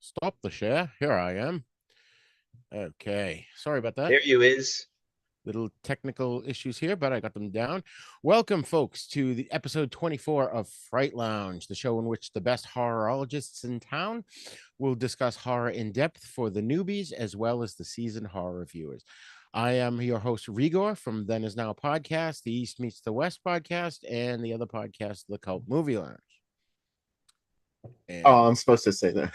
Stop the share. Here I am. Okay. Sorry about that. There you is. Little technical issues here, but I got them down. Welcome, folks, to the episode 24 of Fright Lounge, the show in which the best horrorologists in town will discuss horror in depth for the newbies as well as the seasoned horror reviewers. I am your host, Rigor, from Then Is Now podcast, the East Meets the West podcast, and the other podcast, The Cult Movie Lounge. And Oh, I'm supposed to say that.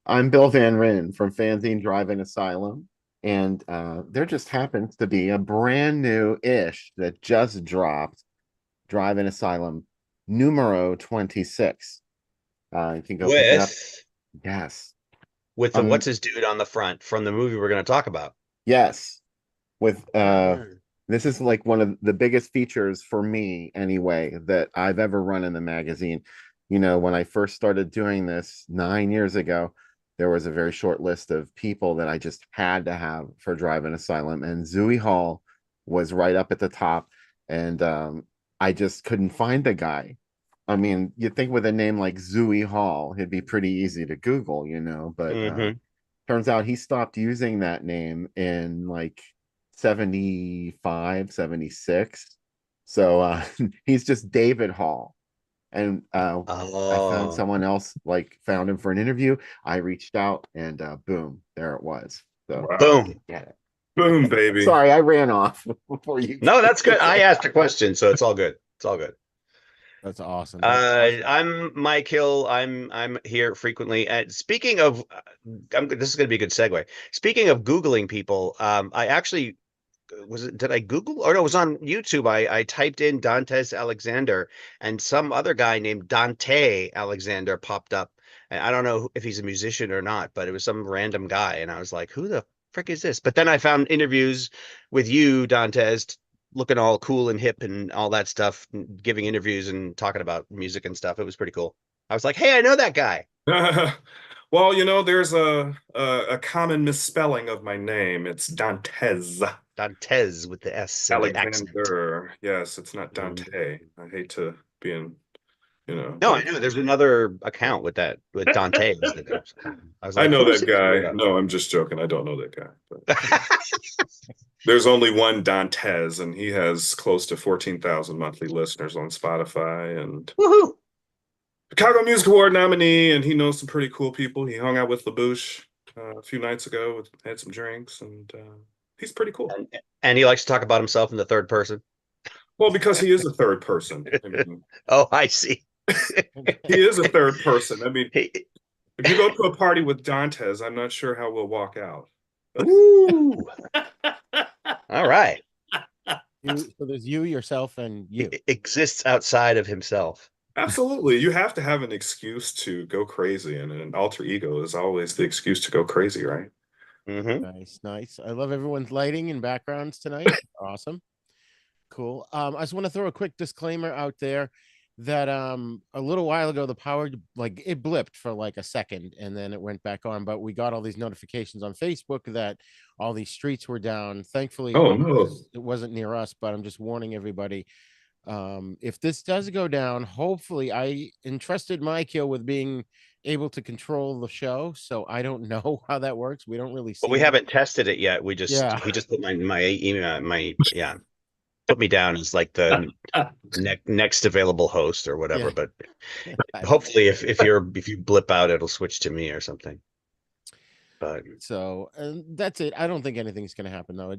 I'm Bill Van Ryn from Fanzine Drive-In Asylum, and there just happens to be a brand new-ish that just dropped, Drive-In Asylum numero 26. You can go pick it up. Yes. With the what's his dude on the front from the movie we're going to talk about. Yes. With this is like one of the biggest features for me anyway that I've ever run in the magazine. You know, when I first started doing this 9 years ago, there was a very short list of people that I just had to have for Drive-In Asylum, and Zooey Hall was right up at the top, and I just couldn't find the guy. I mean, you'd think with a name like Zooey Hall, it'd be pretty easy to Google, you know, but turns out he stopped using that name in like 75, 76. So he's just David Hall. And I found someone else, like found him for an interview. I reached out and boom, there it was. So wow. Boom. Get it. Boom, baby. Sorry, I ran off before you. No, that's good. I asked a question, so it's all good. It's all good. That's awesome. I'm Mike Hill. I'm here frequently. Speaking of, this is going to be a good segue. Speaking of Googling people, I actually did I Google? Or no, it was on YouTube. I typed in Dantes Alexander, and some other guy named Dante Alexander popped up. And I don't know if he's a musician or not, but it was some random guy, and I was like, "Who the frick is this?" But then I found interviews with you, Dantes, looking all cool and hip and all that stuff, giving interviews and talking about music and stuff. It was pretty cool. I was like, "Hey, I know that guy." Well, you know, there's a common misspelling of my name. It's Dantes. Dantes with the S. Alexander. Yes, it's not Dante. I hate to be in, you know. No, I know. There's another account with that, with Dante. I was like, I know that guy. No, I'm just joking. I don't know that guy. But there's only one Dantes, and he has close to 14,000 monthly listeners on Spotify. And woohoo! Chicago Music Award nominee, and he knows some pretty cool people. He hung out with LaBouche a few nights ago, had some drinks, and he's pretty cool. And he likes to talk about himself in the third person. Well, because he is a third person. I mean, oh, I see. He is a third person. I mean, if you go to a party with Dantes, I'm not sure how we'll walk out. Ooh. All right. So there's you, yourself, and you. It exists outside of himself. Absolutely. You have to have an excuse to go crazy, and an alter ego is always the excuse to go crazy, right? Nice, nice. I love everyone's lighting and backgrounds tonight. Awesome. Cool. I just want to throw a quick disclaimer out there that a little while ago the power, like, it blipped for like a second and then it went back on, but we got all these notifications on Facebook that all these streets were down. Thankfully, it wasn't near us, but I'm just warning everybody. If this does go down, hopefully, I entrusted Mike Hill with being able to control the show, so I don't know how that works. We don't really see. But we haven't tested it yet. He just put my email, put me down as like the next available host or whatever. Yeah. But hopefully, if you blip out, it'll switch to me or something. But so that's it. I don't think anything's going to happen though. Where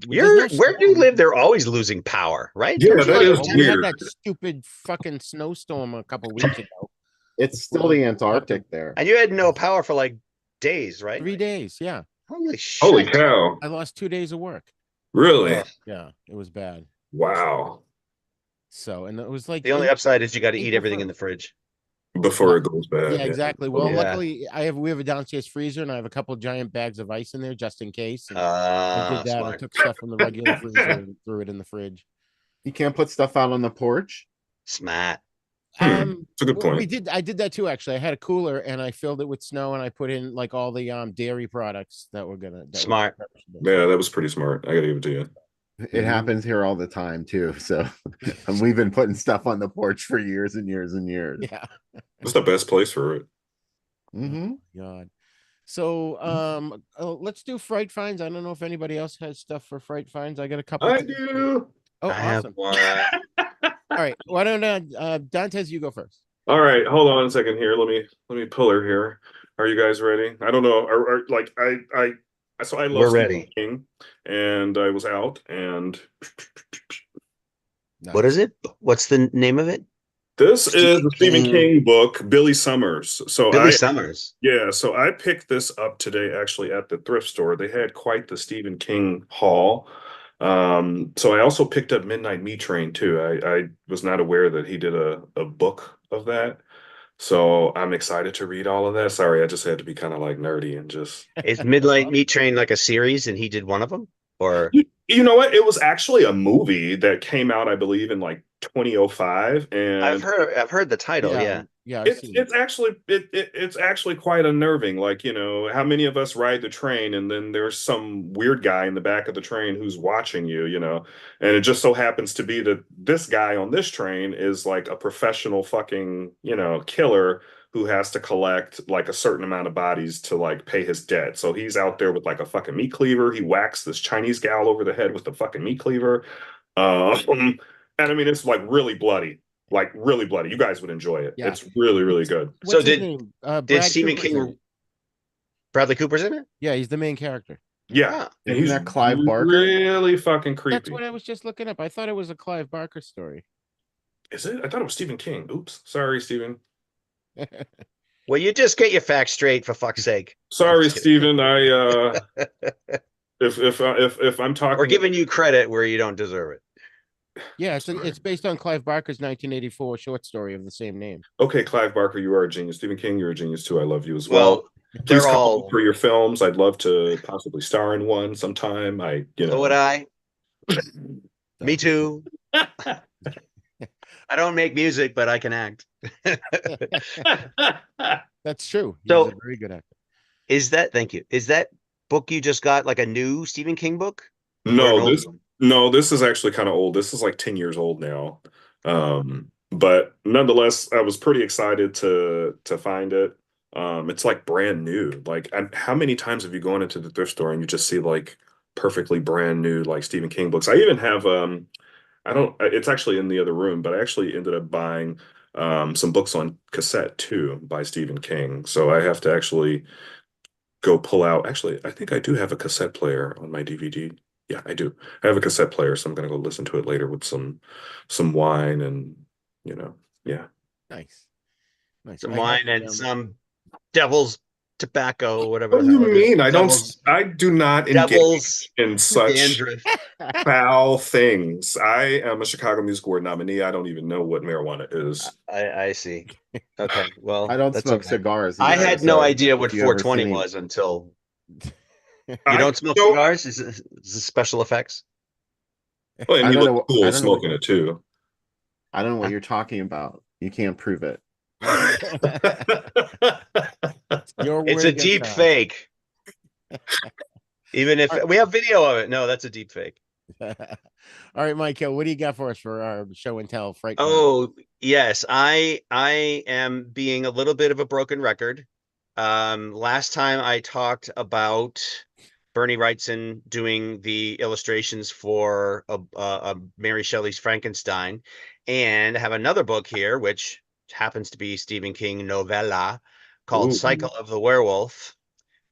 do you live? They're always losing power, right? Yeah, that is weird. We had that stupid fucking snowstorm a couple weeks ago. It's still the Antarctic there, and you had no power for like days, right? 3 days, yeah. Holy shit! Holy cow! I lost 2 days of work. Really? Yeah, it was bad. Wow. So, and it was like the only upside is you got to eat everything in the fridge before it goes bad. Yeah, exactly. Well, luckily we have a downstairs freezer and I have a couple of giant bags of ice in there just in case. And I did that. Smart. I took stuff from the regular freezer and threw it in the fridge. You can't put stuff out on the porch? Smart. It's a good point. I did that too, actually. I had a cooler and I filled it with snow and I put in like all the dairy products that were gonna smart. Yeah, that was pretty smart. I gotta give it to you. It happens here all the time too. So we've been putting stuff on the porch for years and years and years. Yeah. It's the best place for it. Mm-hmm. God. So let's do Fright Finds. I don't know if anybody else has stuff for Fright Finds. I got a couple. I do. Oh, I have awesome. one. All right. Why don't Dantes, you go first. All right, hold on a second here. Let me pull her here. Are you guys ready? I don't know. Like so I love We're Stephen ready. King, and I was out, and What Nice. is it? What's the name of it? this is Stephen a Stephen King. King book, Billy Summers. So Billy Summers. so I picked this up today actually at the thrift store. They had quite the Stephen King haul. So I also picked up Midnight Meat Train too. I was not aware that he did a book of that. So I'm excited to read all of that. Sorry, I just had to be kind of like nerdy and just Is Midnight Meat Train like a series and he did one of them? Or you know what? It was actually a movie that came out, I believe, in like 2005, and I've heard the title, yeah. Yeah, I've seen it's actually it's actually quite unnerving. Like, you know, how many of us ride the train and then there's some weird guy in the back of the train who's watching you, you know, and it just so happens to be that this guy on this train is like a professional fucking, you know, killer who has to collect like a certain amount of bodies to like pay his debt. So he's out there with like a fucking meat cleaver. He whacks this Chinese gal over the head with the fucking meat cleaver. And I mean, it's like really bloody. You guys would enjoy it. Yeah. It's really, really good. So What's his did name? did Brad Stephen Cooper's in King it. Bradley Cooper's in it? Yeah, he's the main character. Yeah. Ah, And Isn't he's that Clive Barker? really fucking That's creepy. what I was just looking up. I thought it was a Clive Barker story. Is it? I thought it was Stephen King. Oops. Sorry, Stephen. well, you just get your facts straight for fuck's sake. Sorry, Just kidding. Stephen. I if I'm We're talking giving you credit where you don't deserve it. Yeah, Sorry. it's based on Clive Barker's 1984 short story of the same name. Okay, Clive Barker, you are a genius. Stephen King, you're a genius too. I love you as well. Well, Please they're call me all for your films. I'd love to possibly star in one sometime. so would I. Me too. I don't make music, but I can act. That's true. He's So- a very good actor. Thank you. Is that book you just got like a new Stephen King book? Or an No, old this one? no, this is actually kind of old. This is like 10 years old now. But nonetheless, I was pretty excited to find it. It's like brand new. Like, how many times have you gone into the thrift store and you just see like perfectly brand new like Stephen King books? I even have I don't it's actually in the other room, but I actually ended up buying some books on cassette too by Stephen King. So I have to actually go pull out. Actually, I think I do have a cassette player on my DVD. Yeah, I do. I have a cassette player, so I'm gonna go listen to it later with some wine and you know, yeah. Nice. Nice. Some I have wine and it, some devil's tobacco, whatever What the do you hell it is. mean? I do not engage Devil's in such dandruff. foul things. I am a Chicago Music Award nominee. I don't even know what marijuana is. I see. Okay, well, I don't that's smoke okay. cigars I either, had no so idea if what you ever 420 see me- was until you I don't smoke don't- cigars. Is this special effects? Well, and I he don't looked know- cool I don't know what- smoking it too. I don't know what you're talking about. You can't prove it. Your It's word a against deep ours. fake. Even if we have video of it, no, that's a deep fake. All right, Michael, what do you got for us for our show and tell Fright? Oh, yes. I am being a little bit of a broken record. Last time I talked about Bernie Wrightson doing the illustrations for a Mary Shelley's Frankenstein, and I have another book here, which happens to be Stephen King novella called Ooh. Cycle of the Werewolf,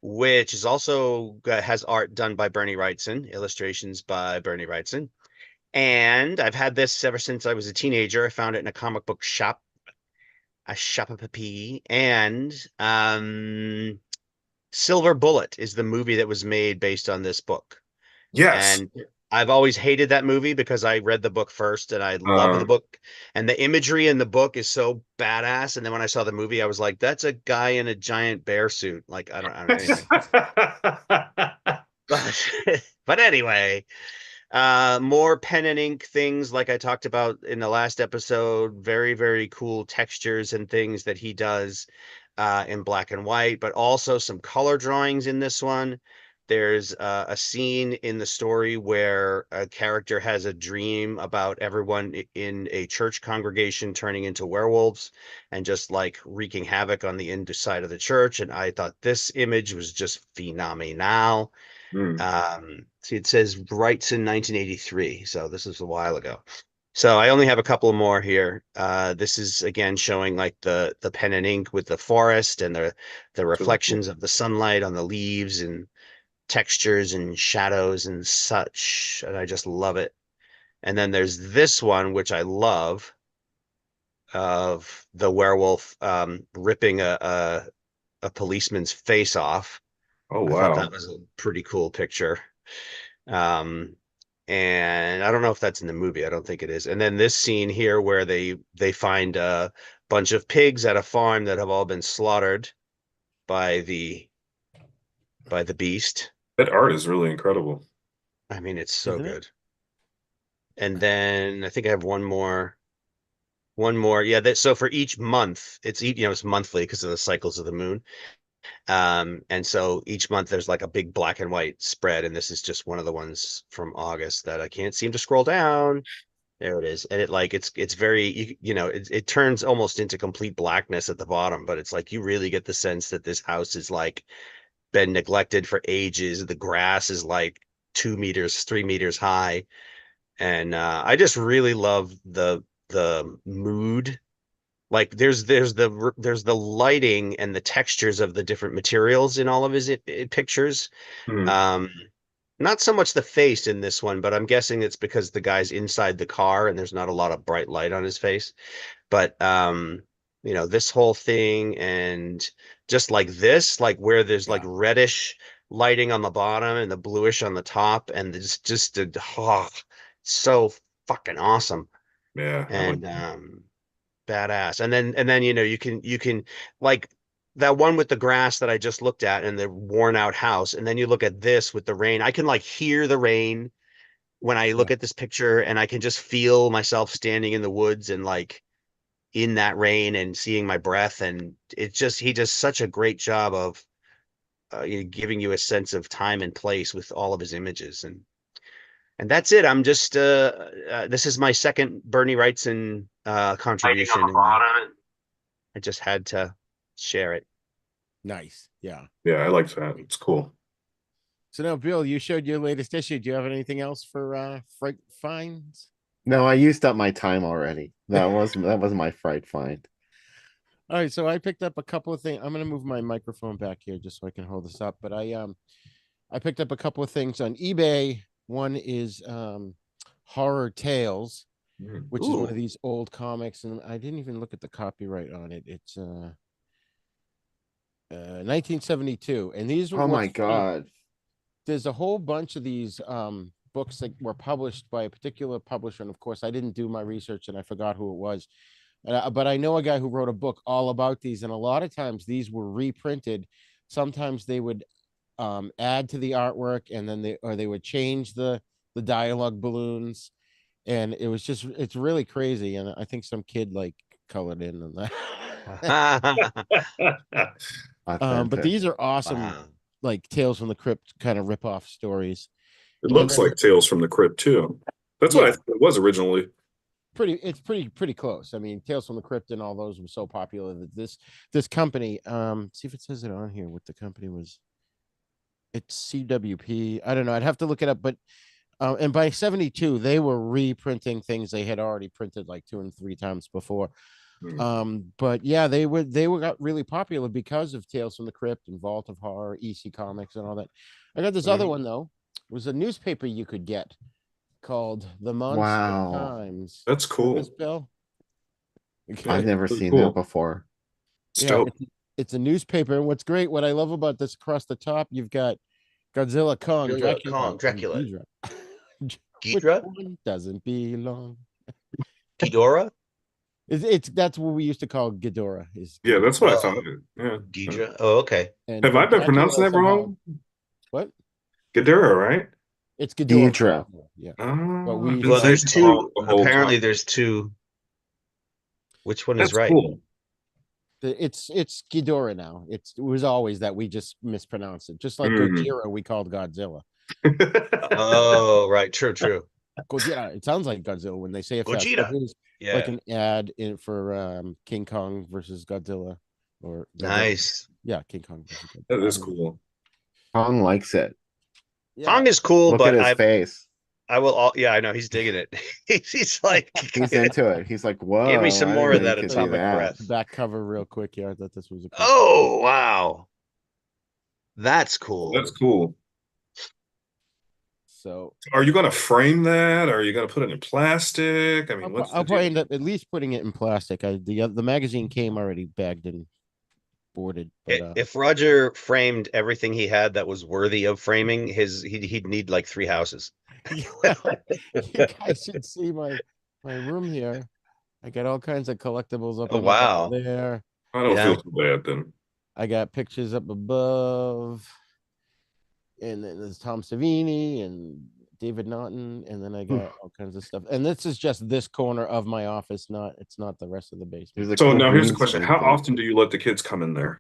which is also has art done by Bernie Wrightson, illustrations by Bernie Wrightson. And I've had this ever since I was a teenager. I found it in a comic book shop, a shop of a pea. And Silver Bullet is the movie that was made based on this book. Yes. And I've always hated that movie because I read the book first and I love the book. And the imagery in the book is so badass. And then when I saw the movie, I was like, that's a guy in a giant bear suit. Like, I don't anyway. But anyway, more pen and ink things like I talked about in the last episode. Very, very cool textures and things that he does in black and white, but also some color drawings in this one. There's a scene in the story where a character has a dream about everyone in a church congregation turning into werewolves and just like wreaking havoc on the inside of the church. And I thought this image was just phenomenal. Mm. See, it says Wright's in 1983, so this is a while ago. So I only have a couple more here. This is again showing like the pen and ink with the forest and the It's really cool. reflections of the sunlight on the leaves and textures and shadows and such, and I just love it. And then there's this one, which I love, of the werewolf ripping a policeman's face off. Oh I thought wow. that was a pretty cool picture. Um, and I don't know if that's in the movie. I don't think it is. And then this scene here where they find a bunch of pigs at a farm that have all been slaughtered by the beast. That art is really incredible. I mean, it's so Isn't it? good. And then I think I have one more. One more. Yeah, that so for each month, it's monthly because of the cycles of the moon. And so each month there's like a big black and white spread, and this is just one of the ones from August that I can't seem to scroll down. There it is. And it's very it turns almost into complete blackness at the bottom, but it's like you really get the sense that this house is like been neglected for ages. The grass is like 2 meters, 3 meters high. And I just really love the mood. Like there's the lighting and the textures of the different materials in all of his pictures. Hmm. Um, Not so much the face in this one, but I'm guessing it's because the guy's inside the car and there's not a lot of bright light on his face. But this whole thing and just like this, like where there's like Yeah. reddish lighting on the bottom and the bluish on the top, and so fucking awesome. Yeah, I like And badass. And then you can like that one with the grass that I just looked at and the worn out house, and then you look at this with the rain. I can like hear the rain when I Yeah. look at this picture, and I can just feel myself standing in the woods and like in that rain and seeing my breath. And he does such a great job of giving you a sense of time and place with all of his images. And that's it. I'm just this is my second Bernie Wrightson Lighting on contribution, the and bottom. I just had to share it. Nice. Yeah. yeah, I like that. It's cool. So now, Bill, you showed your latest issue. Do you have anything else for Fright finds? No, I used up my time already. That was my fright find. All right, so I picked up a couple of things. I'm gonna move my microphone back here just so I can hold this up. But I picked up a couple of things on eBay. One is Horror Tales, which is one Ooh. of these old comics, and I didn't even look at the copyright on it. It's 1972, and these were Oh my what's funny, god. there's a whole bunch of these books that were published by a particular publisher, and of course I didn't do my research and I forgot who it was. But I know a guy who wrote a book all about these, and a lot of times these were reprinted. Sometimes they would add to the artwork, and then they would change the dialogue balloons, and it's really crazy. And I think some kid like colored in on that. But Authentic. these are awesome, Wow. like Tales from the Crypt kind of rip-off stories. It And looks then like Tales from the Crypt too. That's what I Yeah. thought it was originally. it's pretty close. I mean, Tales from the Crypt and all those were so popular that this company, see if it says it on here what the company was. It's CWP. I don't know. I'd have to look it up, but and by 72 they were reprinting things they had already printed like 2 and 3 times before. But yeah, they were got really popular because of Tales from the Crypt and Vault of Horror, EC Comics, and all that. I got this other one though. It was a newspaper you could get called The Monster Wow. Times. That's Got this, cool. Bill? I've Okay. never Really seen cool. that before. Yeah, Dope. it's a newspaper, and what's great, what I love about this, across the top, you've got Godzilla, Kong, Godzilla, Dracula, Kong, and Dracula. Ghidorah. Which Ghidorah? one doesn't belong? Ghidorah? It's that's what we used to call Ghidorah. Is Yeah, that's what I thought. Oh, Yeah. Ghidra. Oh, okay. and Have I been pronouncing that somehow, wrong? what? Ghidorah, right? It's Ghidorah. Ghidorah. Yeah. But Oh, we I've been Well, call saying there's it it wrong two. the whole Apparently, time. there's two. Which one is That's right? cool. It's Ghidorah now. It was always that we just mispronounced it. Just like Mm. Gojira, we called Godzilla. Oh, right. True, true. Gojira. It sounds like Godzilla when they say it fast. But Gojira. there's like Yeah. an ad for King Kong versus Godzilla, or Godzilla. Nice. Yeah, King Kong versus That is Godzilla. cool. Kong likes it. Yeah, Kong is cool, Look at but his face. I will all yeah, I know he's digging it. He's like He's into it. He's like, give me whoa, some I more didn't of know you that could do atomic that. breath. back cover real quick. Yeah, I thought this was a cool. Oh, wow. That's cool. That's cool. So Are you gonna frame that? Are you gonna put it in plastic? I mean, what's the I'll probably deal? end up at least putting it in plastic. The magazine came already bagged and boarded, but If Roger framed everything he had that was worthy of framing, he'd need like 3 houses. well, you guys should see my room here. I got all kinds of collectibles up Oh, on the wall wow. there. I don't Yeah. feel too bad then. I got pictures up above, and then there's Tom Savini and David Naughton, and then I got all kinds of stuff. And this is just this corner of my office, it's not the rest of the There's basement. a So cool now here's the green question. screen How thing. often do you let the kids come in there?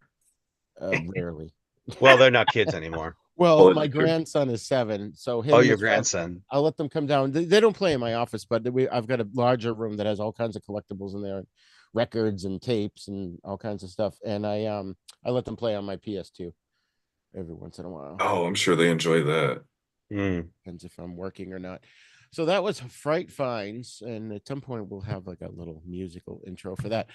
Rarely. Well, they're not kids anymore. Well, Well, my it's good. grandson is 7, so him Oh, and your his friend, grandson. I'll let them come down. They don't play in my office, but I've got a larger room that has all kinds of collectibles in there, records and tapes and all kinds of stuff. And I let them play on my PS2 every once in a while. Oh, I'm sure they enjoy that. Depends if I'm working or not. So that was Fright Finds, and at some point we'll have like a little musical intro for that.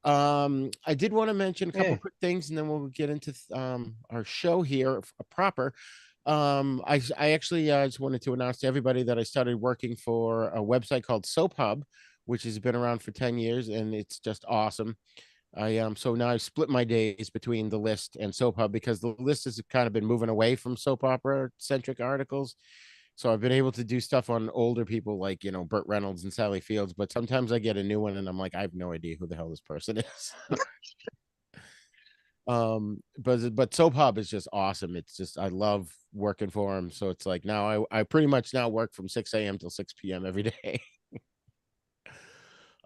I did want to mention a couple quick things, and then we'll get into our show here proper. I actually just wanted to announce to everybody that I started working for a website called Soap Hub, which has been around for 10 years, and it's just awesome. So now I've split my days between the list and Soap Hub, because the list has kind of been moving away from soap opera centric articles. So I've been able to do stuff on older people like, Burt Reynolds and Sally Fields, but sometimes I get a new one and I'm like, I have no idea who the hell this person is. But Soap Hub is just awesome. It's just, I love working for them. So it's like now I pretty much now work from 6 a.m. till 6 p.m. every day.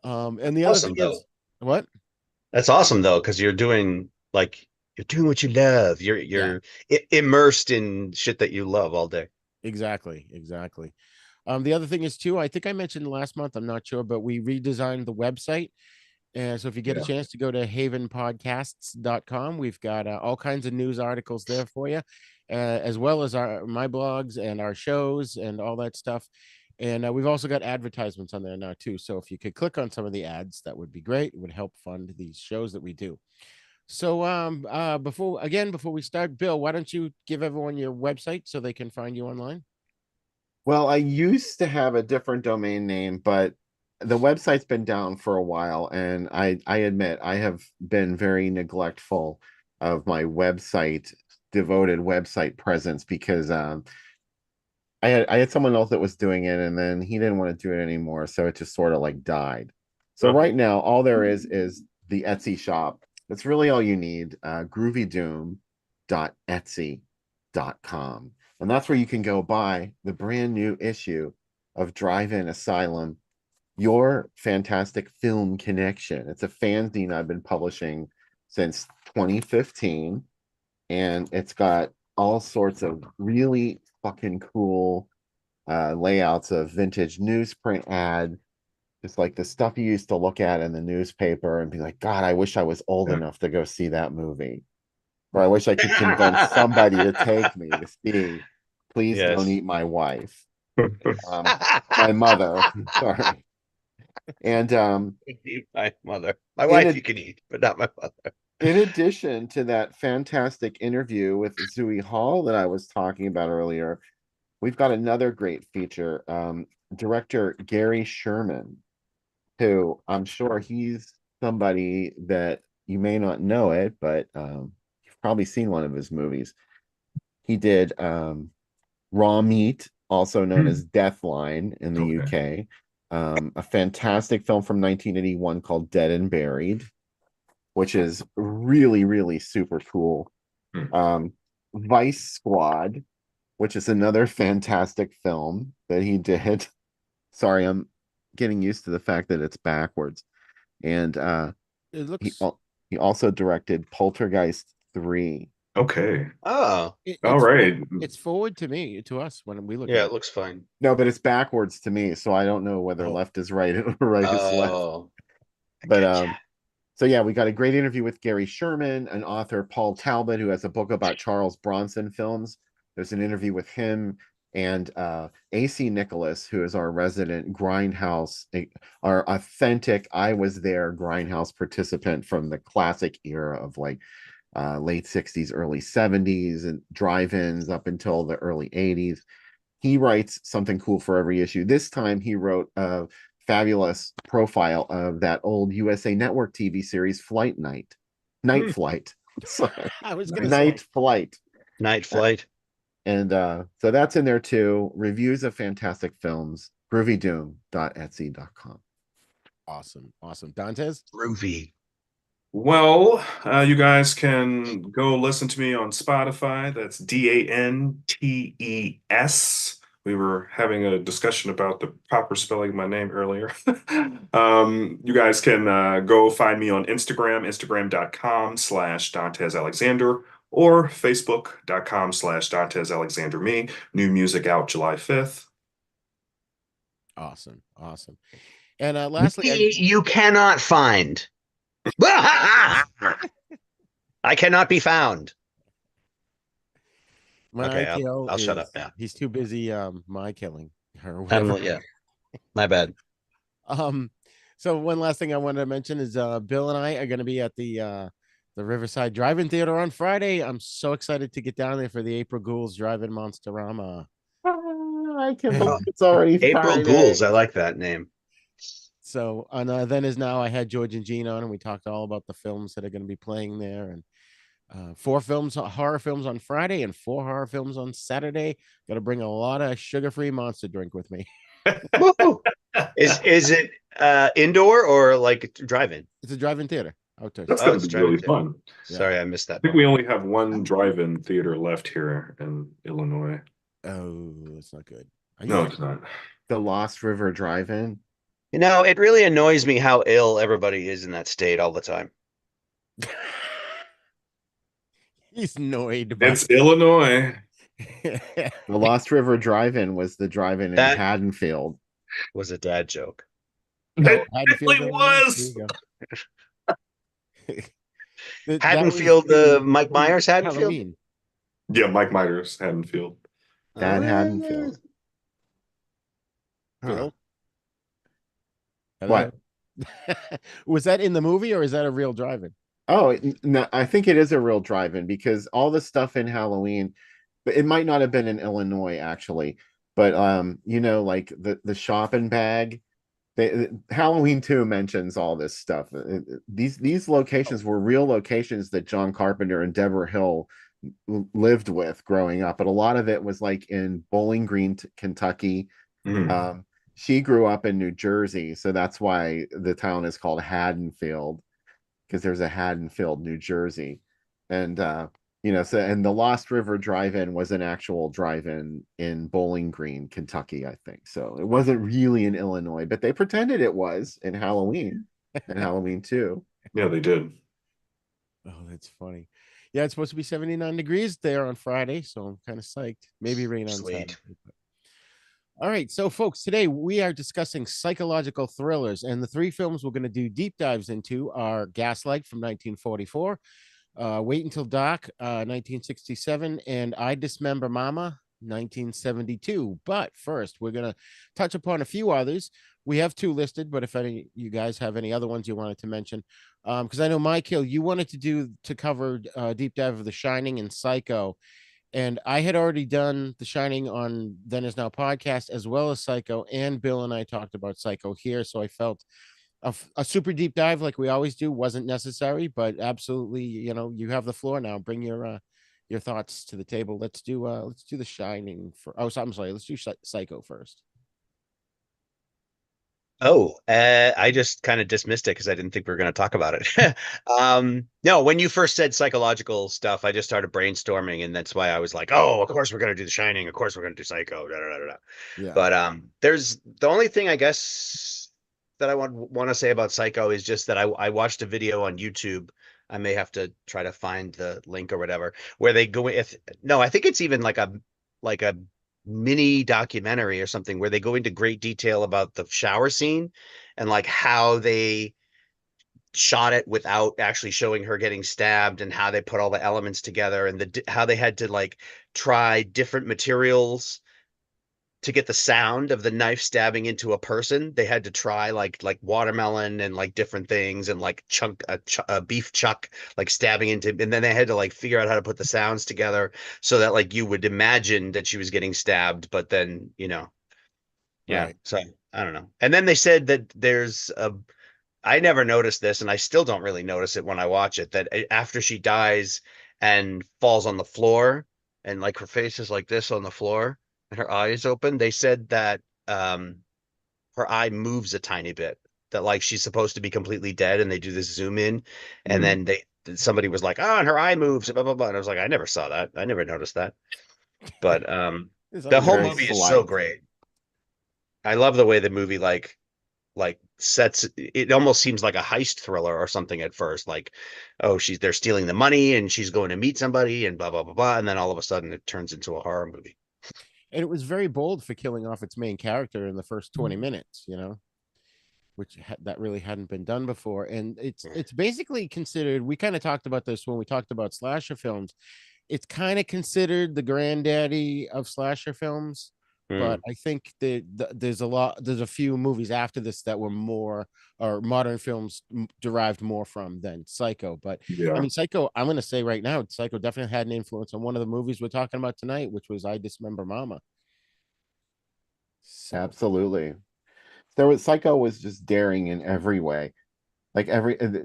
And the other Awesome, thing though. is, what? That's awesome though, because you're doing what you love. You're immersed in shit that you love all day. Exactly. The other thing is too, I think I mentioned last month, I'm not sure, but we redesigned the website. And so if you get a chance to go to havenpodcasts.com, we've got all kinds of news articles there for you, as well as my blogs and our shows and all that stuff. And we've also got advertisements on there now too. So if you could click on some of the ads, that would be great. It would help fund these shows that we do. So before we start, Bill, why don't you give everyone your website so they can find you online? Well, I used to have a different domain name, but the website's been down for a while, and I admit I have been very neglectful of my devoted website presence, because I had someone else that was doing it, and then he didn't want to do it anymore, so it just sort of like died. So right now, all there is the Etsy shop. That's really all you need. groovydoom.etsy.com. And that's where you can go buy the brand new issue of Drive-In Asylum, Your Fantastic Film Connection. It's a fanzine I've been publishing since 2015, and it's got all sorts of really fucking cool layouts of vintage newsprint ad, just like the stuff you used to look at in the newspaper and be like, God, I wish I was old enough to go see that movie. Or I wish I could convince somebody to take me to see Please Don't Eat My Wife. My mother. Sorry. And my mother. My wife you can eat, but not my mother. In addition to that fantastic interview with Zooey Hall that I was talking about earlier, we've got another great feature. Director Gary Sherman, who I'm sure he's somebody that you may not know it, but you've probably seen one of his movies. He did Raw Meat, also known as Deathline in the UK, a fantastic film from 1981 called Dead and Buried, which is really, really super cool. Vice Squad, which is another fantastic film that he did. Sorry, I'm getting used to the fact that it's backwards. And it looks He also directed Poltergeist 3. Okay. Oh, All right. It's forward to us when we look yeah, at it it. looks fine. No, but it's backwards to me, so I don't know whether Oh. left is right or right is left. Oh, I But getcha. so yeah, we got a great interview with Gary Sherman, an author, Paul Talbot, who has a book about Charles Bronson films. There's an interview with him and AC Nicholas, who is our resident Grindhouse, our authentic I was there Grindhouse participant from the classic era of like late 60s, early 70s, and drive-ins up until the early 80s. He writes something cool for every issue. This time he wrote a fabulous profile of that old USA Network TV series, Night Flight. Sorry, I was gonna Night say. Flight. Night Flight. And so that's in there too. Reviews of fantastic films, groovydoom.etsy.com. Awesome. Dantes? Groovy. Well, you guys can go listen to me on Spotify. That's DANTES. We were having a discussion about the proper spelling of my name earlier. You guys can go find me on Instagram, instagram.com/Dantes Alexander, or facebook.com/Dantes Alexander me. New music out July 5th. Awesome. And lastly, You cannot find. I cannot be found. Okay, I'll shut up now. He's too busy my killing or I'm, whatever. yeah, my bad. So one last thing I wanted to mention is Bill and I are going to be at the Riverside Drive-In Theater on Friday. I'm so excited to get down there for the April Ghouls Drive-In Monsterama. I can't believe it's already April Friday. Ghouls. I like that name. So on Then Is Now, I had George and Gene on, and we talked all about the films that are going to be playing there, and 4 horror films on Friday, and 4 horror films on Saturday. Got to bring a lot of sugar-free monster drink with me. Is it indoor or like drive-in? It's a drive-in theater. Outdoors. That's going it's to be drive-in really theater. fun. Sorry, I missed that. I think we only have one drive-in theater left here in Illinois. Oh, it's not good. No, it's not. The Lost River Drive-In. You know, it really annoys me how ill everybody is in that state all the time. He's annoyed by It's Illinois. The Lost River Drive-In was the drive-in in That- Haddonfield. Was a dad joke. It Haddonfield, really Illinois. was. There you go. Haddonfield, Mike Myers, Haddonfield. Halloween. Yeah, Mike Myers, Haddonfield. Dad Haddonfield. Bill? What? Was that in the movie or is that a real drive-in? Oh, no, I think it is a real drive-in because all the stuff in Halloween, but it might not have been in Illinois actually, but like the shopping bag, Halloween 2 mentions all this stuff. These locations were real locations that John Carpenter and Deborah Hill lived with growing up, but a lot of it was like in Bowling Green, Kentucky. She grew up in New Jersey, so that's why the town is called Haddonfield, because there's a Haddonfield, New Jersey. And and the Lost River Drive-In was an actual drive-in in Bowling Green, Kentucky, I think. So it wasn't really in Illinois, but they pretended it was in Halloween and Halloween 2. Yeah, they did. Oh, that's funny. Yeah, it's supposed to be 79 degrees there on Friday, so I'm kind of psyched. Maybe rain on Saturday. All right, so folks, today we are discussing psychological thrillers, and the 3 films we're going to do deep dives into are Gaslight from 1944, Wait Until Dark, 1967, and I Dismember Mama, 1972. But first, we're going to touch upon a few others. We have 2 listed, but if any you guys have any other ones you wanted to mention, because I know, Michael, you wanted to cover a deep dive of The Shining and Pscyho. And I had already done The Shining on Then Is Now podcast, as well as Pscyho, and Bill and I talked about Pscyho here. So I felt a super deep dive, like we always do, wasn't necessary, but absolutely, you have the floor now. Bring your thoughts to the table. Let's do The Shining for. Oh, so I'm sorry. Let's do Pscyho first. Oh, I just kind of dismissed it because I didn't think we were going to talk about it. No, when you first said psychological stuff, I just started brainstorming, and that's why I was like, "Oh, of course we're going to do The Shining. Of course we're going to do Pscyho." Da, da, da, da. Yeah. But there's the only thing I guess that I want to say about Pscyho is just that I watched a video on YouTube I may have to try to find the link or whatever where they go if no, I think it's even like a mini documentary or something where they go into great detail about the shower scene and like how they shot it without actually showing her getting stabbed and how they put all the elements together and how they had to like try different materials to get the sound of the knife stabbing into a person. They had to try like watermelon and like different things and like a beef chuck like stabbing into, and then they had to like figure out how to put the sounds together so that like you would imagine that she was getting stabbed, but then yeah. Right. So I don't know. And then they said that there's a I never noticed this, and I still don't really notice it when I watch it, that after she dies and falls on the floor and like her face is like this on the floor and her eyes open, they said that her eye moves a tiny bit, that like she's supposed to be completely dead, and they do this zoom in, and Mm. then somebody was like, oh, and her eye moves, blah blah blah. And I was like, I never saw that. I never noticed that. But It's the whole Very movie is so slight. great. I love the way the movie like sets it almost seems like a heist thriller or something at first, like, oh, they're stealing the money and she's going to meet somebody and blah blah blah blah, and then all of a sudden it turns into a horror movie. And it was very bold for killing off its main character in the first 20 minutes, which that really hadn't been done before. And it's basically considered, we kind of talked about this when we talked about slasher films. It's kind of considered the granddaddy of slasher films. But I think that there's a few movies after this that were more, or modern films derived more from than Pscyho. But I Yeah. mean, Pscyho, I'm going to say right now, Pscyho definitely had an influence on one of the movies we're talking about tonight, which was I Dismember Mama. So Absolutely. Psycho was just daring in every way. Like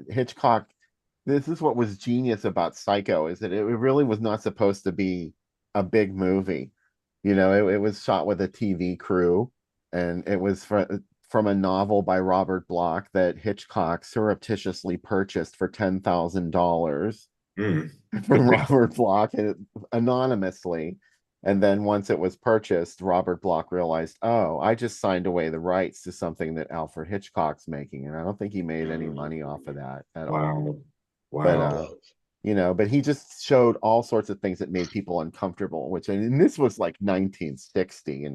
Hitchcock, this is what was genius about Psycho, is that it really was not supposed to be a big movie. It was shot with a TV crew, and it was from a novel by Robert Bloch that Hitchcock surreptitiously purchased for $10,000 Mm. from Robert Bloch anonymously. And then once it was purchased, Robert Bloch realized, oh, I just signed away the rights to something that Alfred Hitchcock's making. And I don't think he made any money off of that at all. Wow. But Wow. but he just showed all sorts of things that made people uncomfortable, and this was like 1960,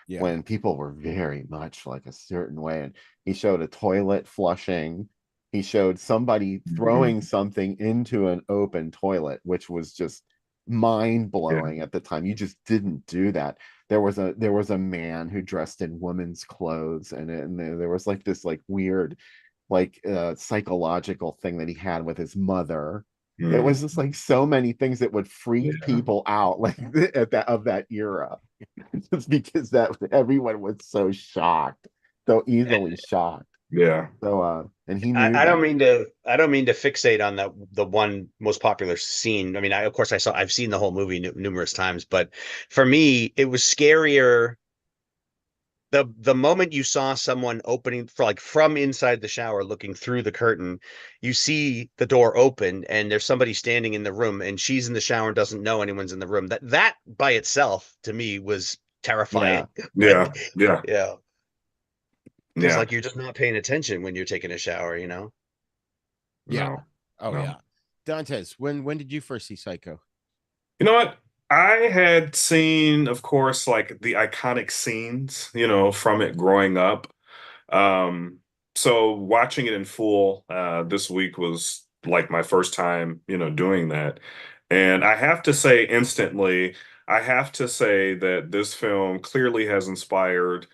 yeah, when people were very much like a certain way. And he showed a toilet flushing. He showed somebody throwing something into an open toilet, which was just mind blowing at the time. You just didn't do that. There was a man who dressed in women's clothes, and there was like this like weird like psychological thing that he had with his mother. It was just like so many things that would freak people out, like at that era, just because that everyone was so shocked, so easily shocked. Yeah. So and he knew I don't that. mean to fixate on the one most popular scene. I mean, of course I've seen the whole movie numerous times, but for me it was scarier the moment you saw someone opening for like from inside the shower looking through the curtain. You see the door open and there's somebody standing in the room and she's in the shower and doesn't know anyone's in the room. That by itself to me was terrifying. Yeah. Yeah. Like, Yeah. yeah, because Yeah. like you're just not paying attention when you're taking a shower, yeah. No. Oh No. yeah. Dantes, when did you first see Psycho? You know what? I had seen, of course, like the iconic scenes, from it growing up. Um, so watching it in full this week was like my first time, doing that. And I have to say instantly, I have to say that this film clearly has inspired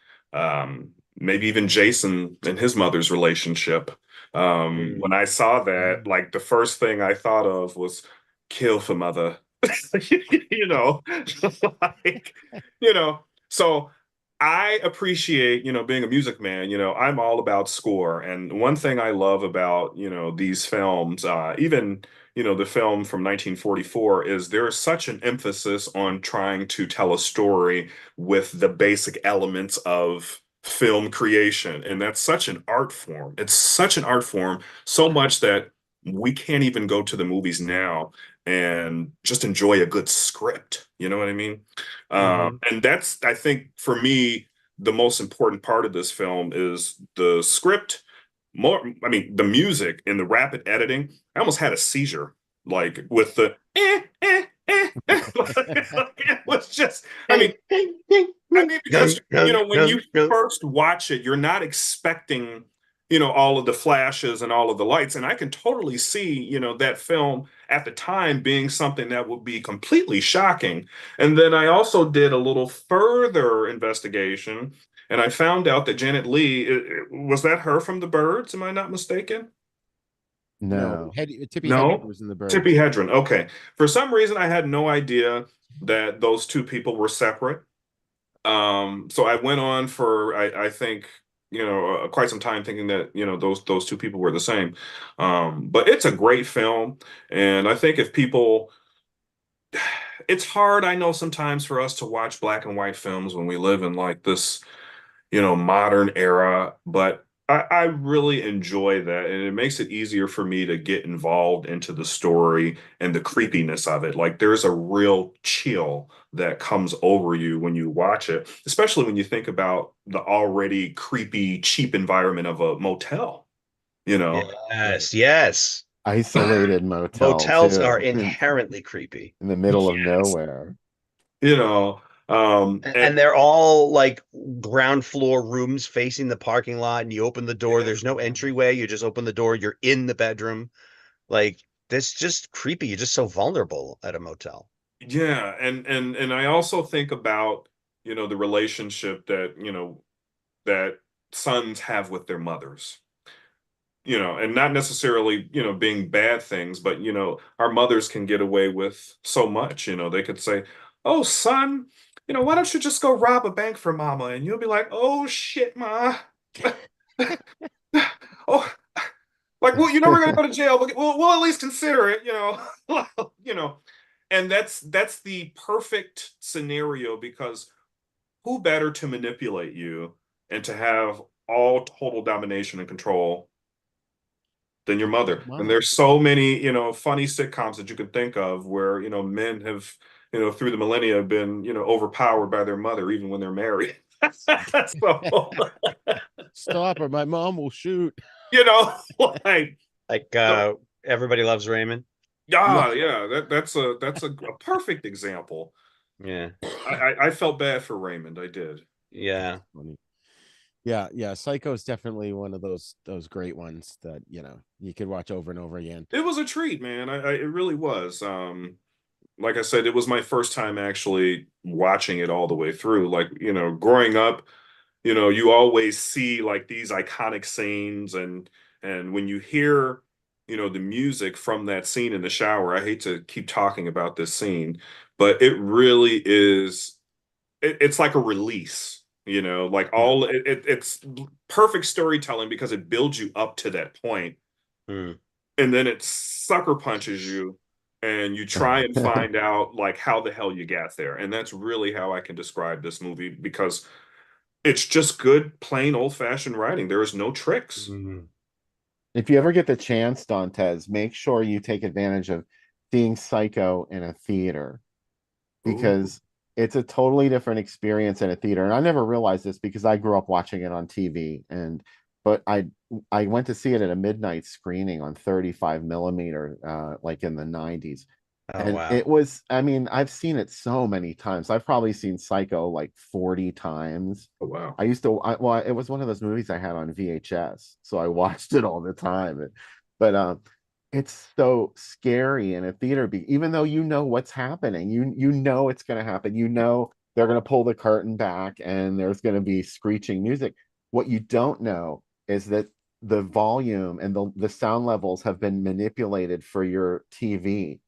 maybe even Jason and his mother's relationship. When I saw that, like the first thing I thought of was kill for mother. you know, like, so I appreciate, being a music man, I'm all about score. And one thing I love about, these films, even, the film from 1944, is there is such an emphasis on trying to tell a story with the basic elements of film creation. And that's such an art form. It's such an art form, so much that we can't even go to the movies now and just enjoy a good script. You know what I mean? And that's, I think, for me, the most important part of this film is the script I mean, the music and the rapid editing, I almost had a seizure, like with the it was just, I mean, because when you first watch it, you're not expecting, all of the flashes and all of the lights. And I can totally see, that film at the time being something that would be completely shocking. And then I also did a little further investigation, and I found out that Janet Leigh, was that her from The Birds? Am I not mistaken? No. Tippy Hedren No, was in the bird. Tippi Hedren. Okay. For some reason, I had no idea that those two people were separate. So I went on for I think quite some time thinking that those two people were the same. But it's a great film, and I think if people, it's hard, I know, sometimes for us to watch black and white films when we live in like this modern era, but I really enjoy that, and it makes it easier for me to get involved into the story and the creepiness of it. Like there's a real chill that comes over you when you watch it, especially when you think about the already creepy, cheap environment of a motel, you know? Yes, yes. Isolated motel Motels are too, inherently creepy. in the middle of Yes. nowhere. You know, And they're all like ground floor rooms facing the parking lot, and you open the door, there's no entryway, you just open the door, you're in the bedroom. Like, that's just creepy. You're just so vulnerable at a motel. yeah, and I also think about, the relationship that, that sons have with their mothers. And not necessarily, being bad things, but, our mothers can get away with so much. They could say, "Oh, son, why don't you just go rob a bank for mama?" And you'll be like, "Oh shit, ma." Oh, like, well, we're gonna go to jail, but we'll at least consider it, you know. And that's the perfect scenario, because who better to manipulate you and to have all total domination and control than your mother? And Mom. there's so many, funny sitcoms that you can think of where, men have, through the millennia been, overpowered by their mother even when they're married. So, Stop or my mom will shoot. you know, like, Like so, Everybody Loves Raymond. yeah, that's a perfect example. Yeah. I felt bad for Raymond. I did. Yeah. Funny. Yeah, Psycho is definitely one of those great ones that you could watch over and over again. It was a treat, man. It really was. Like I said, it was my first time actually watching it all the way through. Like, growing up, you always see like these iconic scenes, and when you hear, the music from that scene in the shower, I hate to keep talking about this scene, but it really is, it's like a release, like Yeah. it's perfect storytelling because it builds you up to that point, Hmm. and then it sucker punches you, and you try and find out like how the hell you got there. And that's really how I can describe this movie, because it's just good, plain old-fashioned writing. There is no tricks. Mhm. If you ever get the chance, Dantes, make sure you take advantage of seeing Psycho in a theater, Ooh. because it's a totally different experience in a theater. And I never realized this because I grew up watching it on TV, but I went to see it at a midnight screening on 35 millimeter, like in the 90s. Oh, And wow. it was, I mean, I've seen it so many times. I've probably seen Psycho like 40 times. Oh, wow. Well, it was one of those movies I had on VHS, so I watched it all the time. But it's so scary in a theater, even though you know what's happening. You know it's going to happen. You know they're going to pull the curtain back and there's going to be screeching music. What you don't know is that the volume and the sound levels have been manipulated for your TV,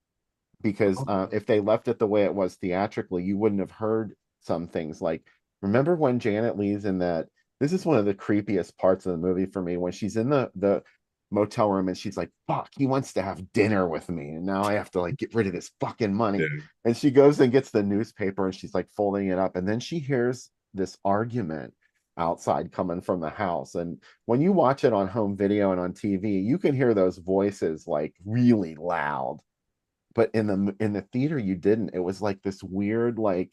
because if they left it the way it was theatrically, you wouldn't have heard some things. Like, remember when Janet Leigh's in that, this is one of the creepiest parts of the movie for me, when she's in the motel room and she's like, fuck, he wants to have dinner with me and now I have to like get rid of this fucking money. Yeah. And she goes and gets the newspaper and she's like folding it up, and then she hears this argument outside coming from the house. And when you watch it on home video and on TV, you can hear those voices like really loud, but in the theater you didn't. It was like this weird, like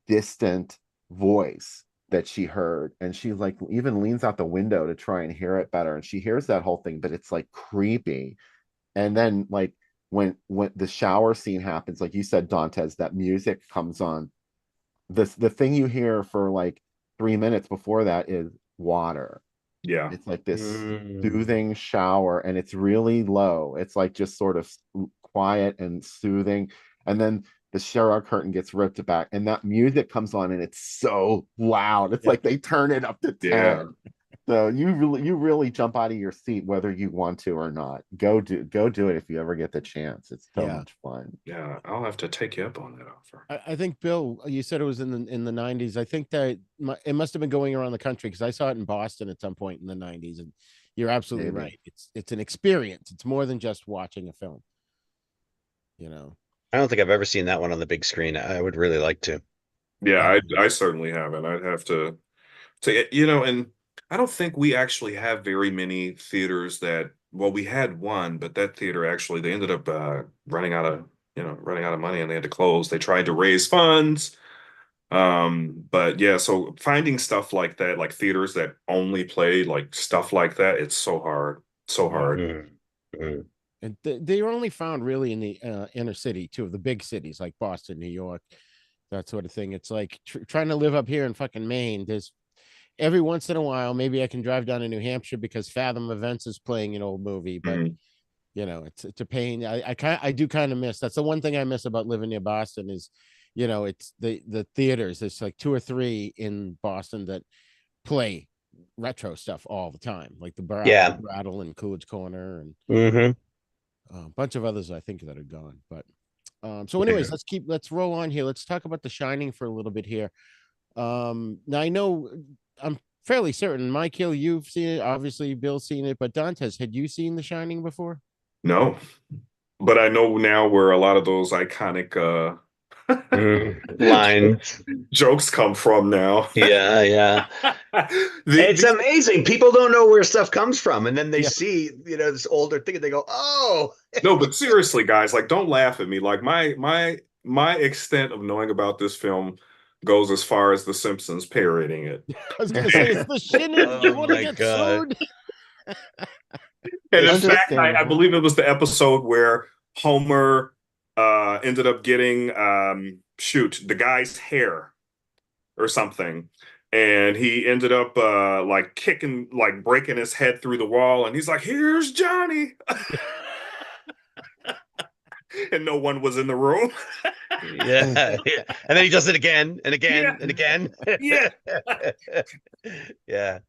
distant voice, that she heard, and she like even leans out the window to try and hear it better, and she hears that whole thing, but it's like creepy. And then like when the shower scene happens, like you said, Dantes, that music comes on. The thing you hear for like 3 minutes before that is water. Yeah. It's like this Mm. soothing shower, and it's really low. It's like just sort of quiet and soothing. And then the shower curtain gets ripped back, and that music comes on, and it's so loud. It's like they turn it up to Yeah. 10. So you really jump out of your seat whether you want to or not. Go do it if you ever get the chance. It's so Yeah. much fun. Yeah. I'll have to take you up on that offer. I think Bill, you said it was in the 90s. I think that it must have been going around the country because I saw it in Boston at some point in the 90s, and you're absolutely Maybe. right. It's an experience. It's more than just watching a film. I don't think I've ever seen that one on the big screen. I would really like to. Yeah, I certainly haven't. I'd have to and I don't think we actually have very many theaters that, well, we had one, but that theater actually they ended up running out of money and they had to close. They tried to raise funds. But yeah, so finding stuff like that, like theaters that only play like stuff like that, it's so hard. So hard. Mm. Mm. And they are only found really in the inner city too, of the big cities like Boston, New York, that sort of thing. It's like trying to live up here in fucking Maine. There's every once in a while, maybe I can drive down to New Hampshire because Fathom Events is playing an old movie, but Mhm. it's a pain. I do kind of miss. That's the one thing I miss about living near Boston is, it's the theaters. There's like 2 or 3 in Boston that play retro stuff all the time, like the Yeah. Brattle and Coolidge Corner and Hmm. a bunch of others I think that are gone. But so anyways, Yeah. let's roll on here. Let's talk about The Shining for a little bit here. Now I know I'm fairly certain, Michael, you've seen it. Obviously, Bill's seen it, but Dantes, had you seen The Shining before? No. But I know now where a lot of those iconic Line. jokes come from now. Yeah, yeah. It's The- amazing. People don't know where stuff comes from, and then they Yeah. see, this older thing, and they go, "Oh, no, but seriously, guys, like don't laugh at me. Like my extent of knowing about this film goes as far as The Simpsons parodying it. I was gonna say it's the shindig. You Oh want to my get God. sued? And in It's fact, I understandable. believe it was the episode where Homer ended up getting the guy's hair or something. And he ended up like kicking, like breaking his head through the wall, and he's like, "Here's Johnny." And no one was in the room. Yeah, yeah. And then he does it again and again Yeah. and again. Yeah. Yeah.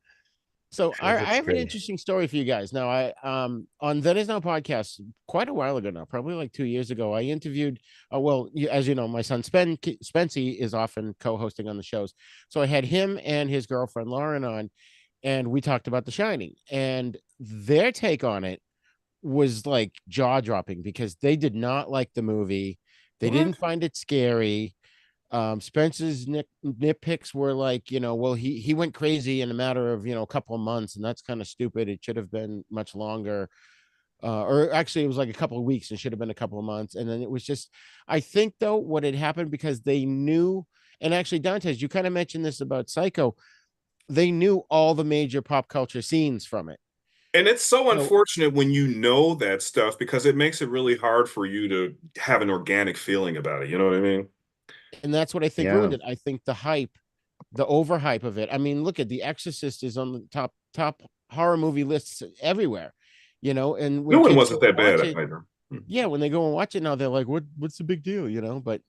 So I That's have an great. interesting story for you guys. Now I on That Is Now podcast quite a while ago now, probably like 2 years ago, I interviewed as you know, my son Spency is often co-hosting on the shows. So I had him and his girlfriend Lauren on, and we talked about The Shining, and their take on it was like jaw-dropping because they did not like the movie. They didn't What? find it scary. Spencer's nitpicks were like, well, he went crazy in a matter of, a couple of months, and that's kind of stupid. It should have been much longer. Or actually it was like a couple of weeks. It should have been a couple of months. And then it was just, I think though, what had happened because they knew, and actually Dantes, you kind of mentioned this about Pscyho, they knew all the major pop culture scenes from it. And it's so So, unfortunate when you know that stuff because it makes it really hard for you to have an organic feeling about it. You know what I mean? and that's what I think Yeah. ruined it. I think the hype, the overhype of it. I mean, look at The Exorcist is on the top horror movie lists everywhere, and when No one kids wasn't go that and watch bad it, either. yeah, when they go and watch it now, they're like, what's the big deal, But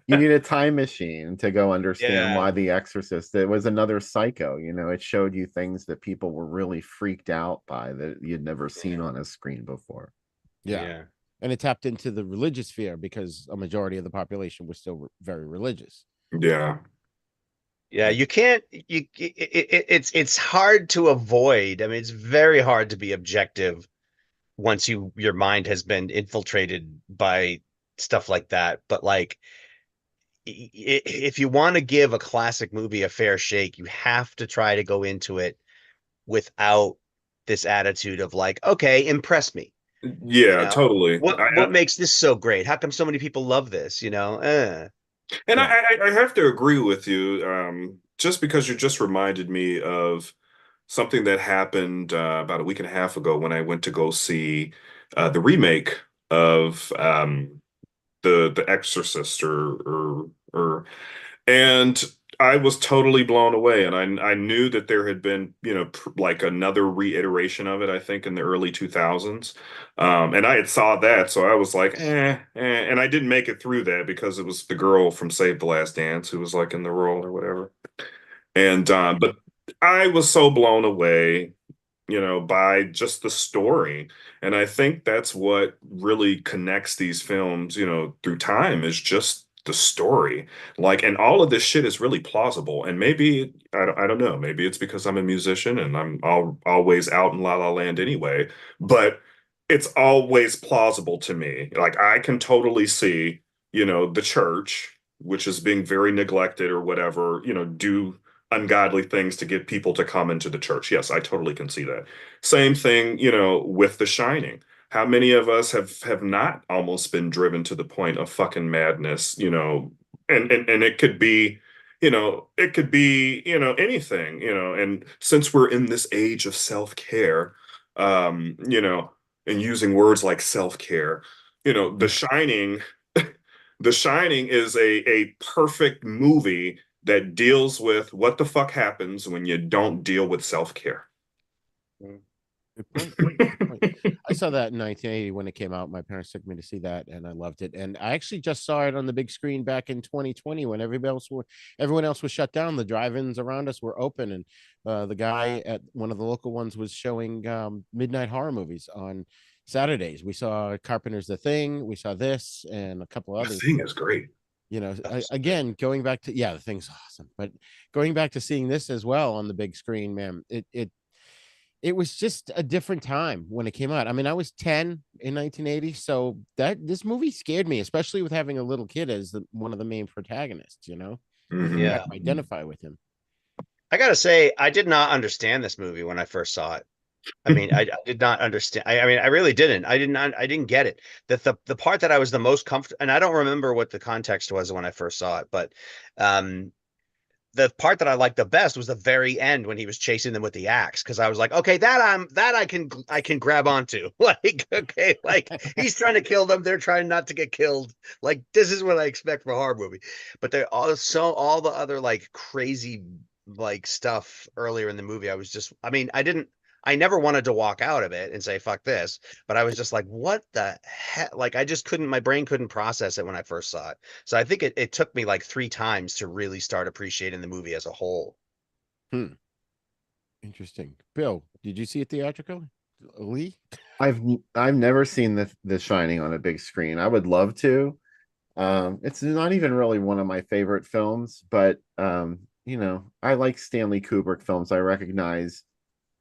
You need a time machine to go understand Yeah. why The Exorcist. It was another Psycho. It showed you things that people were really freaked out by that you'd never seen on a screen before. yeah. And it tapped into the religious fear because a majority of the population was still very religious. Yeah. Yeah, you can't. It's hard to avoid. I mean, it's very hard to be objective once your mind has been infiltrated by stuff like that. But like, if you want to give a classic movie a fair shake, you have to try to go into it without this attitude of like, okay, impress me. Yeah, totally. What makes this so great? How come so many people love this? And Yeah. I have to agree with you, just because you just reminded me of something that happened about a week and a half ago when I went to go see the remake of the Exorcist or and I was totally blown away, and I knew that there had been, like another reiteration of it, I think in the early 2000s. And I had saw that, so I was like, and I didn't make it through that because it was the girl from Save the Last Dance who was like in the role or whatever. And but I was so blown away, by just the story. And I think that's what really connects these films, through time is just the story. Like, and all of this shit is really plausible. And maybe, I don't know, maybe it's because I'm a musician and always out in La La Land anyway, but it's always plausible to me. Like, I can totally see, the church, which is being very neglected or whatever, do ungodly things to get people to come into the church. Yes, I totally can see that. Same thing, with The Shining. How many of us have not almost been driven to the point of fucking madness, and it could be, anything, and since we're in this age of self-care, and using words like self-care, The Shining, The Shining is a perfect movie that deals with what the fuck happens when you don't deal with self-care. Good point. Good point. I saw that in 1980 when it came out. My parents took me to see that, and I loved it. And I actually just saw it on the big screen back in 2020 when everyone else was shut down. The drive-ins around us were open, and the guy at one of the local ones was showing midnight horror movies on Saturdays. We saw Carpenter's The Thing. We saw this and a couple The others. Thing is great. Again, going back to The Thing's awesome, but going back to seeing this as well on the big screen, man, it was just a different time when it came out. I mean, I was 10 in 1980, so that this movie scared me, especially with having a little kid as one of the main protagonists, Mhm. You Yeah. kind of identify with him. I gotta say, I did not understand this movie when I first saw it. I mean, I did not understand. I mean, I really didn't. I didn't get it. The part that I was the most comfortable, and I don't remember what the context was when I first saw it, but um, the part that I liked the best was the very end when he was chasing them with the axe, because I was like, okay, that I can grab onto. Like, okay, like he's trying to kill them, they're trying not to get killed. Like, this is what I expect from a horror movie. But they're all the other like crazy like stuff earlier in the movie. I mean, I never wanted to walk out of it and say fuck this, but I was just like, what the heck? Like, my brain couldn't process it when I first saw it. So I think it took me like 3 times to really start appreciating the movie as a whole. Hmm. Interesting. Bill, did you see it theatrical? Lee? I've never seen the Shining on a big screen. I would love to. It's not even really one of my favorite films, but I like Stanley Kubrick films. I recognize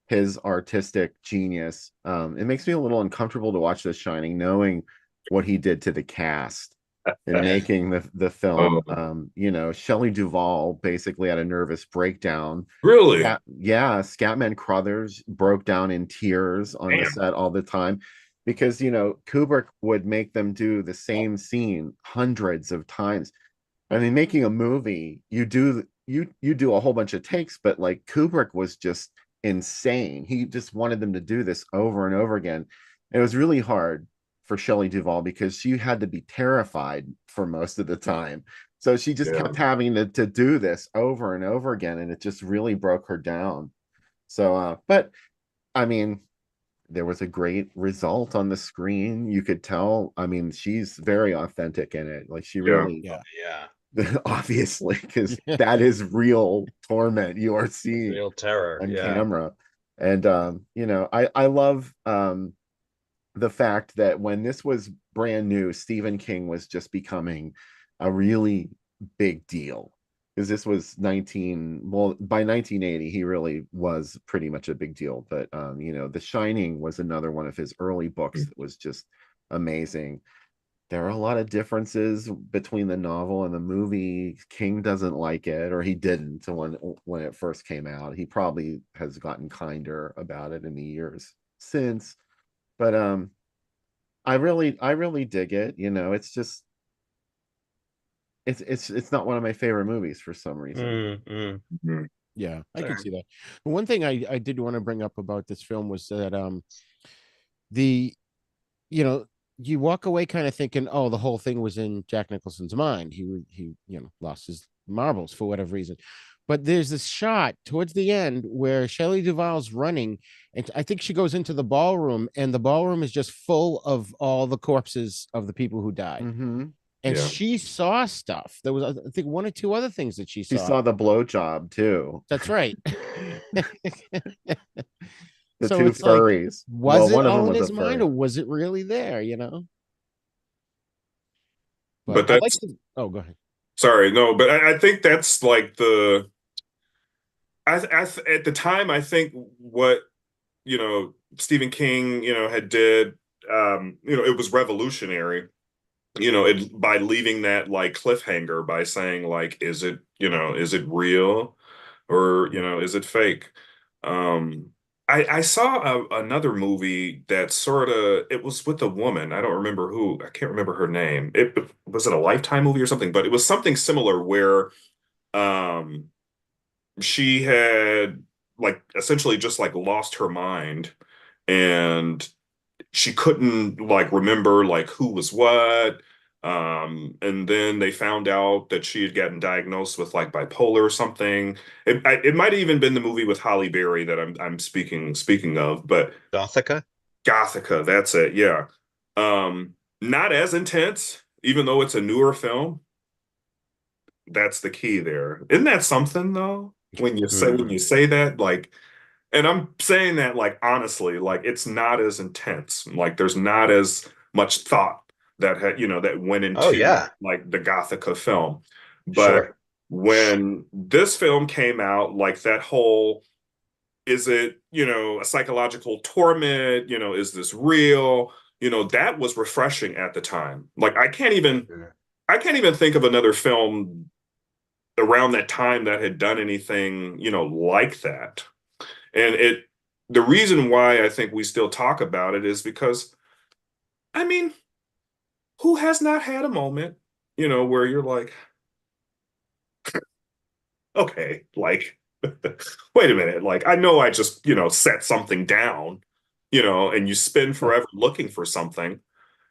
his artistic genius. It makes me a little uncomfortable to watch The Shining, knowing what he did to the cast in making the film. Oh, Shelley Duvall basically had a nervous breakdown. really? Yeah, Scatman Crothers broke down in tears on the Damn. set all the time because Kubrick would make them do the same scene hundreds of times. I mean, making a movie, you do a whole bunch of takes, but like Kubrick was just insane. He just wanted them to do this over and over again. It was really hard for Shelley Duvall because she had to be terrified for most of the time. So she just Yeah. kept having to do this over and over again, and it just really broke her down. So, but I mean, there was a great result on the screen. You could tell. I mean, she's very authentic in it. Like she Yeah. really, Yeah. Yeah. obviously, because Yeah. that is real torment you are seeing Real terror. on Yeah. camera. And I love the fact that when this was brand new, Stephen King was just becoming a really big deal. Because this was by 1980, he really was pretty much a big deal. But The Shining was another one of his early books that was just amazing. There are a lot of differences between the novel and the movie. King doesn't like it, or he didn't when it first came out. He probably has gotten kinder about it in the years since. But I really dig it. It's just it's not one of my favorite movies for some reason. Yeah, I could Fair. see that. One thing I did want to bring up about this film was that the you know, you walk away kind of thinking, oh, the whole thing was in Jack Nicholson's mind. He lost his marbles for whatever reason. But there's this shot towards the end where Shelley Duvall's running, and I think she goes into the ballroom, and the ballroom is just full of all the corpses of the people who died. Mm-hmm. And Yeah. she saw stuff. There was, I think, one or two other things that she She saw. saw the blowjob too. That's right. The So two it's like, furries. was it One of them all in was a his mind, furry. or was it really there? But But I like that's to. Oh, go ahead. sorry, no, but I think that's like at the time, I think what Stephen King had did, it was revolutionary, by leaving that like cliffhanger by saying like, is it real, or is it fake? um I saw another movie that sort of, it was with a woman. I don't remember who. I can't remember her name. It was it a Lifetime movie or something, but it was something similar where um she had like essentially just like lost her mind, and she couldn't like remember like who was what. And then they found out that she had gotten diagnosed with like bipolar or something. It might have even been the movie with Holly Berry that I'm speaking of, but Gothica? Gothica, that's it, yeah. Not as intense, even though it's a newer film. That's the key there. Isn't that something though? When you say that, like, and I'm saying that like honestly, like it's not as intense. Like there's not as much thought that went Oh into yeah, like the Gothica film. But sure. when this film came out, like that whole, is it, a psychological torment? Is this real? That was refreshing at the time. Like I can't even think of another film around that time that had done anything, like that. And the reason why I think we still talk about it is because, I mean, who has not had a moment, where you're like, okay, like, wait a minute, like, I know I just, set something down, and you spend forever looking for something,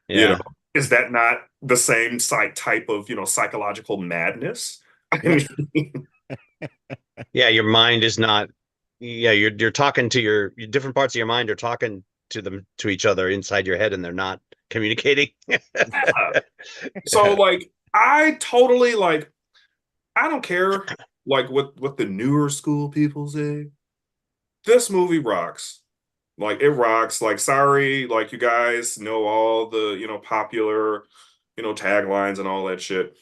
you know, Yeah. is that not the same type of, psychological madness? I Yeah. mean, Yeah, your mind is not, yeah, you're talking to your different parts of your mind are talking to each other inside your head, and they're not communicating. yeah. So like, I totally like, I don't care like what the newer school people say. This movie rocks. Like it rocks. Like sorry, like you guys know all the, popular, taglines and all that shit.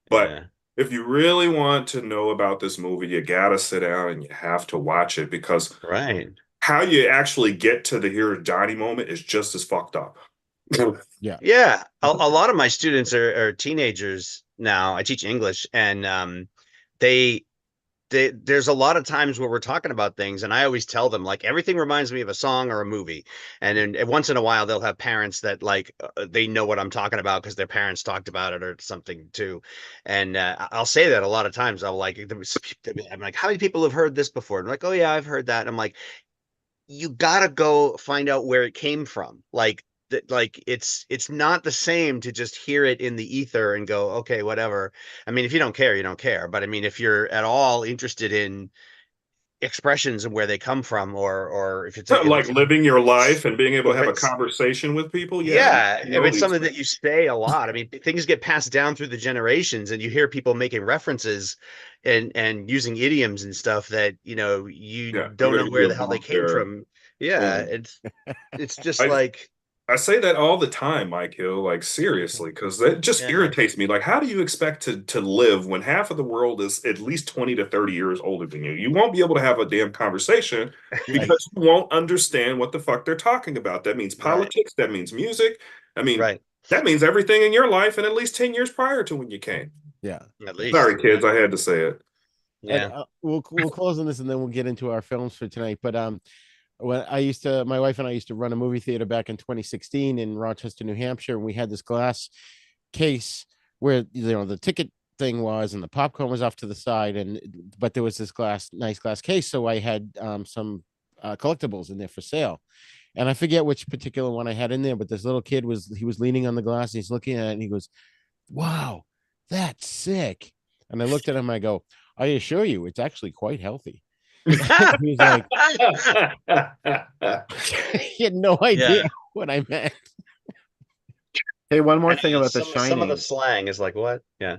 But Yeah. if you really want to know about this movie, you gotta sit down and you have to watch it, because Right. how you actually get to the Here's Johnny moment is just as fucked up. Yeah. Yeah. A lot of my students are teenagers now. I teach English, and they there's a lot of times where we're talking about things, and I always tell them like everything reminds me of a song or a movie. And then once in a while they'll have parents that like they know what I'm talking about because their parents talked about it or something too. And I'll say that a lot of times. I'm like, how many people have heard this before? And they're like, oh yeah, I've heard that. And I'm like, you gotta go find out where it came from. Like that, like it's not the same to just hear it in the ether and go, okay, whatever. I mean, if you don't care, you don't care. But I mean, if you're at all interested in expressions and where they come from, or if Like it's living your life and being able or to if have a it's conversation with people. Yeah, you yeah, if know it's these something things. that you say a lot, I mean, things get passed down through the generations, and you hear people making references and using idioms and stuff that you Yeah, you don't know gotta give where you the a hell they bump came there. from. Yeah, And it's just I like I say that all the time, Mike Hill, like seriously, because that just yeah, irritates me. Like, how do you expect to live when half of the world is at least 20 to 30 years older than you? You won't be able to have a damn conversation Right. because you won't understand what the fuck they're talking about. That means right, politics, that means music. I mean, right, that means everything in your life and at least 10 years prior to when you came. Yeah. at And least, Sorry, kids, I had to say it. yeah, we'll close on this, and then we'll get into our films for tonight. But when my wife and I used to run a movie theater back in 2016 in Rochester, New Hampshire, and we had this glass case where the ticket thing was, and the popcorn was off to the side, but there was this nice glass case, so I had some collectibles in there for sale. And I forget which particular one I had in there, but this little kid was leaning on the glass, and he's looking at it, and he goes, "Wow, that's sick." And I looked at him, I go, "I assure you, it's actually quite healthy." He was like, he had no idea what I meant. Hey, one more thing about The some of Shining. the slang is like, what? Yeah.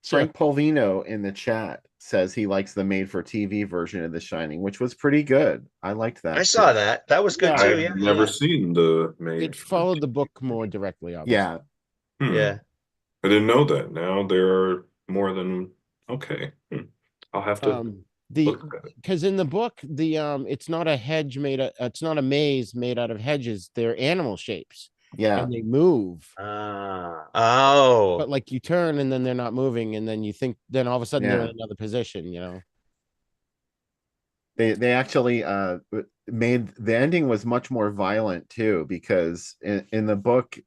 Frank Polvino in the chat says he likes the made-for-TV version of The Shining, which was pretty good. I liked that. I saw that. That was good Yeah. too. I've Yeah. never seen the made. It followed the book more directly, obviously. Yeah. Yeah. I didn't know that. Now there are more than okay. I'll have to look at it. Because in the book, it's not a hedge it's not a maze made out of hedges. They're animal shapes. Yeah. And they move. Oh. But like you turn and then they're not moving, and then you think, then all of a sudden they're in another position, you know. They actually made the ending was much more violent too, because in the book,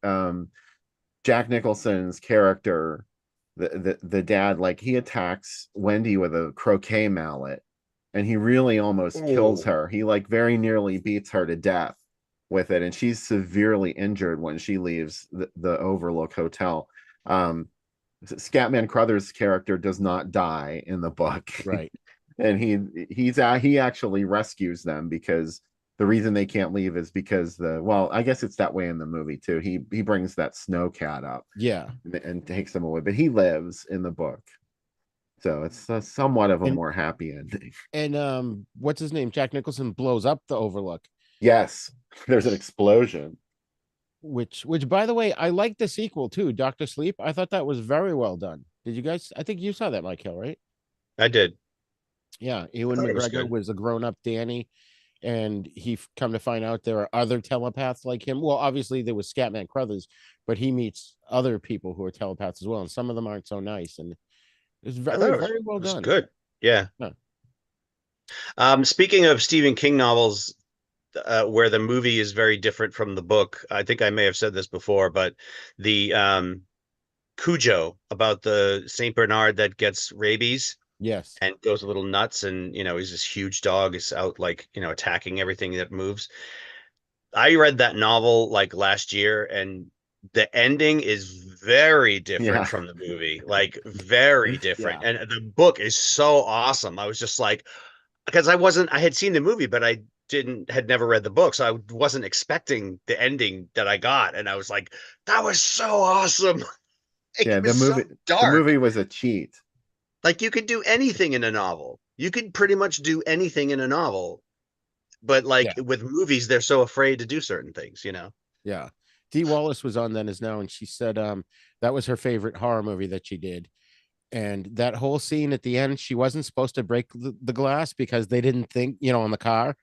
Jack Nicholson's character, the dad, like he attacks Wendy with a croquet mallet, and he really almost kills her. He like very nearly beats her to death with it, and she's severely injured when she leaves the Overlook Hotel. Scatman Crothers' character does not die in the book, right? And he actually rescues them, because the reason they can't leave is because I guess it's that way in the movie too. He brings that snow cat up, and takes them away, but he lives in the book, so it's somewhat of a more happy ending. And what's his name? Jack Nicholson blows up the Overlook. Yes, there's an explosion. Which by the way, I like the sequel too, Dr. Sleep. I thought that was very well done. Did you guys? I think you saw that, Mike Hill, right? I did. Yeah, Ewan McGregor was a grown-up Danny, and he come to find out there are other telepaths like him. Well, obviously there was Scatman Crothers, but he meets other people who are telepaths as well, and some of them aren't so nice. And it's very well done. Good. Yeah. Speaking of Stephen King novels, where the movie is very different from the book, I think I may have said this before, but the Cujo, about the Saint Bernard that gets rabies. Yes. And goes a little nuts, and he's this huge dog, is out like attacking everything that moves. I read that novel like last year, and the ending is very different from the movie, like very different. And the book is so awesome. I was just like, because I had seen the movie, but I had never read the book, so I wasn't expecting the ending that I got, and I was like, that was so awesome. The movie was a cheat. Like, you could do anything in a novel. You could pretty much do anything in a novel. But like with movies, they're so afraid to do certain things, Yeah. Dee Wallace was on Then Is Now, and she said that was her favorite horror movie that she did. And that whole scene at the end, she wasn't supposed to break the glass, because they didn't think, in the car,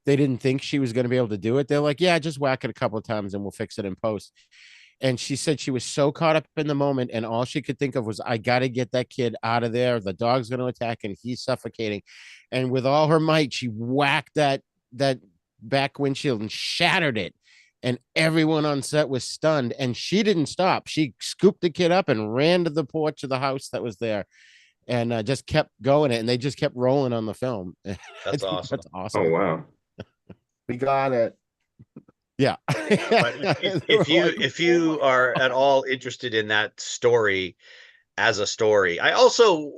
they didn't think she was going to be able to do it. They're like, yeah, just whack it a couple of times and we'll fix it in post. And she said she was so caught up in the moment, and all she could think of was, I got to get that kid out of there. The dog's going to attack and he's suffocating. And with all her might, she whacked that back windshield and shattered it. And everyone on set was stunned, and she didn't stop. She scooped the kid up and ran to the porch of the house that was there, and just kept going it. And they just kept rolling on the film. That's awesome. That's awesome. Oh, wow. We got it. Yeah. But if you are at all interested in that story as a story, I also,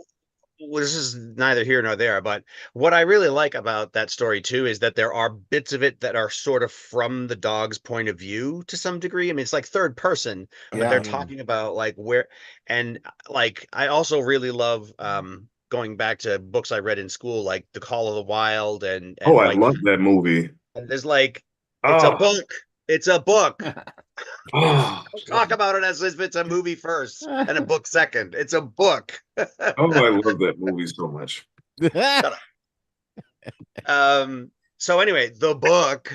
this is neither here nor there, but what I really like about that story too is that there are bits of it that are sort of from the dog's point of view to some degree. I mean, it's like third person, but they're talking about like where, and like I also really love going back to books I read in school, like The Call of the Wild, and I like, love that movie. and there's like, it's a book. It's a book. Talk about it as if it's a movie first and a book second. It's a book. I love that movie so much. So anyway, the book,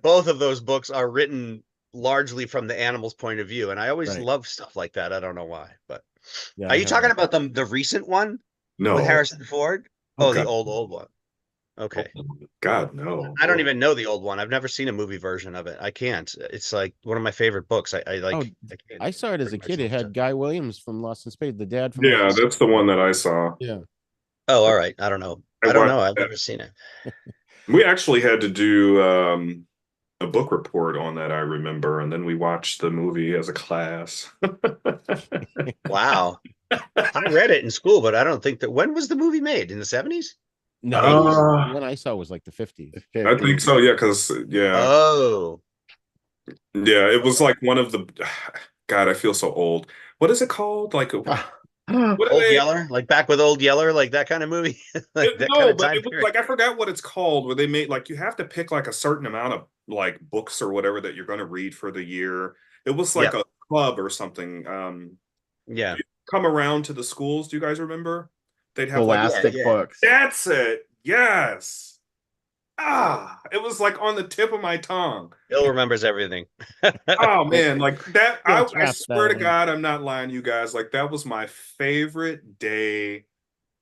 both of those books are written largely from the animal's point of view, and I always love stuff like that. I don't know why, but are you talking about the recent one? No, with Harrison Ford. The old one. Okay. Oh, God, no. I don't even know the old one. I've never seen a movie version of it. I can't. It's like one of my favorite books. I like. Oh, can't I saw it as a bring kid. It myself to. had Guy Williams from Lost in Space, the dad from Yeah, Lost. that's the one that I saw. Yeah. Oh, all right. I don't know. I I don't watched know. I've that. never seen it. We actually had to do a book report on that, I remember, and then we watched the movie as a class. Wow. I read it in school, but I don't think that. When was the movie made? In the 70s? No, Uh, the one I saw was like the 50s. I think so, yeah, because Oh, yeah, it was okay. like one of the God, I feel so old. What is it called? Like what are Old they? Yeller, like Back with Old Yeller, like that kind of movie, like that kind No, of but time it was period. like I forgot what it's called, where they made like you have to pick like a certain amount of like books or whatever that you're going to read for the year. It was like Yeah, a club or something. yeah, Come around to the schools. Do you guys remember? They'd have like yeah, Scholastic yeah. books. that's it. Yes. Ah, it was like on the tip of my tongue. Bill remembers everything. Oh man, like that. Bill I traps swear that to in. God, I'm not lying to you guys. Like that was my favorite day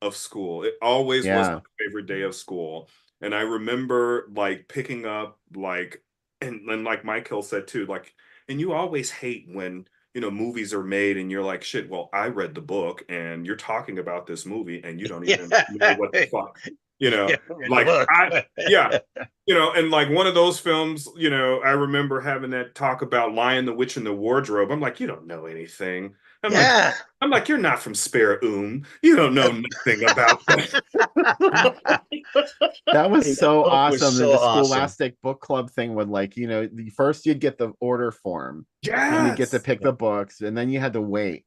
of school. It always was my Yeah. favorite day of school. And I remember like picking up like and like Mike Hill said too, like, and you always hate when movies are made and you're like, shit, well, I read the book and you're talking about this movie and you don't even Yeah, know what the fuck, you know, yeah, read the like book. yeah, and like one of those films, I remember having that talk about Lion, the Witch, and the Wardrobe. I'm like, you don't know anything. I'm like, Yeah. you're not from Spare You don't know nothing about that. That was Hey, that so book was awesome. And so the awesome. Scholastic Book Club thing would the first you'd get the order form, then you'd get to Yes. pick the books, and then you had to wait.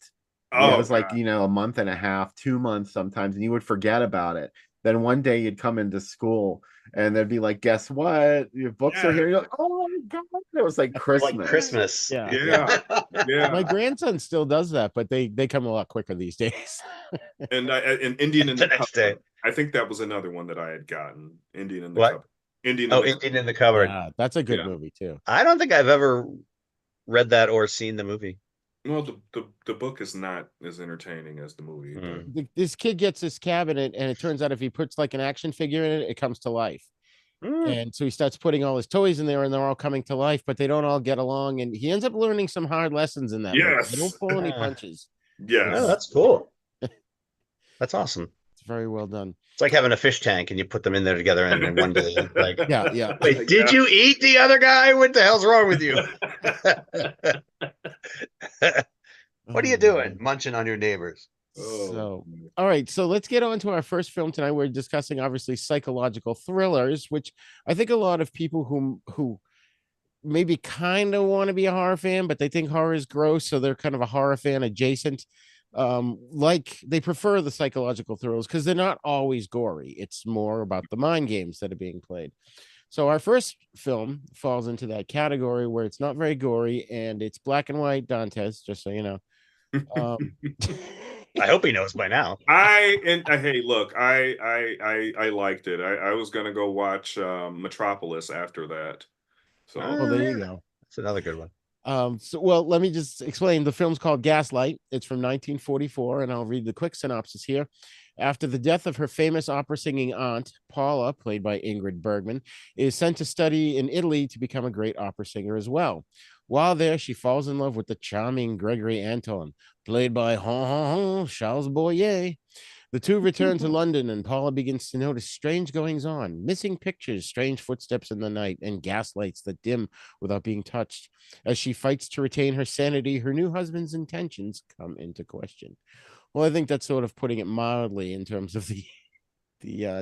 It Oh was like, God. a month and a half, 2 months sometimes, and you would forget about it. Then one day you'd come into school and they'd be like, guess what? Your books are Yeah. here. You're like, oh my God. It was like Like Christmas. Christmas. Yeah. Yeah. My Yeah. grandson still does that, but they come a lot quicker these days. And Indian in The the next day. Cupboard. I think that was another one that I had gotten. Indian in the What? Cupboard. Indian in Oh, the Cupboard. Indian in the Cupboard. Yeah, that's a good Yeah. movie too. I don't think I've ever read that or seen the movie. Well, the book is not as entertaining as the movie, but This kid gets this cabinet, and it turns out if he puts like an action figure in it, it comes to life. Mm. And so he starts putting all his toys in there, and they're all coming to life, but they don't all get along. And he ends up learning some hard lessons in that movie. They don't yes. pull any punches. Oh, Yes. that's cool. That's awesome. It's very well done. It's like having a fish tank and you put them in there together, and then one day, like, Yeah. wait, did you eat the other guy? What the hell's wrong with you? What are you doing? Munching on your neighbors. So, all right. So let's get on to our first film tonight. We're discussing obviously psychological thrillers, which I think a lot of people who maybe kind of want to be a horror fan, but they think horror is gross, so they're kind of a horror fan adjacent. Like they prefer the psychological thrillers because they're not always gory. It's more about the mind games that are being played. So our first film falls into that category where it's not very gory and it's black and white Dantes, just so you know. I hope he knows by now. Hey, look, I liked it. I was gonna go watch Metropolis after that. So Oh, there you go. That's another good one. Well, let me just explain. The film's called Gaslight. It's from 1944, and I'll read the quick synopsis here. After the death of her famous opera singing aunt, Paula, played by Ingrid Bergman, is sent to study in Italy to become a great opera singer as well. While there, she falls in love with the charming Gregory Anton, played by Charles Boyer. The two return to London, and Paula begins to notice strange goings on, missing pictures, strange footsteps in the night, and gaslights that dim without being touched. As she fights to retain her sanity, her new husband's intentions come into question. Well, I think that's sort of putting it mildly in terms of the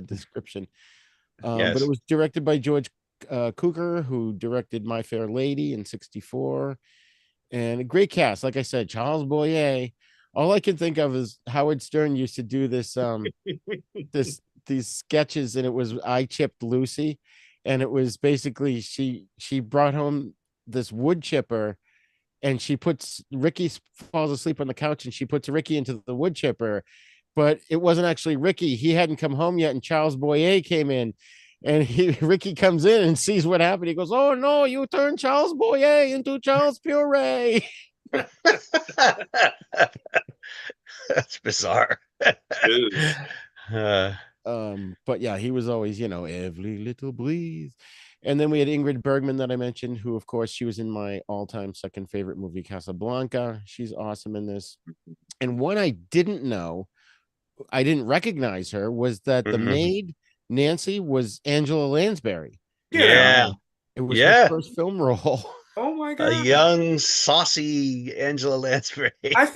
description. Yes. But it was directed by George Cukor, who directed My Fair Lady in '64, and a great cast. Like I said, Charles Boyer. All I can think of is Howard Stern used to do this these sketches, and it was I Chipped Lucy, and it was basically she brought home this wood chipper, and she puts Ricky falls asleep on the couch, and she puts Ricky into the wood chipper, but it wasn't actually Ricky. He hadn't come home yet, and Charles Boyer came in, and Ricky comes in and sees what happened. He goes, "Oh no, you turned Charles Boyer into Charles Puree." That's bizarre. But yeah, he was always, every little breeze. And then we had Ingrid Bergman that I mentioned, who, of course, she was in my all-time second favorite movie, Casablanca. She's awesome in this. And one I didn't know, I didn't recognize her, was that the maid, Nancy, was Angela Lansbury. Get Yeah. out. It was her Yeah. first film role. Oh my A god. young, saucy Angela Lansbury. I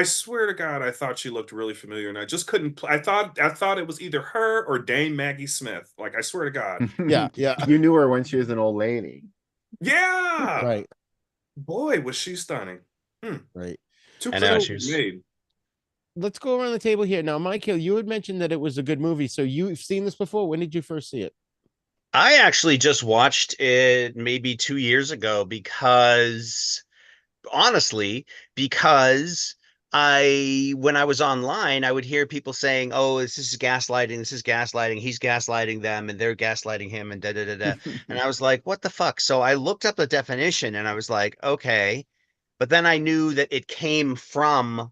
swear to God, I thought she looked really familiar, and I just couldn't. I thought it was either her or Dame Maggie Smith. Like, I swear to God. Yeah. You knew her when she was an old lady. Yeah. Right. Boy, was she stunning. Right. Too I pretty know, to she be was- made. Let's go around the table here. Now, Michael, you had mentioned that it was a good movie. So you've seen this before. When did you first see it? I actually just watched it maybe 2 years ago because honestly, because when I was online, I would hear people saying, "Oh, this is gaslighting. This is gaslighting. He's gaslighting them, and they're gaslighting him, and da da da da." And I was like, "What the fuck?" So I looked up the definition, and I was like, "Okay," but then I knew that it came from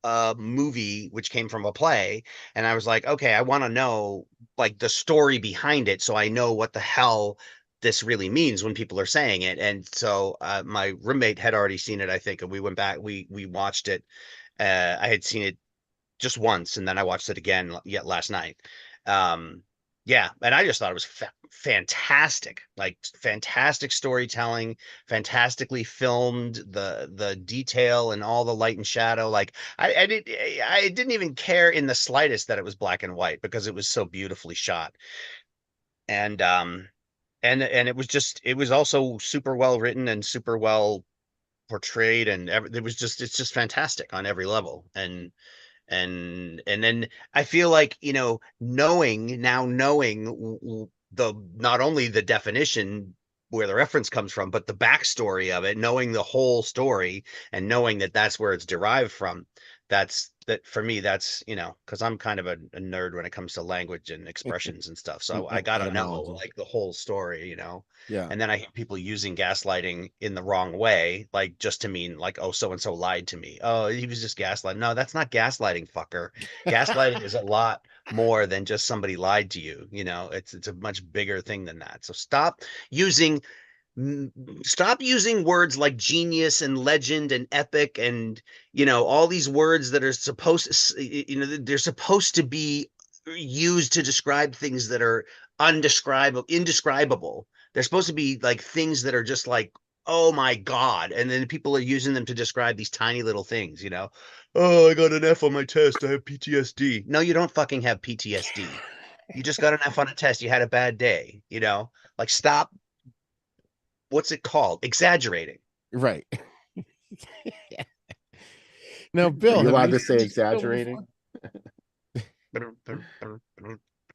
a movie, which came from a play, and I was like, "Okay, I want to know like the story behind it, so I know what the hell." This really means when people are saying it. And so my roommate had already seen it, I think, and we went back, we watched it. I had seen it just once, and then I watched it again yet last night. Yeah, and I just thought it was fantastic, like fantastic storytelling, fantastically filmed, the detail and all the light and shadow. Like I didn't even care in the slightest that it was black and white because it was so beautifully shot. And and it was also super well written and super well portrayed, and it's just fantastic on every level. And then I feel like, knowing the not only the definition where the reference comes from, but the backstory of it, knowing the whole story and knowing that that's where it's derived from. That for me, that's, because I'm kind of a nerd when it comes to language and expressions and stuff. So I gotta know Etymology. like the whole story. Yeah. And then I hear people using gaslighting in the wrong way, like just to mean like, oh, so and so lied to me. Oh, he was just gaslighting. No, that's not gaslighting, fucker. Gaslighting is a lot more than just somebody lied to you. It's a much bigger thing than that. So using stop using words like genius and legend and epic and all these words that are they're supposed to be used to describe things that are indescribable. They're supposed to be like things that are just like, oh my god, and then people are using them to describe these tiny little things. Oh, I got an F on my test, I have PTSD. No, you don't fucking have PTSD. You just got an F on a test, you had a bad day. Like, stop. What's it called? Exaggerating. Right. Now, Bill, Are you have allowed you to say seen this film exaggerating? before?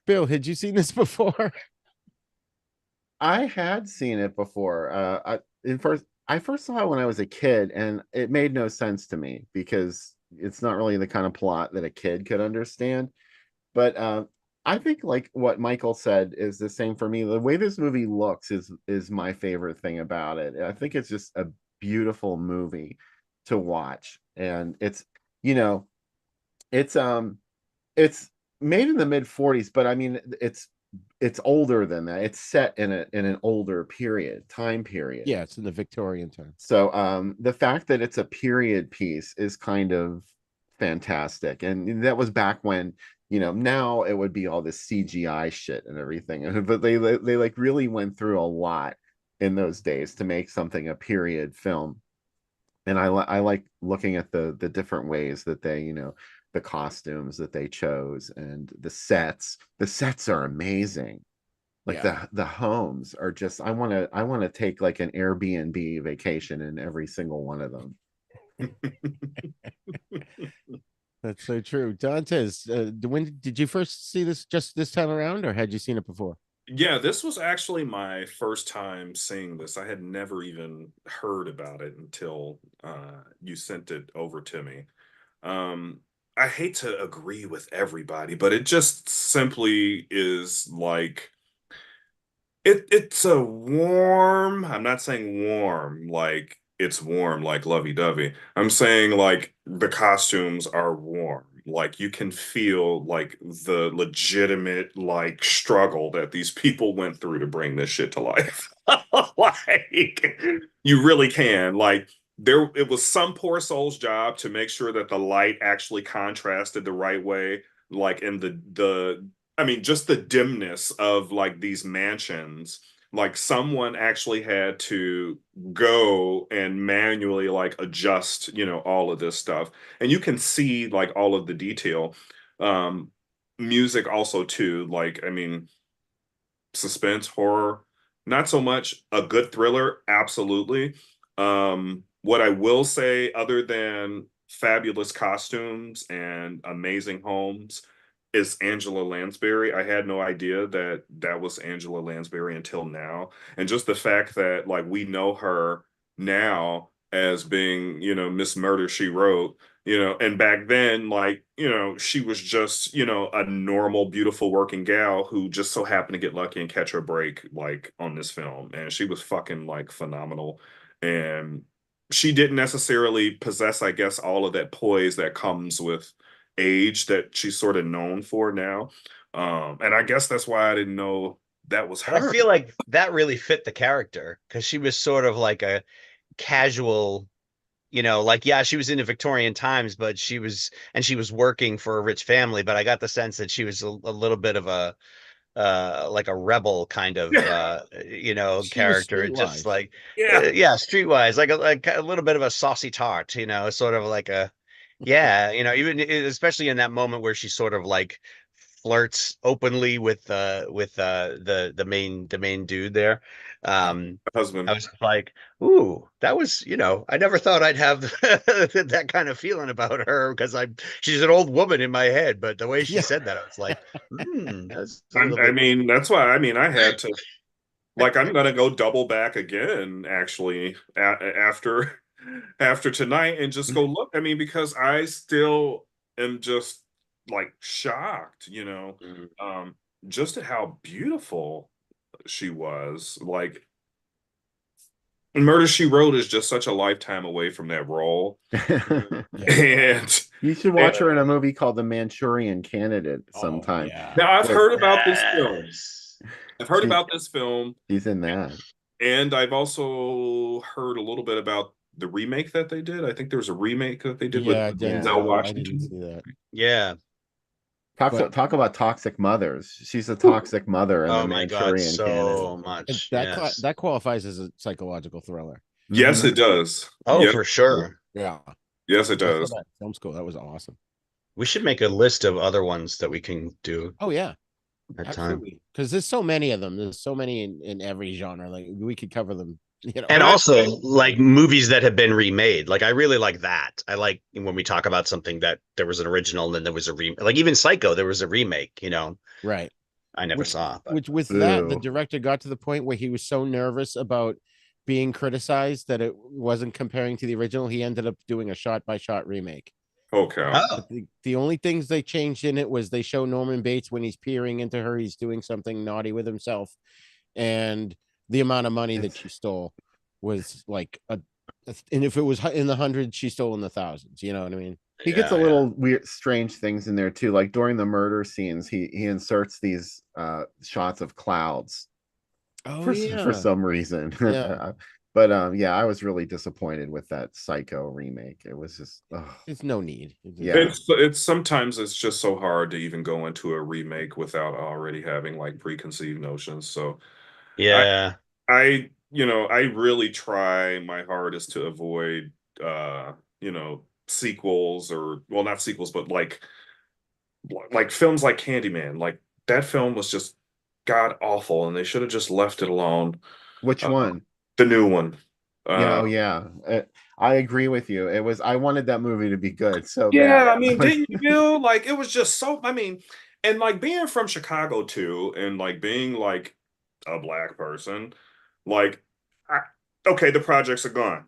Bill, had you seen this before? I had seen it before. I first saw it when I was a kid, and it made no sense to me because it's not really the kind of plot that a kid could understand. But I think like what Michael said is the same for me. The way this movie looks is my favorite thing about it. I think it's just a beautiful movie to watch, and you know it's made in the mid 40s, but I mean it's older than that. It's set in an older time period. Yeah, it's in the Victorian time. So the fact that it's a period piece is kind of fantastic. And that was back when, now it would be all this CGI shit and everything. But they like really went through a lot in those days to make something a period film. And I like looking at the different ways that they, the costumes that they chose and the sets. The sets are amazing. Like Yeah. the homes are just I want to take like an Airbnb vacation in every single one of them. That's so true. Dantes, when did you first see this, just this time around, or had you seen it before? Yeah, this was actually my first time seeing this. I had never even heard about it until you sent it over to me. Um, I hate to agree with everybody, but it just simply is like it's a warm. I'm not saying warm like it's warm like lovey-dovey. I'm saying like the costumes are warm. Like you can feel like the legitimate like struggle that these people went through to bring this shit to life. Like you really can. Like there it was some poor soul's job to make sure that the light actually contrasted the right way, like in the I mean just the dimness of like these mansions. Like someone actually had to go and manually like adjust, you know, all of this stuff. And you can see like all of the detail. Um music also too, like I mean suspense, horror, not so much. A good thriller, absolutely. What I will say, other than fabulous costumes and amazing homes, is Angela Lansbury. I had no idea that that was Angela Lansbury until now. And just the fact that like we know her now as being, you know, Miss Murder She Wrote, you know, and back then, like, you know, she was just, you know, a normal, beautiful working gal who just so happened to get lucky and catch her break, like, on this film. And she was fucking, like, phenomenal. And she didn't necessarily possess, I guess, all of that poise that comes with age that she's sort of known for now. And I guess that's why I didn't know that was But I her. feel like that really fit the character because she was sort of like a casual, you know, like yeah, she was into Victorian times, but she was working for a rich family. But I got the sense that she was a little bit of a like a rebel kind of you know She was character, just streetwise. like Yeah. yeah, streetwise, like a little bit of a saucy tart, you know, sort of like a yeah, you know, even especially in that moment where she sort of like flirts openly with the main dude there. I Husband. was like, ooh, that was, you know, I never thought I'd have that kind of feeling about her because she's an old woman in my head, but the way she Yeah. said that, I was like, that's a little I bit. mean, that's why I mean I had to like I'm gonna go double back again actually after after tonight and just go look. I mean, because I still am just like shocked, you know, Mm. um, just at how beautiful she was. Like Murder She Wrote is just such a lifetime away from that role. Yeah. And, You should and watch her in a movie called The Manchurian Candidate Oh sometime. yeah. now I've With heard about this film. Yes. I've heard she about this film. she's in that. And I've also heard a little bit about the remake that they did. I think there was a remake that they did with Yeah, Yeah. Denzel Denzel. I didn't Washington. see that. Yeah. But Talk about toxic mothers. She's a toxic mother in The Oh my God, Manchurian Candidate. so much. that Yes. that qualifies as a psychological thriller. Yes, Mhm. it does. Oh, Yes, for sure. Yeah. yes, it I saw does. that in film school. That was awesome. We should make a list of other ones that we can do Oh yeah, at time. absolutely. Because there's so many of them. There's so many in every genre. Like we could cover them. You know. And And I also like movies that have been remade. Like I really like that. I like when we talk about something that there was an original and then there was a remake. Like even Psycho, there was a remake, you know. Right. I never Which, saw, but which with that, the Boo. director got to the point where he was so nervous about being criticized that it wasn't comparing to the original. He ended up doing a shot-by-shot remake. oh cow. oh, But the only things they changed in it was they show Norman Bates when he's peering into her, he's doing something naughty with himself, and the amount of money that It's she stole was like and if it was in the hundreds, she stole in the thousands. You know what I mean? he gets a yeah, little weird strange things in there too. Like during the murder scenes, he inserts these shots of clouds Oh for yeah, some reason. yeah. But yeah, I was really disappointed with that Psycho remake. It was just It's no need. Yeah. It's sometimes it's just so hard to even go into a remake without already having like preconceived notions. So I yeah. I you know, I really try my hardest to avoid you know, sequels or well not sequels, but like films like Candyman. Like that film was just god awful and they should have just left it alone. Which Uh, one? the new one. Yeah, Uh oh yeah. I agree with you. I wanted that movie to be good so yeah, bad. I mean, didn't you feel like it was just so I mean, and like being from Chicago too, and like being like a black person, like I, okay, the projects are gone.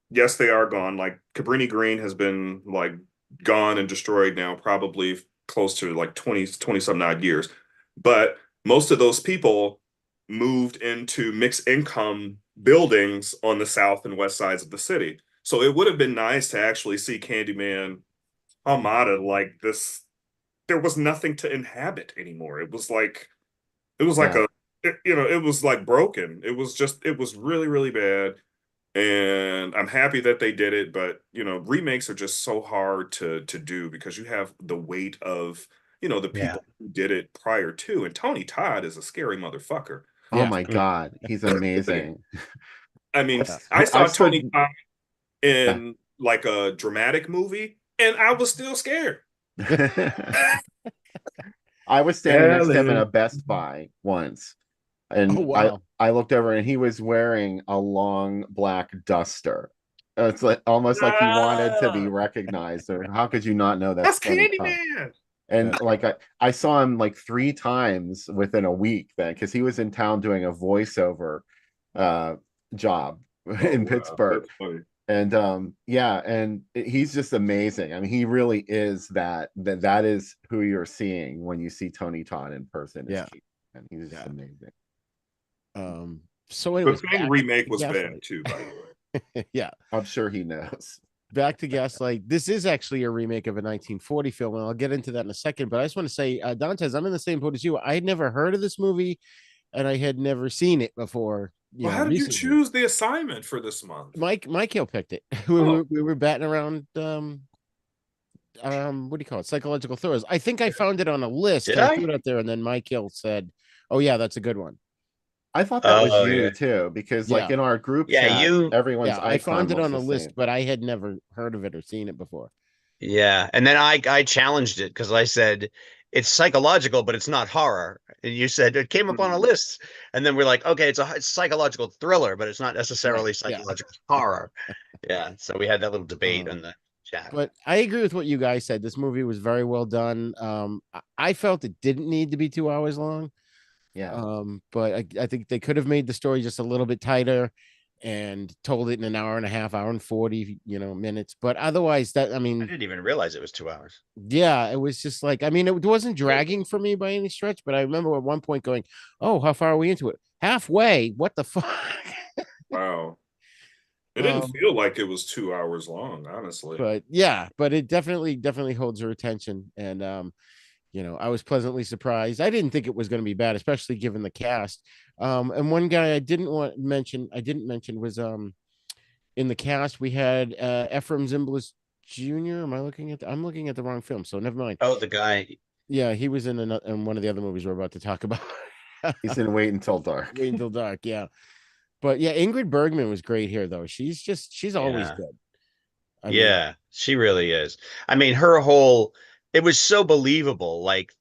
Yes, they are gone. Like Cabrini Green has been like gone and destroyed now, probably close to like 20 some odd years. But most of those people moved into mixed income buildings on the south and west sides of the city. So it would have been nice to actually see Candyman Hamada like this. There was nothing to inhabit anymore. It was like Yeah. it was like broken. It was really, really bad. And I'm happy that they did it, but remakes are just so hard to do because you have the weight of, the Yeah. people who did it prior to. And Tony Todd is a scary motherfucker. Oh Yeah. my God, he's amazing. I mean, Yeah. I saw I Tony stood. Todd in like a dramatic movie, and I was still scared. I was standing next to him in a Best Buy once, Oh and wow. I looked over and he was wearing a long black duster. It's like almost like he wanted to be Ah, recognized. Or how could you not know that's that's Tony Todd? Candyman. And like I saw him like 3 times within a week then because he was in town doing a voiceover uh job Oh in wow, Pittsburgh. that's funny. And yeah, and he's just amazing. I mean, he really is that is who you're seeing when you see Tony Todd in person is Yeah. Keith. And he's just Yeah. amazing. So The anyways, Thing back remake to was bad Gaslight. too, by the way. Yeah. I'm sure he knows. Back to Gaslight. This is actually a remake of a 1940 film, and I'll get into that in a second. But I just want to say, Dantes, I'm in the same boat as you. I had never heard of this movie, and I had never seen it before. Well, how did you Recently. choose the assignment for this month? Michael picked it. Oh. We were batting around. What do you call it? Psychological thrillers. I think I found it on a list. Did I I? threw it out there, and then Michael said, "Oh yeah, that's a good one." I thought that was Oh you yeah. too, because like Yeah, in our group Yeah, chat, you everyone's yeah. I icon found it looks on the a list, same. but I had never heard of it or seen it before. Yeah, and then I challenged it because I said it's psychological, but it's not horror. And you said it came up on a Mhm. list, and then we're like, okay, it's psychological thriller, but it's not Right. necessarily Yeah. psychological horror. Yeah, so we had that little debate Um, in the chat. but I agree with what you guys said. This movie was very well done. I felt it didn't need to be 2 hours long. Yeah. But I think they could have made the story just a little bit tighter and told it in an hour and a half, hour and 40, minutes. But otherwise, I didn't even realize it was 2 hours. yeah, it was just like, I mean, it wasn't dragging for me by any stretch, but I remember at one point going, "Oh, how far are we into it? Halfway. What the fuck?" Wow. It didn't Um, feel like it was 2 hours long, honestly. but yeah, but it definitely holds your attention. And I was pleasantly surprised. I didn't think it was going to be bad, especially given the cast. And one guy I didn't mention was in the cast we had Ephraim Zimbalist Jr. I'm looking at the wrong film, so never mind. Oh, the guy. Yeah, he was in one of the other movies we're about to talk about. He's in Wait Until Dark. Wait Until Dark, yeah. But yeah, Ingrid Bergman was great here though. She's always Yeah. good. I mean, Yeah, she really is. I mean, her whole it was so believable, like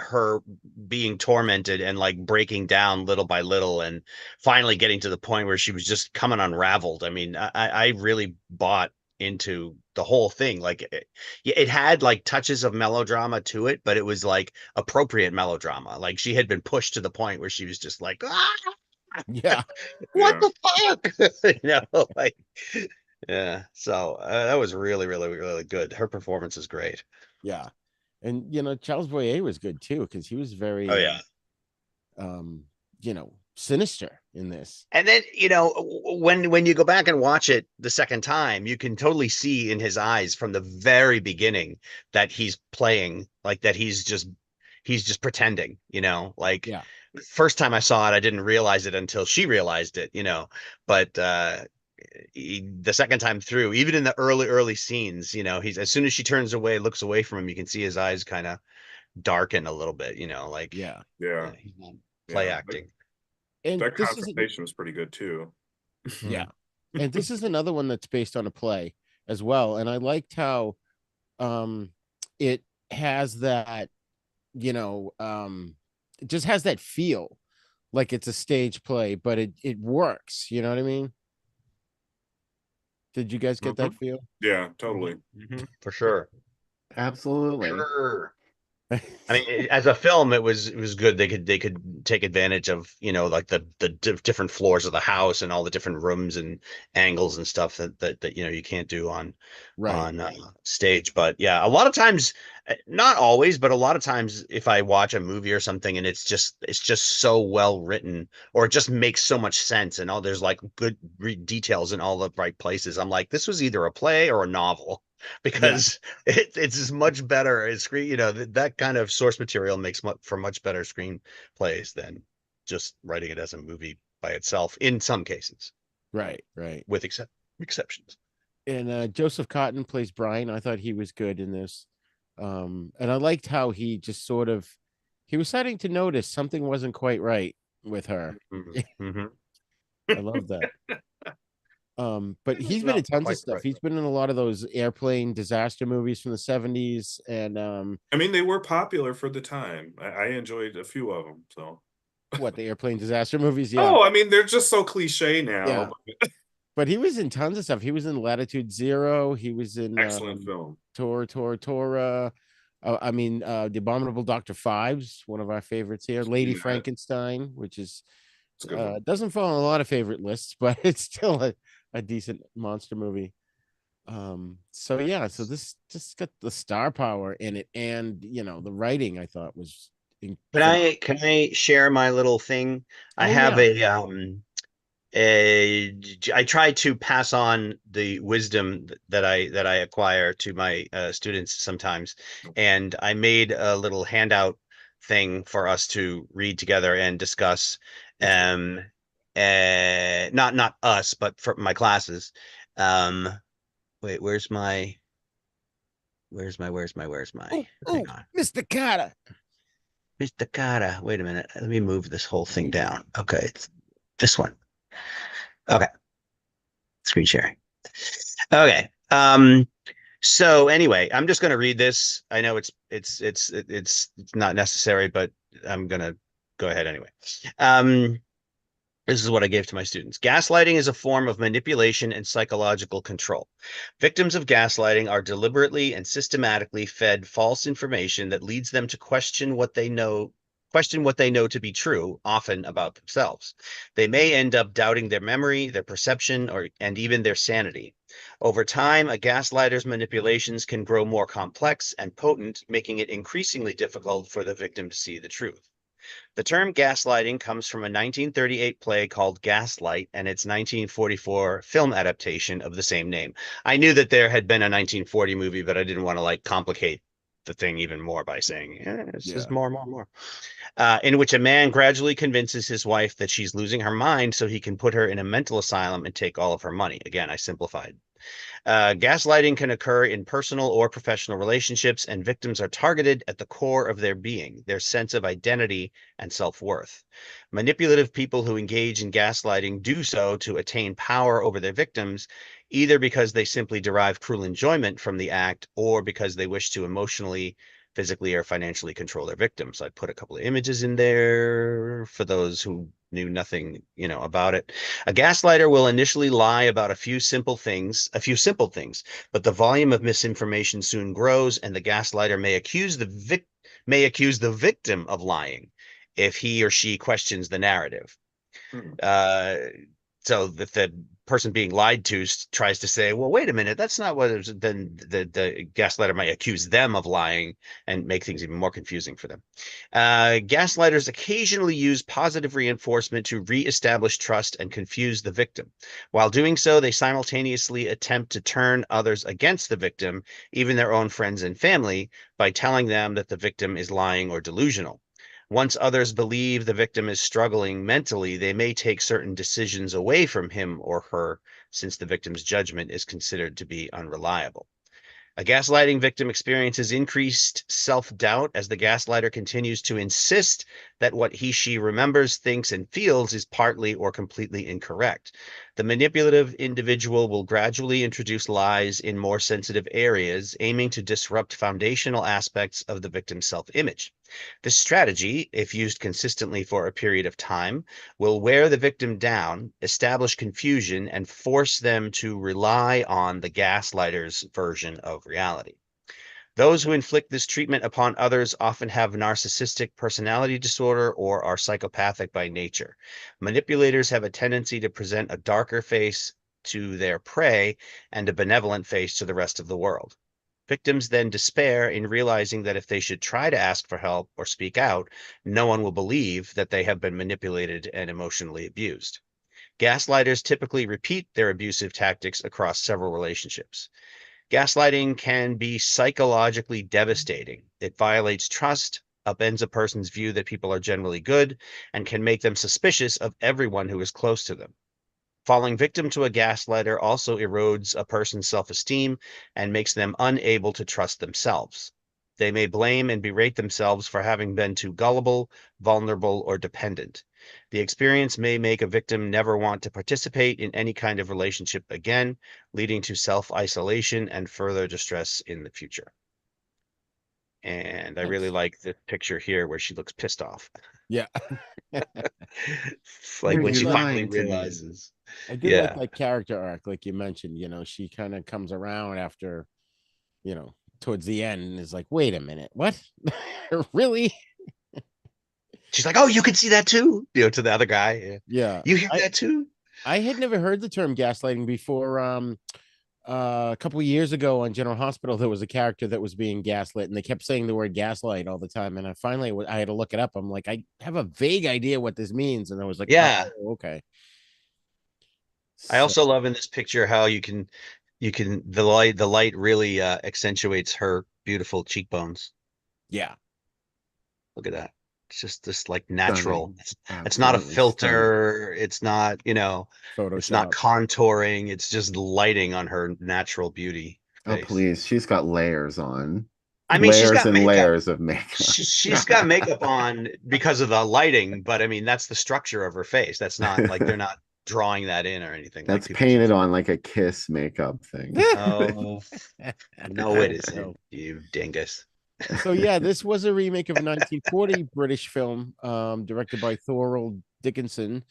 her being tormented and like breaking down little by little and finally getting to the point where she was just coming unraveled. I mean, I really bought into the whole thing. Like it had like touches of melodrama to it, but it was like appropriate melodrama. Like she had been pushed to the point where she was just like, ah, yeah, what Yeah. the fuck? Like yeah. So that was really, really, really good. Her performance is great. yeah. And Charles Boyer was good too, because he was Oh very yeah. um, sinister in this. And then, when you go back and watch it the second time, you can totally see in his eyes from the very beginning that he's playing, like that he's just pretending, like Yeah. first time I saw it, I didn't realize it until she realized it, but the second time through, even in the early scenes, he's as soon as she turns away, looks away from him, you can see his eyes kind of darken a little bit, like Yeah. Yeah. he's not play Yeah. acting. And That this is confrontation was pretty good too. yeah. And this is another one that's based on a play as well. And I liked how it has that, it just has that feel like it's a stage play, but it works. You know what I mean? Did you guys get that feel? Yeah, totally. For sure. Absolutely. Sure. I mean, as a film, it was good. They could take advantage of like the different floors of the house and all the different rooms and angles and stuff that you can't do on Right. stage. But yeah, a lot of times, not always, but a lot of times, if I watch a movie or something and it's just so well written, or it just makes so much sense, and there's like good details in all the right places, I'm like, this was either a play or a novel. because it's as much better as screen. You know, that kind of source material makes for much better screenplays than just writing it as a movie by itself. In some cases, Right. with exceptions. And Joseph Cotton plays Brian. I thought he was good in this. And I liked how he just sort of he was starting to notice something wasn't quite right with her. Mm-hmm. I love that. But he's been in Not tons of quite stuff. right. He's been in a lot of those airplane disaster movies from the 70s. And I mean, they were popular for the time. I enjoyed a few of them. So what, the airplane disaster movies? Yeah. Oh, I mean, they're just so cliche now. Yeah. But he was in tons of stuff. He was in Latitude Zero. He was in Excellent film. Tora. The Abominable Dr. Fives, one of our favorites here. Lady Frankenstein, which is doesn't fall on a lot of favorite lists, but it's still a decent monster movie. So this just got the star power in it, and the writing I thought was incredible. Can I share my little thing? I have I try to pass on the wisdom that I acquire to my students sometimes, and I made a little handout thing for us to read together and discuss. Not us, but for my classes. Wait, where's my? Hang on, Mr. Carter. Mr. Carter. Wait a minute. Let me move this whole thing down. Okay, it's this one. Okay. Screen sharing. Okay. So anyway, I'm just going to read this. I know it's not necessary, but I'm going to go ahead anyway. This is what I gave to my students. Gaslighting is a form of manipulation and psychological control. Victims of gaslighting are deliberately and systematically fed false information that leads them to question what they know to be true, often about themselves. They may end up doubting their memory, their perception, and even their sanity. Over time, a gaslighter's manipulations can grow more complex and potent, making it increasingly difficult for the victim to see the truth. The term gaslighting comes from a 1938 play called Gaslight and its 1944 film adaptation of the same name. I knew that there had been a 1940 movie, but I didn't want to complicate the thing even more by saying, this is more. In which a man gradually convinces his wife that she's losing her mind so he can put her in a mental asylum and take all of her money. Again, I simplified. Gaslighting can occur in personal or professional relationships, and victims are targeted at the core of their being, their sense of identity and self-worth. Manipulative people who engage in gaslighting do so to attain power over their victims, either because they simply derive cruel enjoyment from the act or because they wish to emotionally, physically, or financially control their victims. I put a couple of images in there for those who knew nothing, about it. A gaslighter will initially lie about a few simple things, but the volume of misinformation soon grows, and the gaslighter may accuse the victim of lying if he or she questions the narrative. So if the person being lied to tries to say, well, wait a minute, that's not what it was, then the gaslighter might accuse them of lying and make things even more confusing for them. Gaslighters occasionally use positive reinforcement to reestablish trust and confuse the victim. While doing so, they simultaneously attempt to turn others against the victim, even their own friends and family, by telling them that the victim is lying or delusional. Once others believe the victim is struggling mentally, they may take certain decisions away from him or her, since the victim's judgment is considered to be unreliable. A gaslighting victim experiences increased self-doubt as the gaslighter continues to insist that what he/she remembers, thinks, and feels is partly or completely incorrect. The manipulative individual will gradually introduce lies in more sensitive areas, aiming to disrupt foundational aspects of the victim's self-image. This strategy, if used consistently for a period of time, will wear the victim down, establish confusion, and force them to rely on the gaslighter's version of reality. Those who inflict this treatment upon others often have narcissistic personality disorder or are psychopathic by nature. Manipulators have a tendency to present a darker face to their prey and a benevolent face to the rest of the world. Victims then despair in realizing that if they should try to ask for help or speak out, no one will believe that they have been manipulated and emotionally abused. Gaslighters typically repeat their abusive tactics across several relationships. Gaslighting can be psychologically devastating. It violates trust, upends a person's view that people are generally good, and can make them suspicious of everyone who is close to them. Falling victim to a gaslighter also erodes a person's self-esteem and makes them unable to trust themselves. They may blame and berate themselves for having been too gullible, vulnerable, or dependent. The experience may make a victim never want to participate in any kind of relationship again, leading to self-isolation and further distress in the future. And I really Nice. like the picture here where she looks pissed off. Yeah. It's like Are when you she finally lying to me? realizes. I did like Yeah. that character arc, like you mentioned. She kind of comes around after, towards the end, and is like, "Wait a minute, what? Really?" She's like, "Oh, you can see that too," to the other guy. Yeah. Yeah, You hear I that too? I had never heard the term gaslighting before. A couple of years ago on General Hospital, there was a character that was being gaslit, and they kept saying the word gaslight all the time. And I had to look it up. I'm like, I have a vague idea what this means, and I was like, Yeah. oh, okay. I So also love in this picture how the light really accentuates her beautiful cheekbones. yeah, Look at that. It's just this like natural. Stunning. It's not a Absolutely stunning. filter. It's not, it's not Photoshop. contouring. It's just lighting on her natural beauty Oh, face. please. She's got layers on. I mean, she's Layers got and makeup. layers of makeup. She's got makeup on because of the lighting, but I mean, that's the structure of her face. That's not like they're not drawing that in or anything like That's people keep painted saying. on like a Kiss makeup thing. Oh, no, it isn't, So, you dingus. so yeah, this was a remake of a 1940 British film, directed by Thorold Dickinson.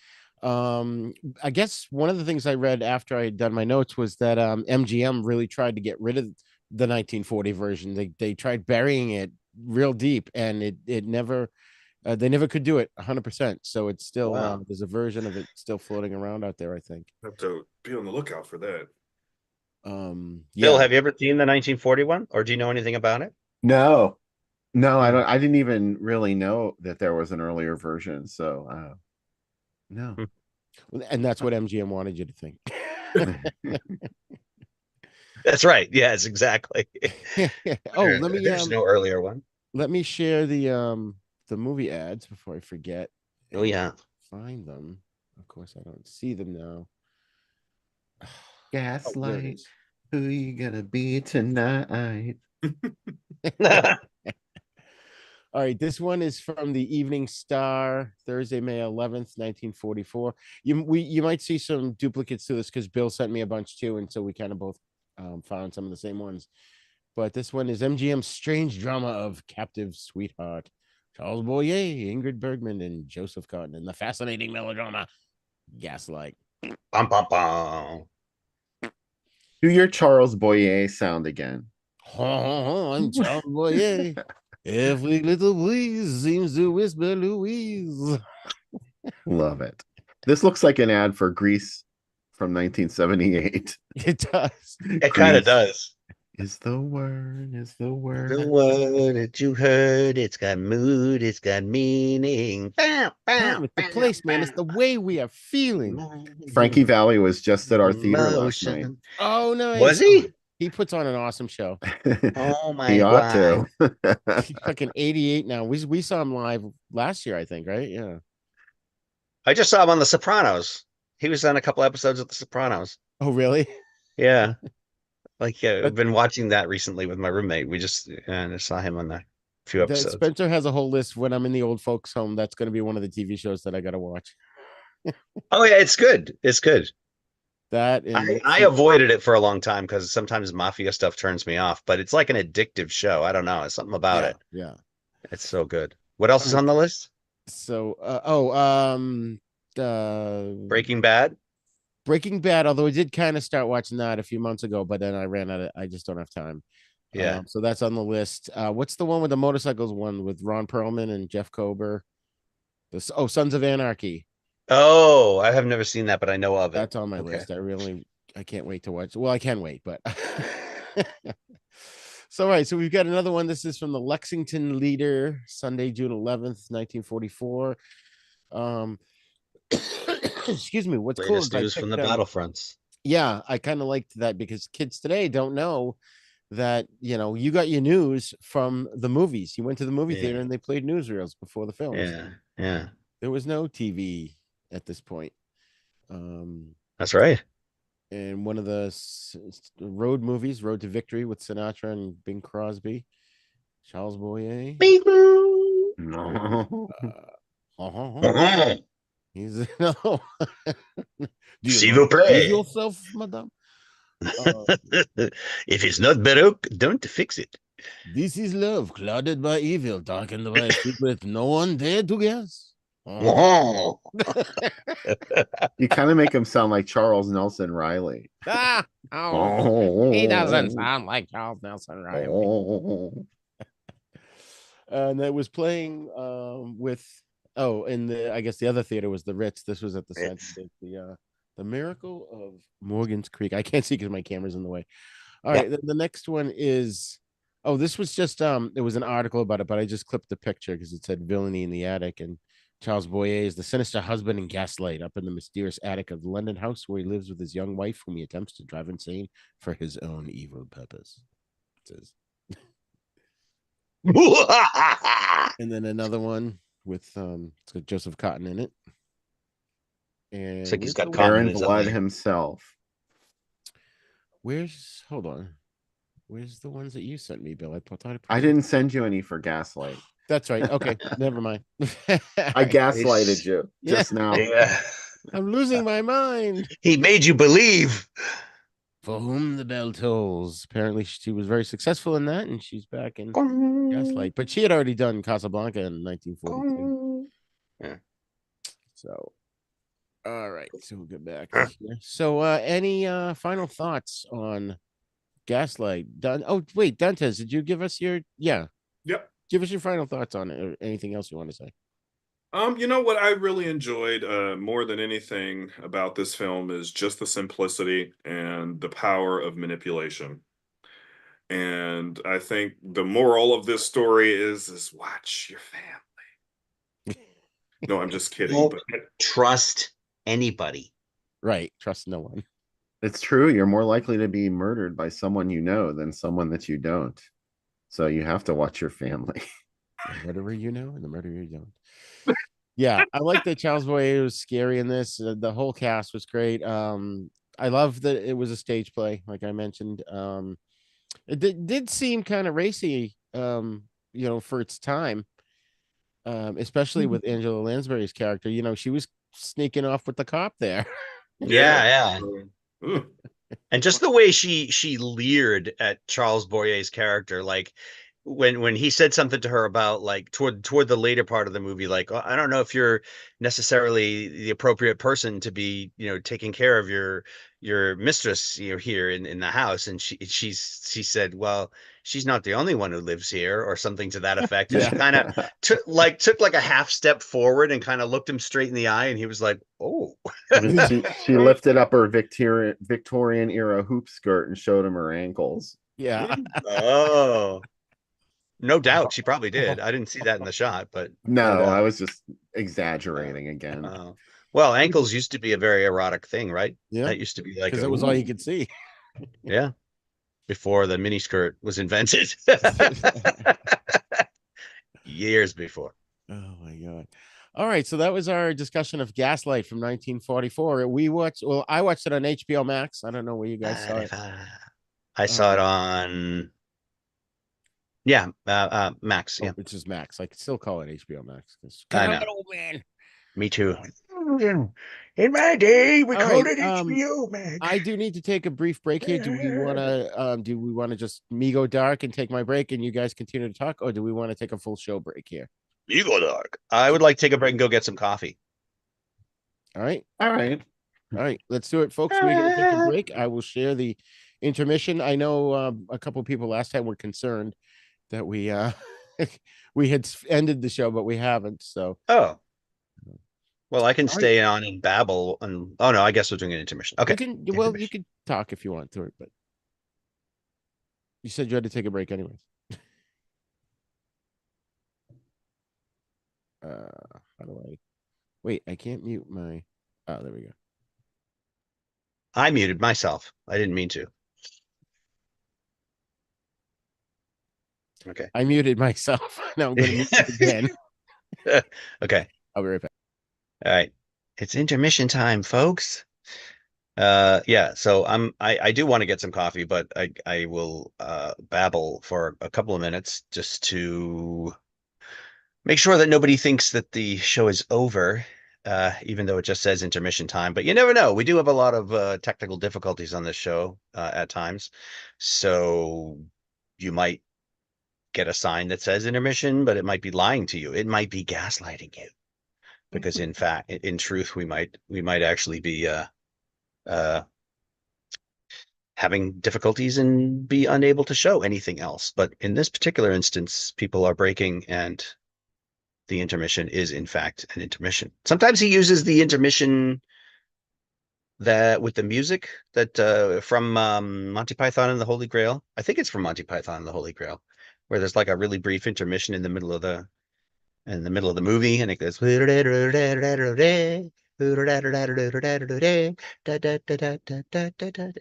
I guess one of the things I read after I had done my notes was that MGM really tried to get rid of the 1940 version. They tried burying it real deep, and it never they never could do it 100%. So it's still Wow. there's a version of it still floating around out there, I think. Have to be on the lookout for that. Bill, Yeah. have you ever seen the 1941, or do you know anything about it? No, no, I Hmm. don't. I didn't even really know that there was an earlier version. So, no. And that's what MGM wanted you to think. That's right. Yes, exactly. Oh, let me There's no earlier one. let me share the movie ads before I forget. Oh yeah. Find them. Of course, I don't see them now. Oh, there it Gaslight. is. Who you gonna be tonight? All right, this one is from the Evening Star, Thursday, May 11th, 1944. You might see some duplicates to this because Bill sent me a bunch too, and so we kind of both found some of the same ones. But this one is MGM's strange drama of Captive Sweetheart. Charles Boyer, Ingrid Bergman, and Joseph Cotton, and the fascinating melodrama Gaslight. Bum, bum, bum. Do your Charles Boyer sound again. I'm Charles Boyer. Every little breeze seems to whisper Louise. Love it. This looks like an ad for Grease from 1978. It does. It kind of Grease does. is the word, is the word. The word that you heard, it's got mood, it's got meaning. Bam, bam, It's the bam, place, man. It's the bam. way we are feeling. Frankie Valli was just at our theater last night. Emotion. Oh, nice. Was he? He puts on an awesome show. Oh my He ought God. to. He's fucking 88 now. We saw him live last year, I think, right? Yeah. I just saw him on The Sopranos. He was on a couple episodes of The Sopranos. Oh, really? Yeah. Like, yeah, But I've been watching that recently with my roommate. We just saw him on a few episodes. Spencer has a whole list when I'm in the old folks' home. That's going to be one of the TV shows that I got to watch. Oh yeah, it's good. It's good. That and I avoided it for a long time because sometimes mafia stuff turns me off, but it's like an addictive show. I don't know. It's something about it. Yeah. It's so good. What else is on the list? So, Breaking Bad. Breaking Bad, although I did kind of start watching that a few months ago, but then I ran out of, I just don't have time. Yeah. So that's on the list. What's the one with the motorcycles one with Ron Perlman and Jeff Kober? Sons of Anarchy. Oh, I have never seen that, but I know of it. That's on my Okay. list. I can't wait to watch. Well, I can wait, but so right. So we've got another one. This is from the Lexington Leader, Sunday, June 11th, 1944. Excuse me. What's cool Latest is news from the battlefronts. Yeah, I kind of liked that because kids today don't know that, you got your news from the movies. You went to the movie theater Yeah, and they played newsreels before the films. yeah, yeah. There was no TV at this point. Um, That's right. and one of the road movies, Road to Victory with Sinatra and Bing Crosby, Charles Boyer. Beep. No. He's no. Do you S'il not vous believe plaît. yourself, madame? Uh, If it's not Baroque, don't fix it. this is love, clouded by evil, darkened by a secret no one dared to guess. Oh. You kind of make him sound like Charles Nelson Riley. He doesn't Oh, sound like Charles Nelson Riley. oh. And it was playing with and I guess the other theater was the Ritz. This was at the center. Ritz. The Miracle of Morgan's Creek. I can't see because my camera's in the way. All Yeah. right, the next one is this was just it was an article about it, but I just clipped the picture because it said villainy in the attic, and Charles Boyer is the sinister husband in Gaslight up in the mysterious attic of the London house where he lives with his young wife, whom he attempts to drive insane for his own evil purpose. It says. And then another one with it's got Joseph Cotton in it. And It's like he's got where's cotton in Aaron his Blood eye. himself. hold on. Where's the ones that you sent me, Bill? I thought I put I didn't send you any for Gaslight. That's right. Okay, never mind. I gaslighted you just now. Yeah. I'm losing my mind. He made you believe. For whom the bell tolls. Apparently, she was very successful in that, and she's back in Gaslight. But she had already done Casablanca in 1942. Yeah. So, all right. So we'll get back here. So, any final thoughts on Gaslight? Oh, wait, Dantes, did you give us your? Yeah, Yep. give us your final thoughts on it, or anything else you want to say? You know what I really enjoyed more than anything about this film is just the simplicity and the power of manipulation. And I think the moral of this story is watch your family. No, I'm just kidding. Don't But trust anybody. Right. Trust no one. It's true. You're more likely to be murdered by someone you know than someone that you don't. So you have to watch your family. The murderer you know and the murderer you don't. Yeah, I like that Charles Boyer was scary in this. The whole cast was great. I love that it was a stage play, like I mentioned. It did seem kind of racy, for its time. Especially with Angela Lansbury's character. She was sneaking off with the cop there. Yeah. Ooh. And just the way she leered at Charles Boyer's character, like when he said something to her about like toward the later part of the movie, like, oh, I don't know if you're necessarily the appropriate person to be, taking care of your mistress, here in the house. And she said, well, she's not the only one who lives here, or something to that effect. And Yeah. she kind of took like a half step forward and kind of looked him straight in the eye, and he was like, oh. She lifted up her Victorian era hoop skirt and showed him her ankles. Yeah. Oh. No doubt she probably did. I didn't see that in the shot, but No, doubt. I was just exaggerating again. Well, ankles used to be a very erotic thing, right? Yeah. That used to be like Because it was all you could see. Yeah. Before the miniskirt was invented. Years before. Oh my god. All right, so that was our discussion of Gaslight from 1944. I watched it on HBO Max. I don't know where you guys saw it. I saw it on Max. Yeah. Which is Max. I could still call it HBO Max. I know. I'm an old man. Me too. In my day, we All called right, it HBO Max. I do need to take a brief break here. Do we want to just me go dark and take my break and you guys continue to talk, or do we want to take a full show break here? You go dark. I would like to take a break and go get some coffee. All right. All right. Let's do it, folks. We're going to take a break. I will share the intermission. I know a couple of people last time were concerned that we we had ended the show, but we haven't. So well, I can stay on and babble. And oh no, I guess we're doing an intermission. Okay. You can talk if you want to it, but you said you had to take a break anyways. How do I wait? I can't mute my. Oh, there we go. I muted myself. I didn't mean to. Okay. I muted myself. Now I'm going to mute it again. Okay. I'll be right back. All right. It's intermission time, folks. Yeah, so I do want to get some coffee, but I will babble for a couple of minutes just to make sure that nobody thinks that the show is over, even though it just says intermission time. But you never know. We do have a lot of technical difficulties on this show at times. So you might get a sign that says intermission, but it might be lying to you. It might be gaslighting you. Because in fact, in truth, we might actually be uh, having difficulties and be unable to show anything else. But in this particular instance, people are breaking and the intermission is in fact an intermission. Sometimes he uses the intermission that with the music that from Monty Python and the Holy Grail. I think it's from Monty Python and the Holy Grail, where there's like a really brief intermission in the middle of the movie, and it goes.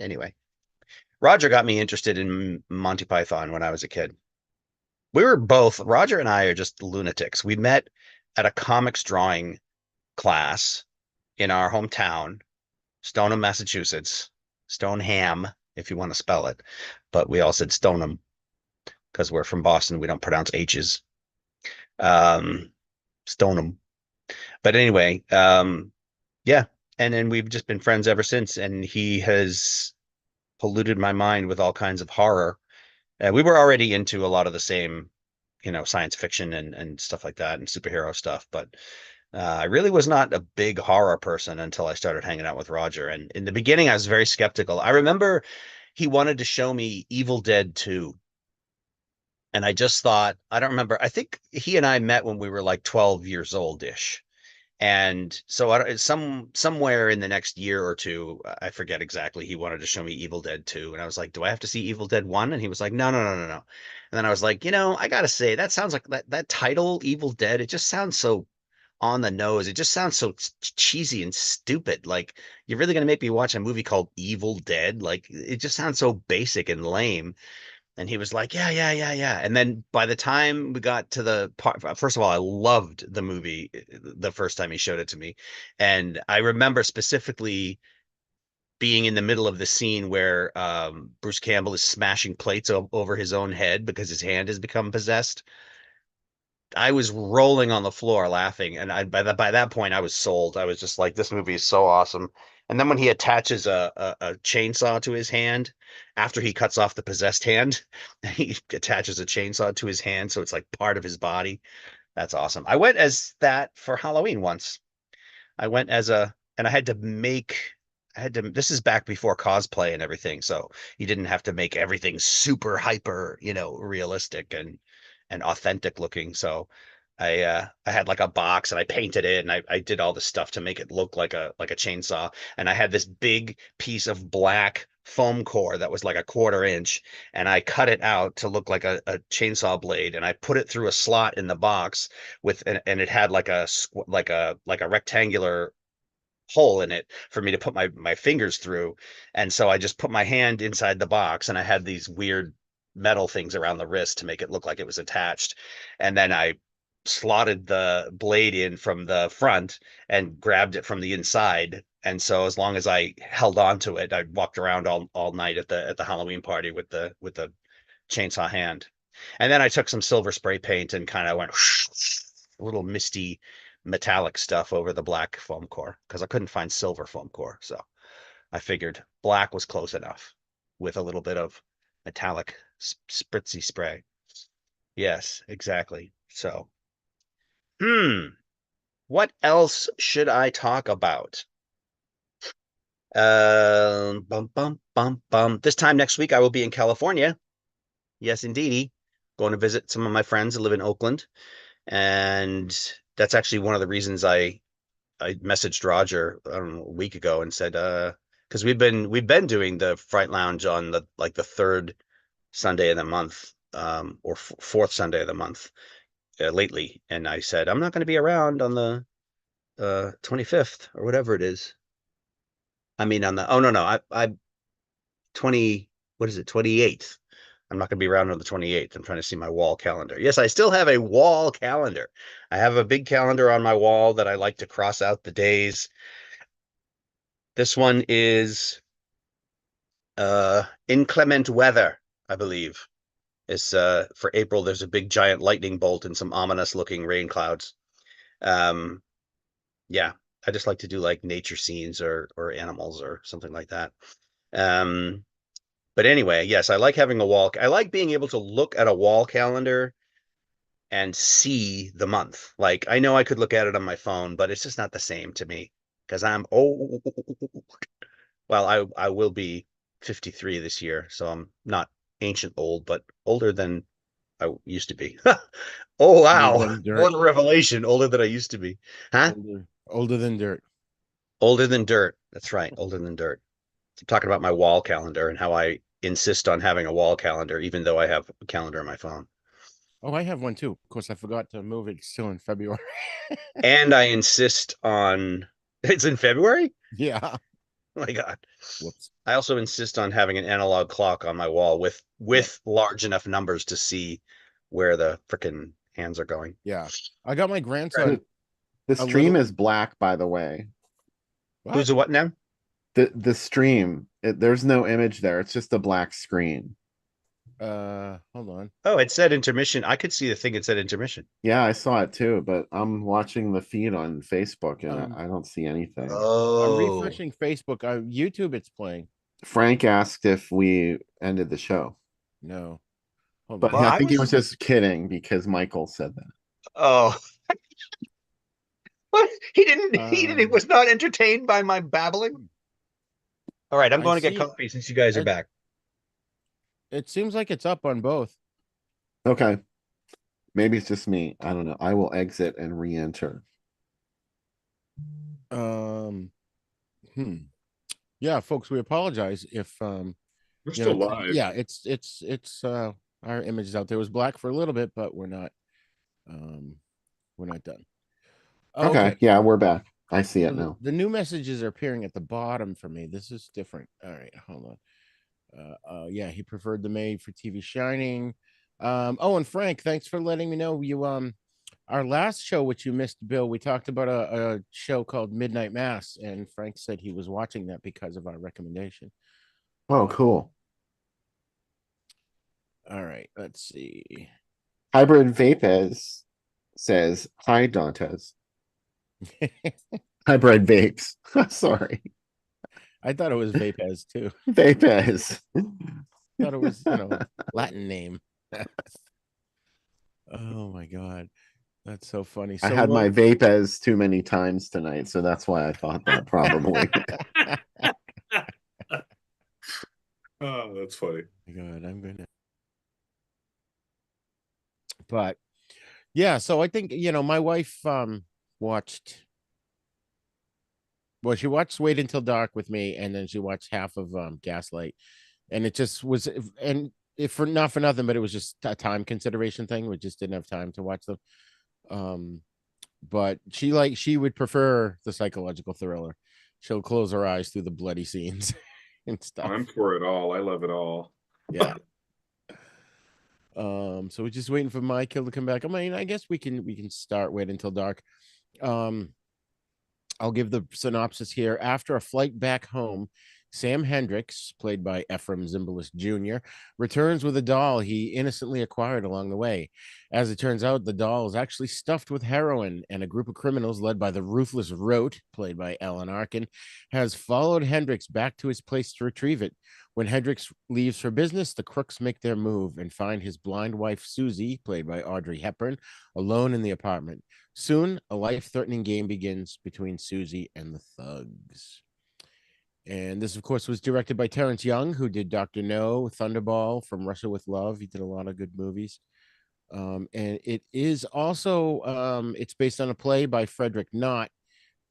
Anyway, Roger got me interested in Monty Python when I was a kid. Roger and I are just lunatics. We met at a comics drawing class in our hometown, Stoneham, Massachusetts. Stoneham, if you want to spell it. But we all said Stoneham because we're from Boston. We don't pronounce H's. Stoneham. But anyway, yeah. And then we've just been friends ever since. And he has polluted my mind with all kinds of horror. We were already into a lot of the same, science fiction and stuff like that and superhero stuff. But I really was not a big horror person until I started hanging out with Roger. And in the beginning, I was very skeptical. I remember he wanted to show me Evil Dead 2. And I just thought, I don't remember. I think he and I met when we were like 12 years old-ish. And so somewhere in the next year or two, I forget exactly, he wanted to show me Evil Dead 2. And I was like, do I have to see Evil Dead 1? And he was like, no, no, no, no, no. And then I was like, I gotta say, that sounds like that title, Evil Dead, it just sounds so on the nose. It just sounds so cheesy and stupid. Like, you're really gonna make me watch a movie called Evil Dead? Like, it just sounds so basic and lame. And he was like, yeah, yeah, yeah, yeah. And then by the time we got to the part, first of all, I loved the movie the first time he showed it to me. And I remember specifically being in the middle of the scene where Bruce Campbell is smashing plates over his own head because his hand has become possessed. I was rolling on the floor laughing, and by that point I was sold. I was just like, this movie is so awesome. And then when he attaches a chainsaw to his hand after he cuts off the possessed hand, he attaches a chainsaw to his hand, so it's like part of his body. That's awesome. I went as that for Halloween once. I went as and this is back before cosplay and everything, so you didn't have to make everything super hyper, realistic and authentic looking. So I had like a box and I painted it and I did all the stuff to make it look like a chainsaw. And I had this big piece of black foam core that was like a 1/4 inch, and I cut it out to look like a chainsaw blade, and I put it through a slot in the box and it had like a rectangular hole in it for me to put my fingers through. And so I just put my hand inside the box, and I had these weird metal things around the wrist to make it look like it was attached. And then I slotted the blade in from the front and grabbed it from the inside. And so as long as I held on to it, I walked around all night at the Halloween party with the chainsaw hand. And then I took some silver spray paint and kind of went a little misty metallic stuff over the black foam core because I couldn't find silver foam core. So I figured black was close enough with a little bit of metallic spritzy spray. Yes, exactly. So, what else should I talk about? Bum, bum, bum, bum. This time next week, I will be in California. Yes, indeedy. Going to visit some of my friends that live in Oakland. And that's actually one of the reasons I messaged Roger, I don't know, a week ago and said, because we've been doing the Fright Lounge on the third Sunday of the month, or fourth Sunday of the month lately. And I said, I'm not going to be around on the 25th or whatever it is. I mean, on the, oh, no, I 20, what is it, 28th? I'm not going to be around on the 28th. I'm trying to see my wall calendar. Yes, I still have a wall calendar. I have a big calendar on my wall that I like to cross out the days. This one is inclement weather, I believe. It's for April. There's a big giant lightning bolt and some ominous looking rain clouds. Um, yeah, I just like to do like nature scenes or animals or something like that. Um, but anyway, yes, I like having a wall. I like being able to look at a wall calendar and see the month. Like I know I could look at it on my phone, but it's just not the same to me because I'm old. Well, I will be 53 this year, so I'm not ancient old, but older than I used to be. Oh Older wow. than dirt. What a revelation. Older than I used to be. Huh? Older than dirt. Older than dirt. That's right. Older than dirt. I'm talking about my wall calendar and how I insist on having a wall calendar, even though I have a calendar on my phone. Oh, I have one too. Of course, I forgot to move it. It's still in February. And I insist on it's in February? Yeah. Oh my God. Whoops. I also insist on having an analog clock on my wall with large enough numbers to see where the frickin' hands are going. Yeah. I got my grandson The a stream little. is black, by the way. What? Who's a what now? The stream, there's no image there. It's just a black screen. Hold on. Oh, it said intermission. I could see the thing it said intermission. Yeah, I saw it too, but I'm watching the feed on Facebook and Um, I don't see anything. I'm Oh, refreshing Facebook. YouTube, it's playing. Frank asked if we ended the show, No. Hold but on. well, I I think he was was. just kidding because Michael said that. Oh, what? He didn't. He Um, was not entertained by my babbling. All right, I'm I going to get see. coffee since you guys are back. It seems like it's up on both. Okay, maybe it's just me. I don't know. I will exit and re-enter. Um, hmm. Yeah, folks, we apologize if We're you know, still live. yeah, it's our image is out there. It was black for a little bit, but we're not done. Okay, Okay. yeah, we're back. I see So it now. the new messages are appearing at the bottom for me. This is different. All right, hold on. Yeah, he preferred the maid for TV Shining. Oh, and Frank, thanks for letting me know you our last show, which you missed, Bill. We talked about a show called Midnight Mass, and Frank said he was watching that because of our recommendation. Oh, cool. All right, let's see. Hybrid Vapes says, "Hi, Dantes." Hybrid Vapes. Sorry, I thought it was Vapez too. Vapes. Thought it was, Latin name. Oh my god, that's so funny. I So had my Vapes too many times tonight, so that's why I thought that probably. Oh, that's funny. God, I'm gonna. But yeah, so I think my wife watched. Well, she watched Wait Until Dark with me, and then she watched half of Gaslight, and it just was, and if for not for nothing, but it was just a time consideration thing. We just didn't have time to watch them. Um, but she would prefer the psychological thriller. She'll close her eyes through the bloody scenes and stuff. I'm for it all. I love it all. Yeah. So we're just waiting for Michael to come back. I mean, I guess we can start Wait Until Dark. I'll give the synopsis here. After a flight back home, Sam Hendricks, played by Ephraim Zimbalist Jr., returns with a doll he innocently acquired along the way. As it turns out, the doll is actually stuffed with heroin, and a group of criminals led by the ruthless Rote, played by Alan Arkin, has followed Hendricks back to his place to retrieve it. When Hendricks leaves for business, the crooks make their move and find his blind wife, Susie, played by Audrey Hepburn, alone in the apartment. Soon, a life-threatening game begins between Susie and the thugs. And this, of course, was directed by Terrence Young, who did Dr. No, Thunderball, From Russia with Love. He did a lot of good movies. And it is also, it's based on a play by Frederick Knott,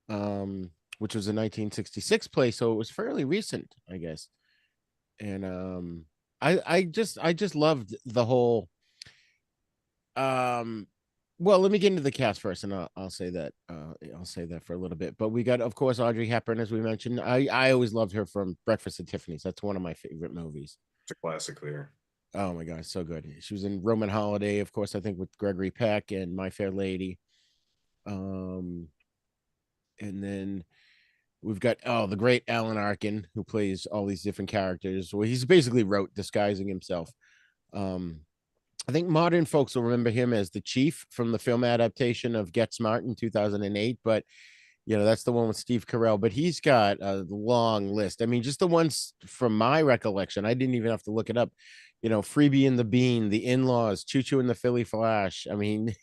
which was a 1966 play, so it was fairly recent, I guess. And I just loved the whole Well, let me get into the cast first, and I'll say that I'll say that for a little bit. But we got, of course, Audrey Hepburn, as we mentioned. I always loved her from Breakfast at Tiffany's. That's one of my favorite movies. It's a classic there. Oh my god, so good. She was in Roman Holiday, of course, I think with Gregory Peck, and My Fair Lady. Um, and then we've got the great Alan Arkin, who plays all these different characters. Well, he's basically wrote disguising himself. Um, I think modern folks will remember him as the chief from the film adaptation of Get Smart in 2008, but that's the one with Steve Carell. But he's got a long list. I mean, just the ones from my recollection, I didn't even have to look it up. Freebie and the Bean, The In-Laws, Choo Choo and the Philly Flash. I mean,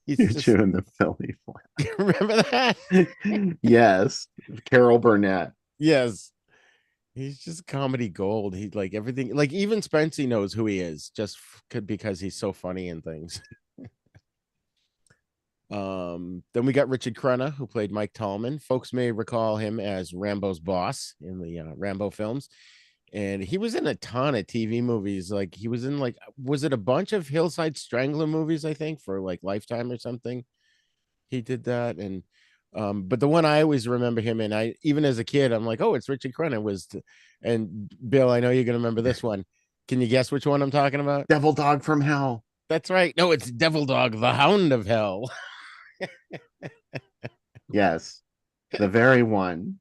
he's Choo just Choo and the Philly Flash. remember that? Yes, Carol Burnett. Yes. He's just comedy gold. He's like everything, like even Spency knows who he is just because he's so funny and things. Then we got Richard Crenna, who played Mike Tallman. Folks may recall him as Rambo's boss in the Rambo films. And he was in a ton of TV movies. Like he was in was it a bunch of Hillside Strangler movies, I think, for like Lifetime or something? He did that. And but the one I always remember him in, I even as a kid, I'm like, oh, it's Richard Crenna. And Bill, I know you're gonna remember this one. Can you guess which one I'm talking about? Devil Dog from Hell. That's right. No, it's Devil Dog, the Hound of Hell. Yes, the very one.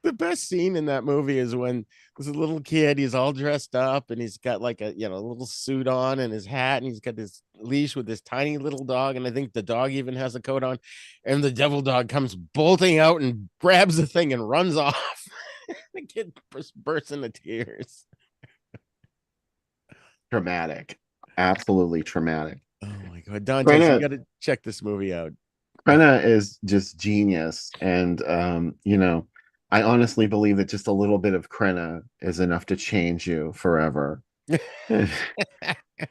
The best scene in that movie is when there's a little kid, he's all dressed up and he's got like a little suit on and his hat, and he's got this leash with this tiny little dog, and I think the dog even has a coat on, and the devil dog comes bolting out and grabs the thing and runs off. The kid bursts into tears. Traumatic, absolutely traumatic. Oh my god, Dante, you got to check this movie out. Crenna is just genius, and I honestly believe that just a little bit of Crenna is enough to change you forever.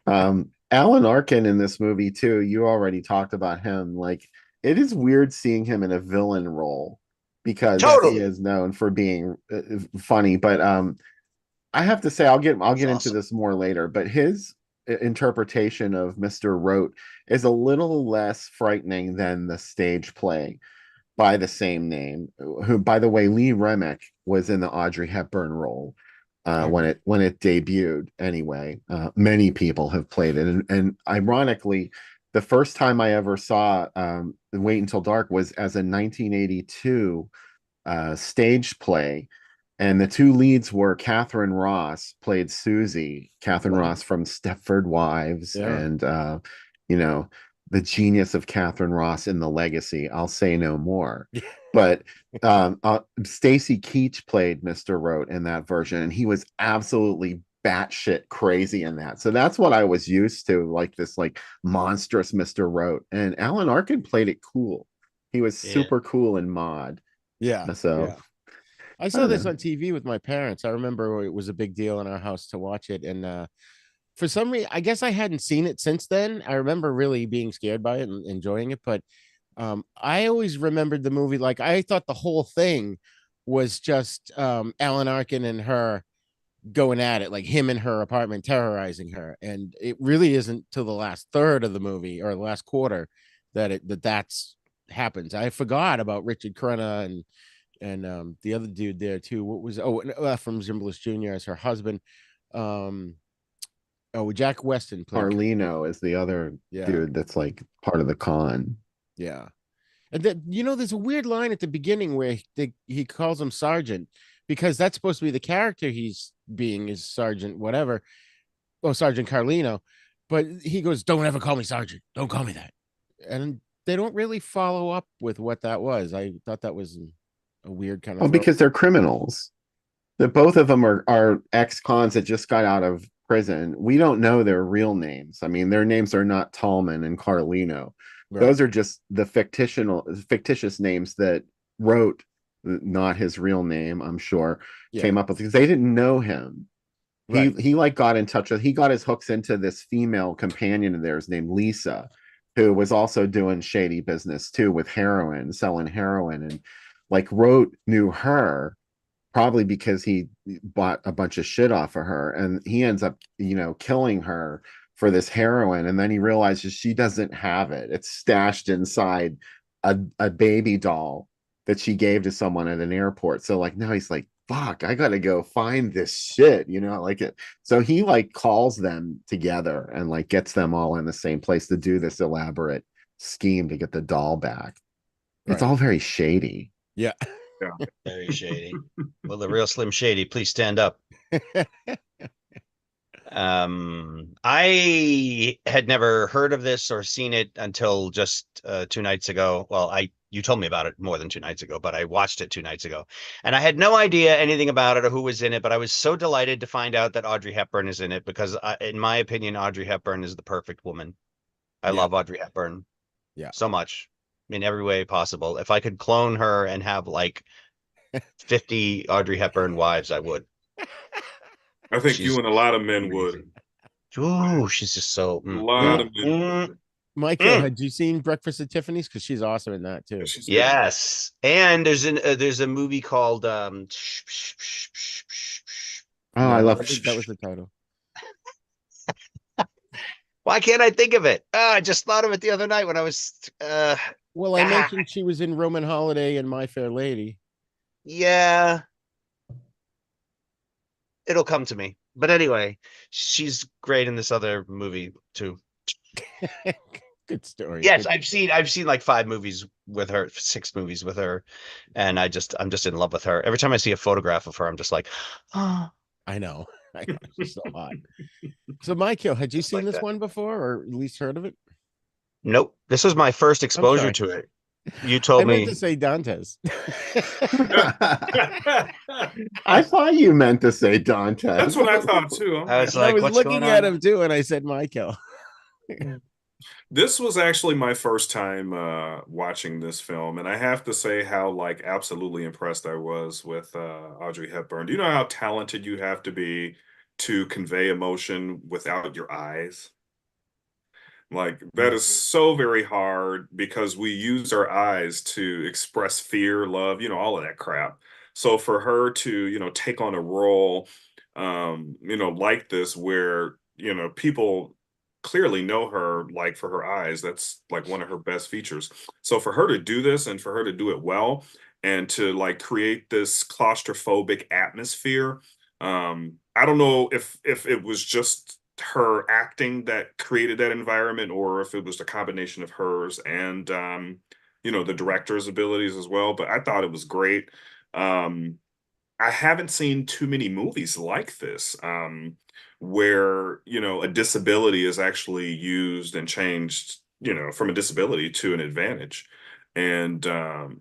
Alan Arkin in this movie too. You already talked about him. Like, it is weird seeing him in a villain role because he is known for being funny. But I have to say, I'll get into this more later. But his interpretation of Mr. Rote is a little less frightening than the stage play by the same name, who, by the way, Lee Remick was in the Audrey Hepburn role when it debuted. Anyway, many people have played it, and ironically, the first time I ever saw Wait Until Dark was as a 1982 stage play, and the two leads were Catherine Ross played Susie, Catherine Ross from Stepford Wives, and the genius of Catherine Ross in The Legacy. I'll say no more. But Stacy Keach played Mr. Rote in that version, and he was absolutely batshit crazy in that. So that's what I was used to, like this like monstrous Mr. Rote. And Alan Arkin played it cool. He was super cool in Mod. Yeah. So yeah. I saw this on TV with my parents. I remember it was a big deal in our house to watch it, and for some reason, I guess I hadn't seen it since then. I remember really being scared by it and enjoying it, but I always remembered the movie like I thought the whole thing was just Alan Arkin and her going at it, like him in her apartment terrorizing her, and it really isn't till the last third of the movie or the last quarter that's happens. I forgot about Richard Crenna and the other dude there too. What was from Zimbalist Jr. as her husband. Jack Weston played Carlino is the other dude that's like part of the con. Yeah. And then there's a weird line at the beginning where he calls him Sergeant, because that's supposed to be the character he's being is Sergeant whatever. Oh, Sergeant Carlino. But he goes, "Don't ever call me Sergeant. Don't call me that." And they don't really follow up with what that was. I thought that was a weird kind of because they're criminals. That both of them are ex-cons that just got out of prison. We don't know their real names. I mean, their names are not Tallman and Carlino. Right. Those are just the fictitious names that Rote, not his real name, I'm sure, came up with, because they didn't know him. Right. He like got in touch with, he got his hooks into this female companion of theirs named Lisa, who was also doing shady business too with heroin, selling heroin. And like Rote knew her probably because he bought a bunch of shit off of her, and he ends up, killing her for this heroin, and then he realizes she doesn't have it. It's stashed inside a baby doll that she gave to someone at an airport. So like now he's like, fuck, I gotta go find this shit, like it. So he like calls them together and like gets them all in the same place to do this elaborate scheme to get the doll back. It's Right. all very shady. Yeah. Very shady. Well, the real Slim Shady, please stand up. I had never heard of this or seen it until just 2 nights ago. Well, you told me about it more than 2 nights ago, but I watched it 2 nights ago, and I had no idea anything about it or who was in it. But I was so delighted to find out that Audrey Hepburn is in it because, in my opinion, Audrey Hepburn is the perfect woman. I love Audrey Hepburn, so much, in every way possible. If I could clone her and have like 50 Audrey Hepburn wives, I would. I think you and a lot of men would. Oh, she's just so. A lot of men. Michael, had you seen Breakfast at Tiffany's? Because she's awesome in that too. Yes, and there's a movie called Oh, I love. I think that was the title. Why can't I think of it? I just thought of it the other night when I was. Well, I mentioned she was in Roman Holiday and My Fair Lady. Yeah, it'll come to me. But anyway, she's great in this other movie too. Good story. Yes, Good. I've seen like 5 movies with her, 6 movies with her, and I'm just in love with her. Every time I see a photograph of her, I'm just like, oh. I know. She's so hot. So, Michael, had you Just seen like this that. one before, or at least heard of it? Nope. This was my first exposure to it. You told I me. meant to say Dante's. I thought you meant to say Dante. That's what I thought too. I was I like, was what's looking going at on? him too, and I said Michael. This was actually my first time watching this film, and I have to say how like absolutely impressed I was with Audrey Hepburn. Do you know how talented you have to be to convey emotion without your eyes? Like that is so very hard because we use our eyes to express fear, love, all of that crap. So for her to, take on a role like this where, people clearly know her like for her eyes, that's like one of her best features. So for her to do this and for her to do it well and to like create this claustrophobic atmosphere, I don't know if it was just her acting that created that environment or if it was a combination of hers and the director's abilities as well, but I thought it was great. I haven't seen too many movies like this, where a disability is actually used and changed, from a disability to an advantage. And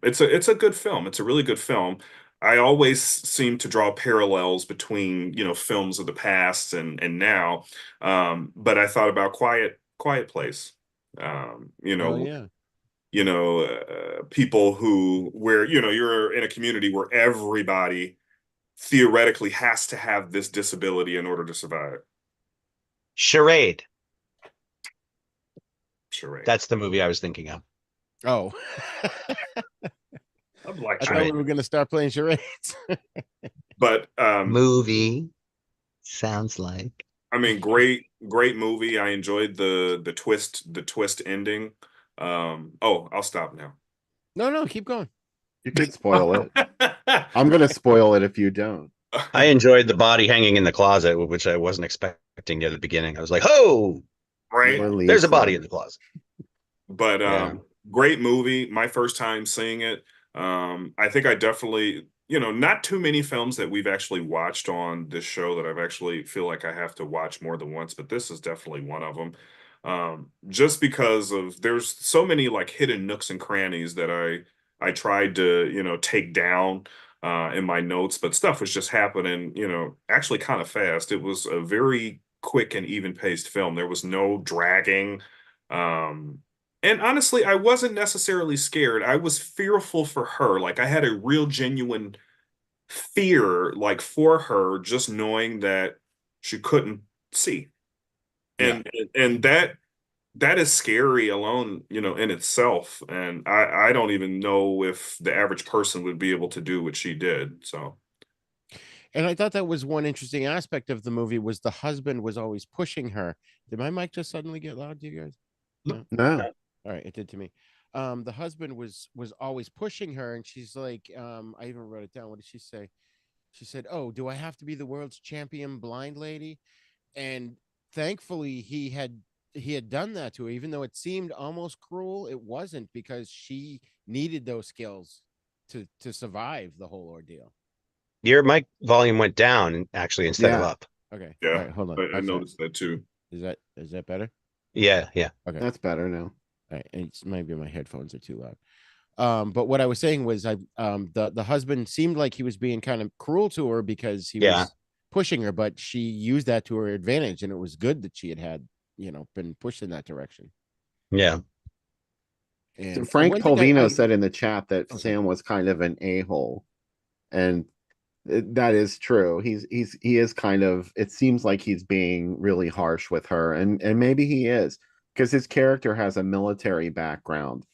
it's a good film. It's a really good film. I always seem to draw parallels between films of the past and now. But I thought about Quiet Place. Oh yeah. People where you're in a community where everybody theoretically has to have this disability in order to survive. Charade. Charade. That's the movie I was thinking of. Oh. I'm like I thought we were going to start playing charades. But movie sounds like. I mean, great movie. I enjoyed the twist ending. I'll stop now. No, keep going. You could spoil it. I'm going to spoil it if you don't. I enjoyed the body hanging in the closet, which I wasn't expecting near the beginning. I was like, "Oh, right, there's a body in the closet." But great movie. My first time seeing it. I think I definitely, not too many films that we've actually watched on this show that I've actually feel like I have to watch more than once, but this is definitely one of them. Just because of there's so many like hidden nooks and crannies that I tried to, take down in my notes, but stuff was just happening, actually kind of fast. It was a very quick and even paced film. There was no dragging. And honestly, I wasn't necessarily scared. I was fearful for her. Like I had a real genuine fear, like for her, just knowing that she couldn't see. And that is scary alone, in itself. And I don't even know if the average person would be able to do what she did. So And I thought that was one interesting aspect of the movie was the husband was always pushing her. Did my mic just suddenly get loud to you guys? No. No. All right, it did to me. The husband was always pushing her, and she's like, I even wrote it down. What did she say? She said, "Oh, do I have to be the world's champion blind lady?" And thankfully, he had done that to her, even though it seemed almost cruel. It wasn't, because she needed those skills to survive the whole ordeal. Your mic volume went down actually instead of Yeah. up. Okay, Yeah, all right, hold on. I How's that? noticed that too. Is that better? Yeah, yeah. Okay, That's better now. all right. It's maybe my headphones are too loud. But what I was saying was, the husband seemed like he was being kind of cruel to her because he Yeah. was pushing her, but she used that to her advantage, and it was good that she had been pushed in that direction. Yeah. So And Frank one thing Polvino said in the chat that Oh, sorry. Sam was kind of an a-hole, and that is true. He is kind of. It seems like he's being really harsh with her, and maybe he is, because his character has a military background,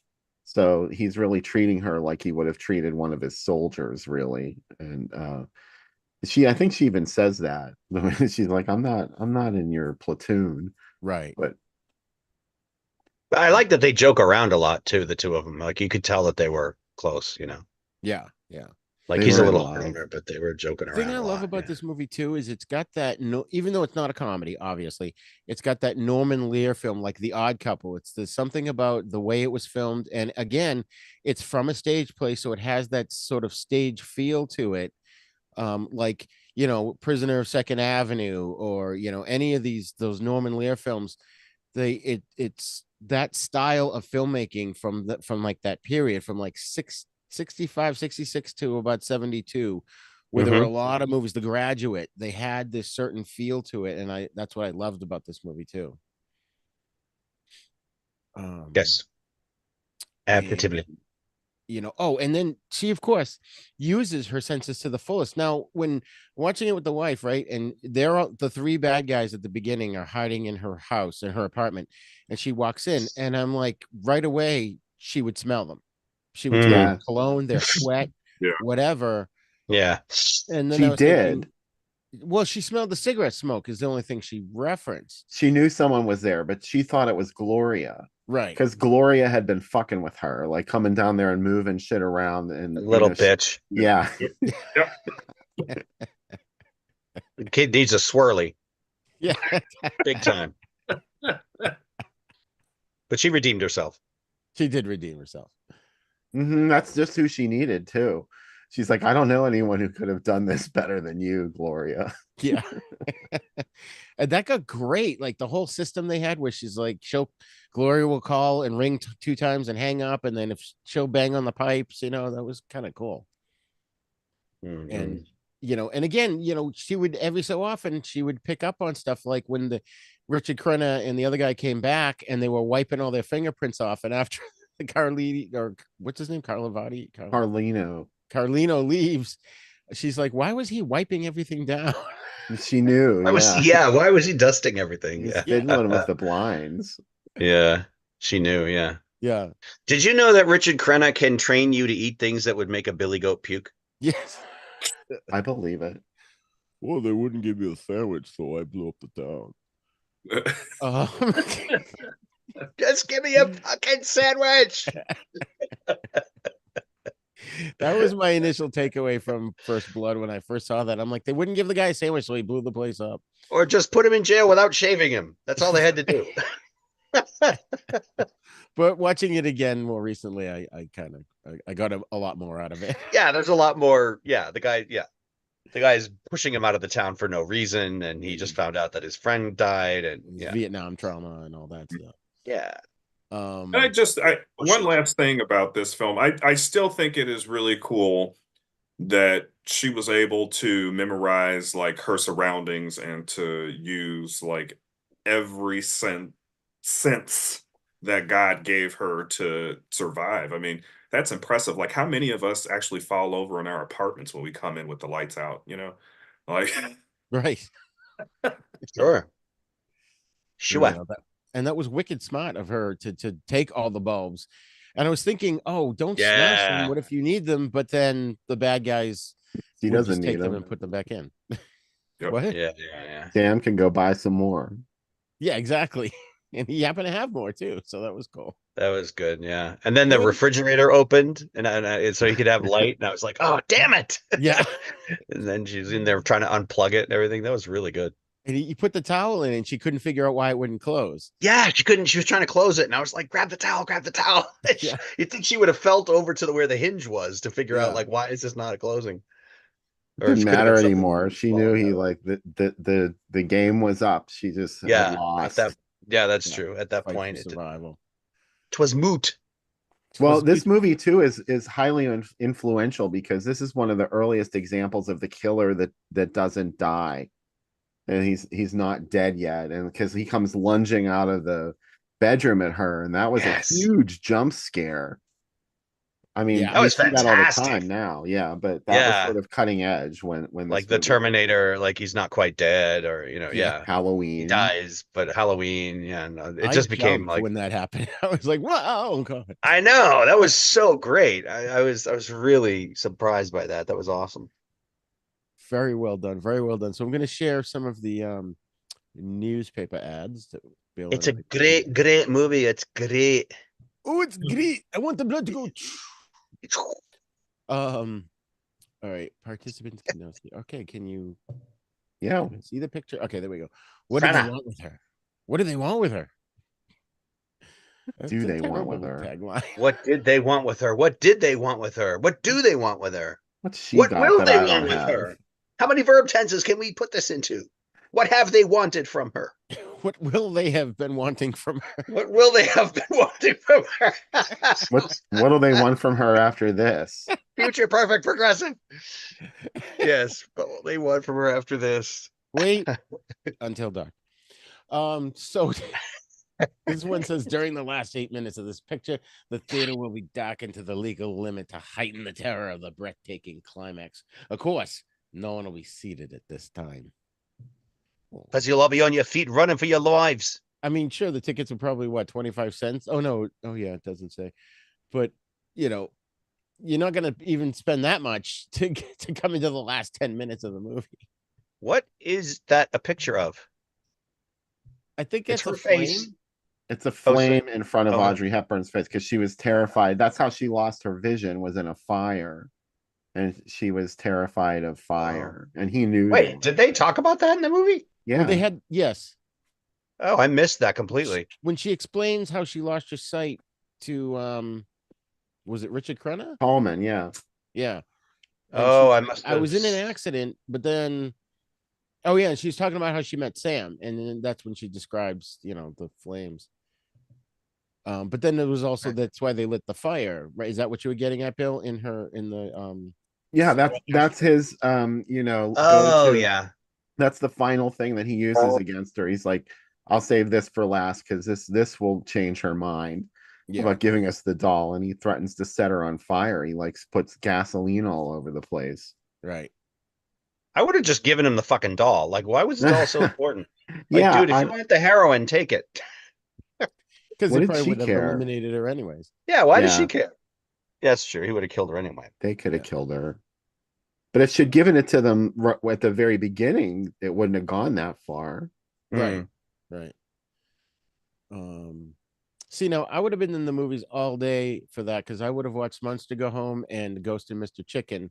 so he's really treating her like he would have treated one of his soldiers, really. And I think she even says that. She's like, I'm not in your platoon, Right. but I like that they joke around a lot too, the two of them. Like you could tell that they were close, Yeah. Yeah. Like They he's a were in little love. older, but they were joking The thing around I a love lot. about Yeah. this movie too is it's got that, no, even though it's not a comedy, obviously, it's got that Norman Lear film, like The Odd Couple. There's something about the way it was filmed, and again, it's from a stage play, so it has that sort of stage feel to it. Like Prisoner of Second Avenue, or any of those Norman Lear films. It's that style of filmmaking from like that period, from like 65, 66 to about 72, where there were a Mhm. lot of movies. The Graduate, they had this certain feel to it, and that's what I loved about this movie too. Yes. And Absolutely. oh, and then she of course uses her senses to the fullest. Now, when watching it with the wife, right, and the three bad guys at the beginning are hiding in her house, in her apartment, and she walks in, and I'm like, right away she would smell them. She would smell Mm. their yeah, cologne, their sweat, Yeah. whatever. Yeah. And then I she was thinking, did. well, she smelled the cigarette smoke is the only thing she referenced. She knew someone was there, but she thought it was Gloria, Right. because Gloria had been fucking with her, like coming down there and moving shit around, A and little bitch. yeah. Yep. The kid needs a swirly, Yeah. big time. But she redeemed herself. She did redeem herself. That's just who she needed too. She's like, I don't know anyone who could have done this better than you, Gloria. Yeah. And that got great. Like the whole system they had, where she's like, Gloria will call and ring two times and hang up, and then if she'll bang on the pipes, that was kind of cool. Mhm. And and again, she would, every so often she would pick up on stuff, like when the Richard Crenna and the other guy came back and they were wiping all their fingerprints off, and after the Carlini, or what's his name, Carlavati, Carlino. Carlino leaves, she's like, why was he wiping everything down? She knew, Why was he dusting everything? He's Yeah. fiddling with the blinds. Yeah. She knew, yeah. Yeah. Did you know that Richard Crenna can train you to eat things that would make a billy goat puke? Yes. I believe it. Well, they wouldn't give me a sandwich, so I blew up the town. Just give me a fucking sandwich. That was my initial takeaway from First Blood when I first saw that. I'm like, they wouldn't give the guy a sandwich, so he blew the place up. Or just put him in jail without shaving him. That's all they had to do. But watching it again more recently, I got a lot more out of it. Yeah, there's a lot more. Yeah, the guy's pushing him out of the town for no reason, and he just found out that his friend died, and yeah, Vietnam trauma and all that stuff. yeah. And one last thing about this film, I still think it is really cool that she was able to memorize like her surroundings and to use like every sense that God gave her to survive. I mean, that's impressive. Like, how many of us actually fall over in our apartments when we come in with the lights out, Like, Right. Sure. And that was wicked smart of her to take all the bulbs. And I was thinking, oh, don't smash them. Yeah. What if you need them? But then the bad guys She would doesn't just take need them them. and put them back in. Yep. What? Yeah. Sam can go buy some more. Yeah, exactly. And he happened to have more too, so that was cool. That was good. Yeah. And then the And then- refrigerator opened so he could have light. And I was like, oh, damn it. Yeah. And then she's in there trying to unplug it and everything. That was really good. And he put the towel in, and she couldn't figure out why it wouldn't close. Yeah, she couldn't. She was trying to close it, and I was like, "Grab the towel, grab the towel." Yeah. You'd think she would have felt over to where the hinge was to figure out Yeah. like why is this not closing? It didn't it could have matter been something anymore. She small, knew yeah. he like the game was up. She just had Yeah, lost. that's Yeah. true. At that Fight point, for it survival. was moot. Well, Was this good. movie too is highly influential because this is one of the earliest examples of the killer that doesn't die, and he's not dead yet, and because he comes lunging out of the bedroom at her, and that was Yes. a huge jump scare. I mean, Yeah. That we was see that all the fantastic. time now, yeah, but that was Yeah. sort of cutting edge when Like this the movie- Terminator, like he's not quite dead, or yeah, he Halloween. dies, but Halloween, yeah, no, it I just became jumped like when that happened. I was like, "Wow, oh God!" I know that was so great. I was really surprised by that. That was awesome. Very well done. Very well done. So I'm going to share some of the newspaper ads that Bill. It's a great movie. It's great. Oh, it's great. I want the blood to go. All right. Participants can now see. Okay, can you Yeah, see the picture? Okay, there we go. What do they Frenna. want with her? What do they want with her? That's do a they want with terrible her? tagline. What did they want with her? What did they want with her? What do they want with her? What's she What got will that they I want don't with have? her? How many verb tenses can we put this into? What have they wanted from her? What will they have been wanting from her? What will they have been wanting from her? What do they want from her after this? Future perfect progressive. Yes, what will they want from her after this? Wait until dark. So this one says during the last 8 minutes of this picture, the theater will be darkened to the legal limit to heighten the terror of the breathtaking climax. Of course, no one will be seated at this time. Because you'll all be on your feet running for your lives. I mean, sure, the tickets are probably what, 25 cents? Oh no, oh yeah, it doesn't say. But you're not gonna even spend that much to come into the last 10 minutes of the movie. What is that a picture of? I think It's it's a her face. flame. It's a so- flame in front of oh. Audrey Hepburn's face because she was terrified. That's how she lost her vision, was in a fire. And she was terrified of fire. And he knew Wait, that. did they talk about that in the movie? Yeah. Well, they had, yes. Oh, I missed that completely. When she explains how she lost her sight to was it Richard Crenna? Coleman, yeah. Yeah. And Oh, she- I must I have. was in an accident, but then oh yeah, she's talking about how she met Sam, and then that's when she describes, the flames. But then it was also that's why they lit the fire, right? Is that what you were getting at, Bill? Yeah, that's his Oh, go-to. yeah. That's the final thing that he uses against her. He's like, I'll save this for last because this will change her mind about giving us the doll, and he threatens to set her on fire. He puts gasoline all over the place. Right. I would have just given him the fucking doll. Like, why was the doll so important? Like, Yeah, dude, if you want the heroin, take it. Because What they did probably she would have care? eliminated her anyways. Yeah, why does Yeah. she care? Yeah, that's true. He would have killed her anyway. They could have Yeah. killed her. But if she'd given it to them at the very beginning, it wouldn't have gone that far. Right. Right. See, now I would have been in the movies all day for that because I would have watched Monster Go Home and Ghost and Mr. Chicken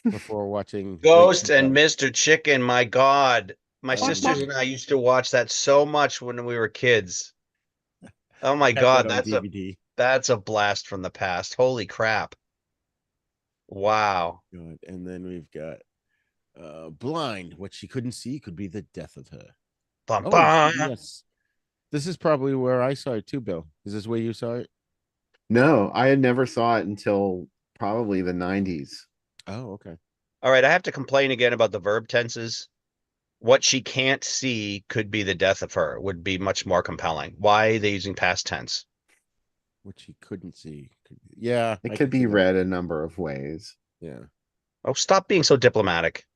before watching Ghost Late and Night. Mr. Chicken, my God. My Oh, sisters yeah. and I used to watch that so much when we were kids. Oh my I had God, that on DVD. that's a blast from the past. Holy crap. Wow. Good. And then we've got Blind. What she couldn't see could be the death of her. Bum, Oh, bum. yes. This is probably where I saw it too, Bill. Is this where you saw it? No, I had never saw it until probably the 90s. Oh, okay. All right, I have to complain again about the verb tenses. What she can't see could be the death of her would be much more compelling. Why are they using past tense? What she couldn't see. Yeah. It I could see be that. read a number of ways. Yeah. Oh, stop being so diplomatic.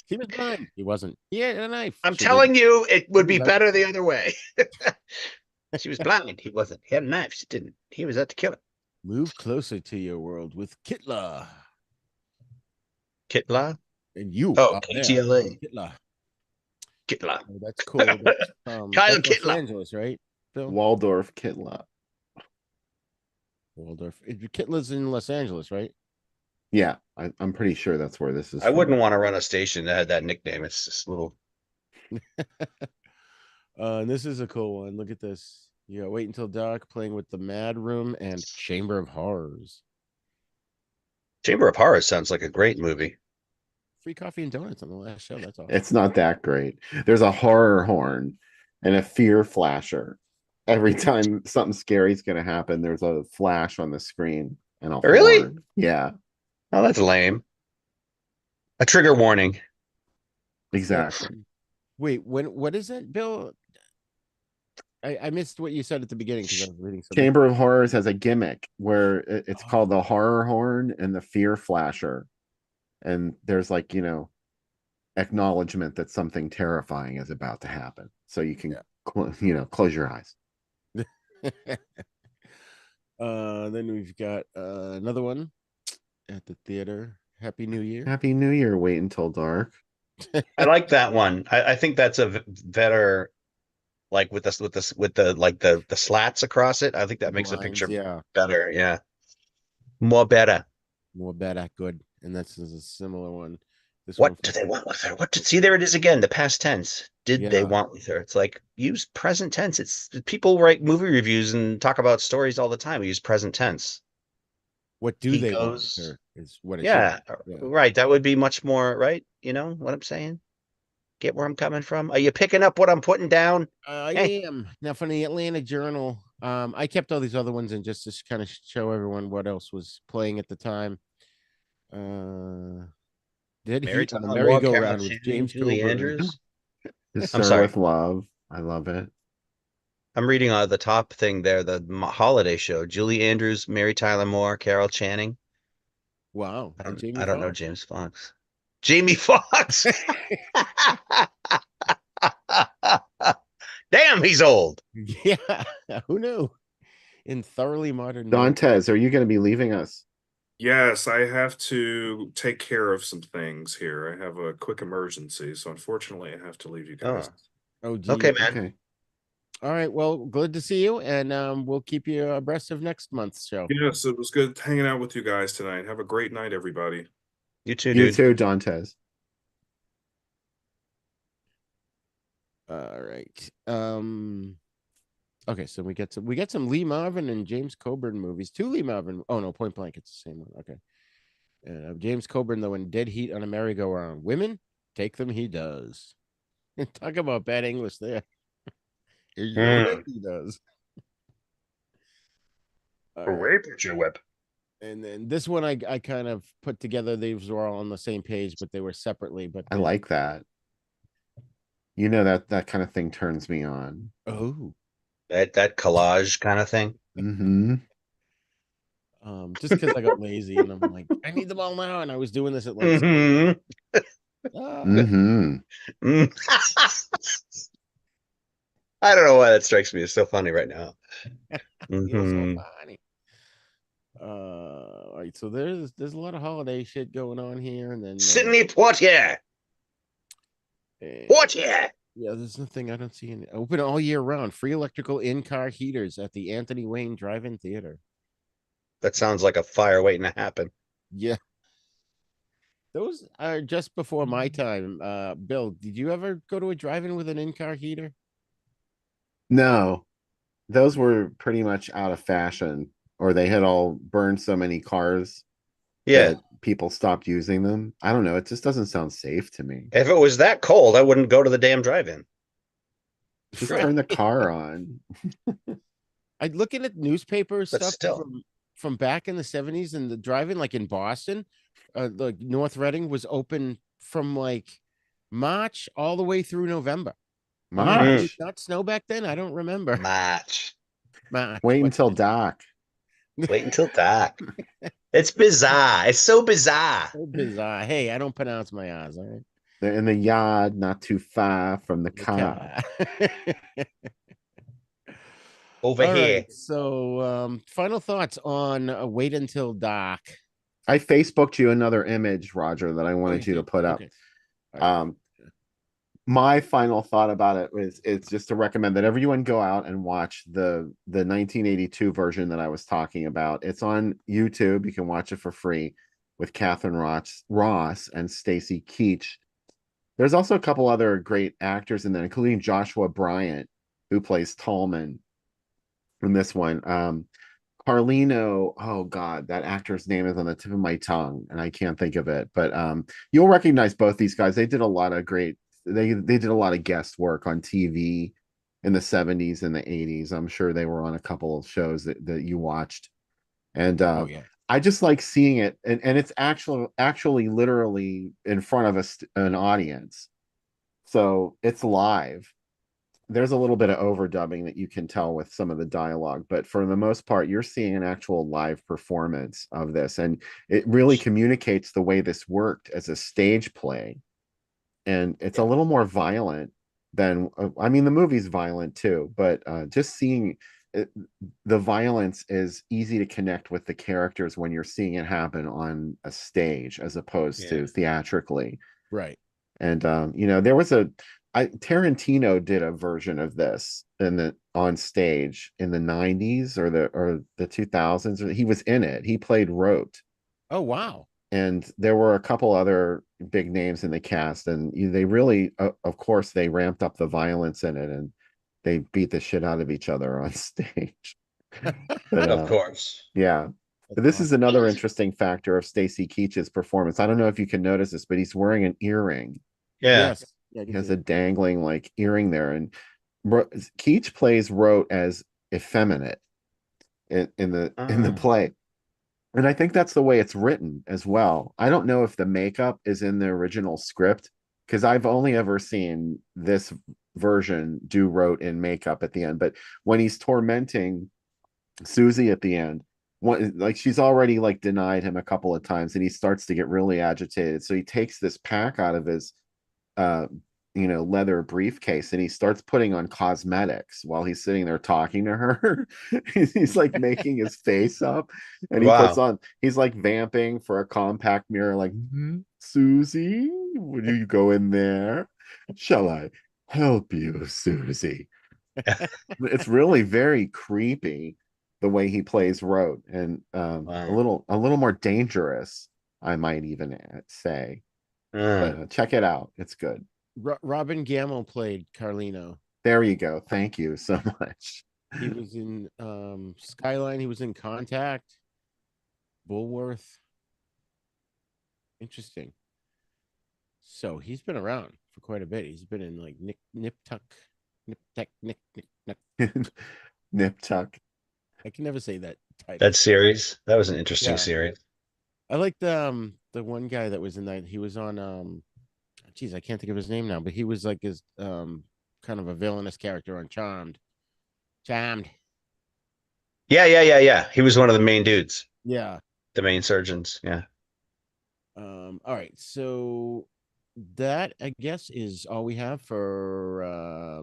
He was blind. He wasn't. He had a knife. I'm She telling you, it would be That's- better the other way. She was blind. He wasn't. He had a knife. She didn't. He was out to kill her. didn't. Move closer to your world with Kitla. Kitla. And you Oh, are there. KTLA. Hitler. Kitla. Oh, that's cool. That's, Kyle that's Los Kitla. Angeles, right, Bill? Waldorf Kitla. Waldorf. Kitla's in Los Angeles, right? Yeah, I'm pretty sure that's where this is I from. wouldn't want to run a station that had that nickname. It's just a little. And this is a cool one. Look at this. Yeah, Wait Until Dark, playing with the Mad Room and Chamber of Horrors. Chamber of Horrors sounds like a great movie. Free coffee and donuts on the last show. That's awesome. It's not that great. There's a horror horn and a fear flasher. Every time something scary is going to happen, there's a flash on the screen and a Really? horn. Yeah, Oh, that's lame. A trigger warning. exactly. Wait, what is it, Bill? I missed what you said at the beginning because I was reading something. Chamber of Horrors has a gimmick where it's called the horror horn and the fear flasher. And there's like, acknowledgement that something terrifying is about to happen. So you can, close your eyes. Then we've got another one at the theater. Happy New Year. Happy New Year. Wait Until Dark. I like that one. I think that's a better, like with the slats across it. I think that makes the Lines, picture yeah, better. Yeah, more better. more better, good. And that's a similar one. This What one do they want with her? See, there it is again, the past tense. Did they Yeah. want with her? It's like use present tense. It's people write movie reviews and talk about stories all the time. We use present tense. What do He they want goes- with her is what it Yeah, should be. Yeah. right. That would be much more right. You know what I'm saying? Get where I'm coming from? Are you picking up what I'm putting down? I Hey. am. Now from the Atlanta Journal. I kept all these other ones and just to kind of show everyone what else was playing at the time. Did Mary Heat on the Tyler Moore, Carol merry-go-round with Channing, James Julie Coburn. Andrews. To I'm Serve sorry. with Love. I love it. I'm reading the top thing there, the holiday show. Julie Andrews, Mary Tyler Moore, Carol Channing. Wow. I And don't, Jamie I don't know Foxx. James Fox. Jamie Foxx. Damn, he's old. Yeah. Who knew? In thoroughly modern. Dantes, are you going to be leaving us? Yes, I have to take care of some things here. I have a quick emergency, so unfortunately, I have to leave you guys. Oh, gee. Okay, man. Okay. All right. Well, good to see you, and we'll keep you abreast of next month's show. Yes, it was good hanging out with you guys tonight. Have a great night, everybody. You too, You dude. too, Dantes. All right. Okay, so we get some Lee Marvin and James Coburn movies. 2 Lee Marvin. Oh no, Point Blank. It's the same one. Okay. James Coburn though in Dead Heat on a Merry-Go-Round. Women take them. He does. Talk about bad English there. He does. All right. Hooray, picture whip. And then this one I kind of put together. These were all on the same page, but they were separately. But I like that. That kind of thing turns me on. Oh. That collage kind of thing. Mm-hmm. Just because I got lazy and I'm like, I need them all now, and I was doing this at like. Mhm. Mm-hmm. I don't know why that strikes me as so funny right now. You're so Mhm. funny. All right, so there's a lot of holiday shit going on here, and then Sydney Poitier. Poitier. Yeah, there's nothing I don't see in open all year round. Free electrical in-car heaters at the Anthony Wayne Drive-In Theater. That sounds like a fire waiting to happen. Yeah. Those are just before my time. Bill, did you ever go to a drive-in with an in-car heater? No, those were pretty much out of fashion, or they had all burned so many cars Yeah. that people stopped using them. I don't know. It just doesn't sound safe to me. If it was that cold, I wouldn't go to the damn drive-in. Just turn the car on. I'd looking at newspaper But stuff still. from back in the 70s, and the drive-in, like in Boston, like North Reading was open from like March all the way through November. March. Did it not snow back then? I don't remember. March. March. Wait but- until dark. Wait until dark. It's bizarre. It's so bizarre. So bizarre. Hey, I don't pronounce my R's, all right? They're in the yard, not too far from the car. Over All here. right, so final thoughts on Wait Until Dark. I Facebooked you another image, Roger, that I Oh, wanted you you to did? put up. Okay. All right. Um, my final thought about it is it's just to recommend that everyone go out and watch the 1982 version that I was talking about. It's on YouTube. You can watch it for free with Catherine Ross and Stacy Keach. There's also a couple other great actors in there, including Joshua Bryant, who plays Tallman in this one. Carlino, oh God, that actor's name is on the tip of my tongue and I can't think of it. But you'll recognize both these guys. They did a lot of great, they did a lot of guest work on TV in the 70s and the 80s. I'm sure they were on a couple of shows that you watched. And Oh yeah. I just like seeing it, and it's actually literally in front of an audience. So it's live. There's a little bit of overdubbing that you can tell with some of the dialogue, but for the most part, you're seeing an actual live performance of this, and it really communicates the way this worked as a stage play. And it's a Yeah. little more violent than, I mean, the movie's violent too, but just seeing it, the violence is easy to connect with the characters when you're seeing it happen on a stage as opposed Yeah. to theatrically. Right. And there was Tarantino did a version of this on stage in the 90s or the 2000s. He was in it. He played Rote. Oh wow. And there were a couple other big names in the cast, and they really, of course, they ramped up the violence in it, and they beat the shit out of each other on stage. But Of course. yeah. That's But this is awesome. another interesting factor of Stacy Keach's performance. I don't know if you can notice this, but he's wearing an earring. Yeah. Yes. Yeah, I He can has see a it. dangling like earring there, and Keach plays Rote as effeminate in the Ah. play, and I think that's the way it's written as well. I don't know if the makeup is in the original script because I've only ever seen this version do Rote in makeup at the end, but when he's tormenting Susie at the end, like she's already like denied him a couple of times, and he starts to get really agitated, so he takes this pack out of his uh leather briefcase, and he starts putting on cosmetics while he's sitting there talking to her. He's like making his face up, and Wow. he's like vamping for a compact mirror, like, Susie, would you go in there? Shall I help you, Susie? It's really very creepy the way he plays Rote, and a Wow. little more dangerous, I might even say. But Ah. check it out, it's good. Robin Gamble played Carlino. There you go. Thank you so much. He was in Skyline. He was in Contact. Bullworth. Interesting. So he's been around for quite a bit. He's been in like Nip Tuck, Nip Tuck, Nick. Nip tuck. I can never say that title. That series. That was an interesting Yeah. series. I like the one guy that was in that. He was on geez, I can't think of his name now, but he was like his kind of a villainous character on Charmed. Charmed. Yeah. He was one of the main dudes, Yeah. the main surgeons. Yeah. All right. So that I guess is all we have for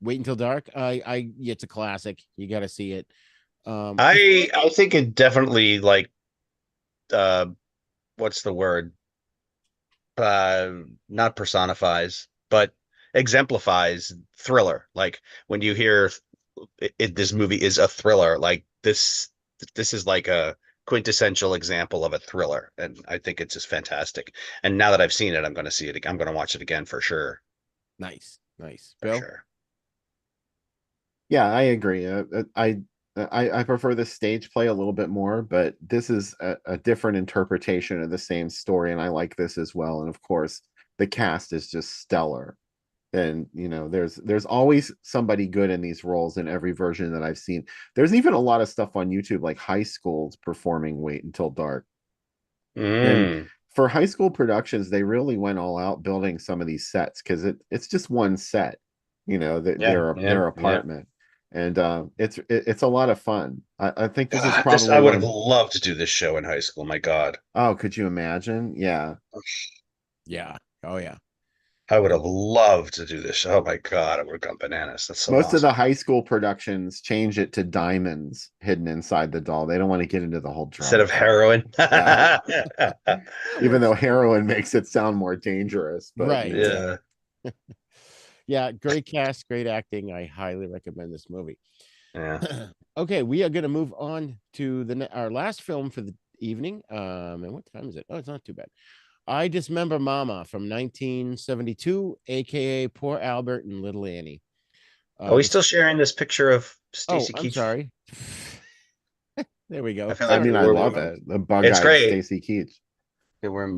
Wait Until Dark. It's a classic. You gotta see it. I think it definitely like uh what's the word? Uh Not personifies, but exemplifies thriller. Like when you hear this movie is a thriller, like this is like a quintessential example of a thriller, and I think it's just fantastic. And now that I've seen it, I'm going to see it. I'm going to watch it again for sure. Nice. For Bill? sure. Yeah, I agree. I prefer the stage play a little bit more, but this is a different interpretation of the same story, and I like this as well. And of course, the cast is just stellar. And there's always somebody good in these roles in every version that I've seen. There's even a lot of stuff on YouTube, like high schools performing Wait Until Dark. And Mm. for high school productions, they really went all out building some of these sets because it's just one set, Yeah, their yeah. apartment, and it's a lot of fun. I think this is God, this I probably would one have of. loved to do this show in high school. My God. Oh, could you imagine? Yeah. Yeah. Oh yeah. I would have loved to do this. Oh my God, I would have gone bananas. That's so Most of awesome. the high school productions change it to diamonds hidden inside the doll. They don't want to get into the whole Instead of drugs. heroin. Yeah. That Even works though too. heroin makes it sound more dangerous, but Right. Yeah. Yeah, great cast, great acting. I highly recommend this movie. Yeah. Okay, we are going to move on to our last film for the evening. And what time is it? Oh, it's not too bad. I Dismember Mama from 1972, aka Poor Albert and Little Annie. Are we This still sharing this picture of Oh, Stacy I'm Keach? sorry. There we I go. feel I like Sorry. mean, I love we're it. The it's bug-eyed great. Stacy Keach. We're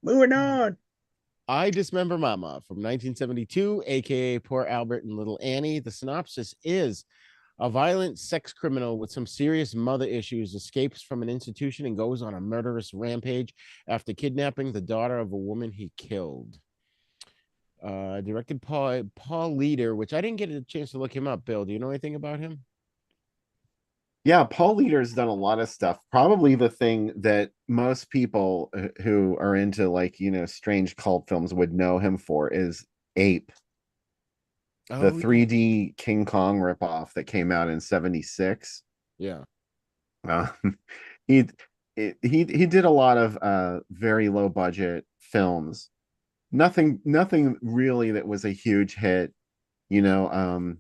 moving on. I Dismember Mama from 1972, aka Poor Albert and Little Annie. The synopsis is a violent sex criminal with some serious mother issues escapes from an institution and goes on a murderous rampage after kidnapping the daughter of a woman he killed. Directed Paul Leader, which I didn't get a chance to look him up. Bill, do you know anything about him? Yeah, Paul Leader's done a lot of stuff. Probably the thing that most people who are into like, strange cult films would know him for is Ape, the Oh, 3D King Kong ripoff that came out in 76. yeah. Um, he he did a lot of very low budget films. Nothing really that was a huge hit, you know.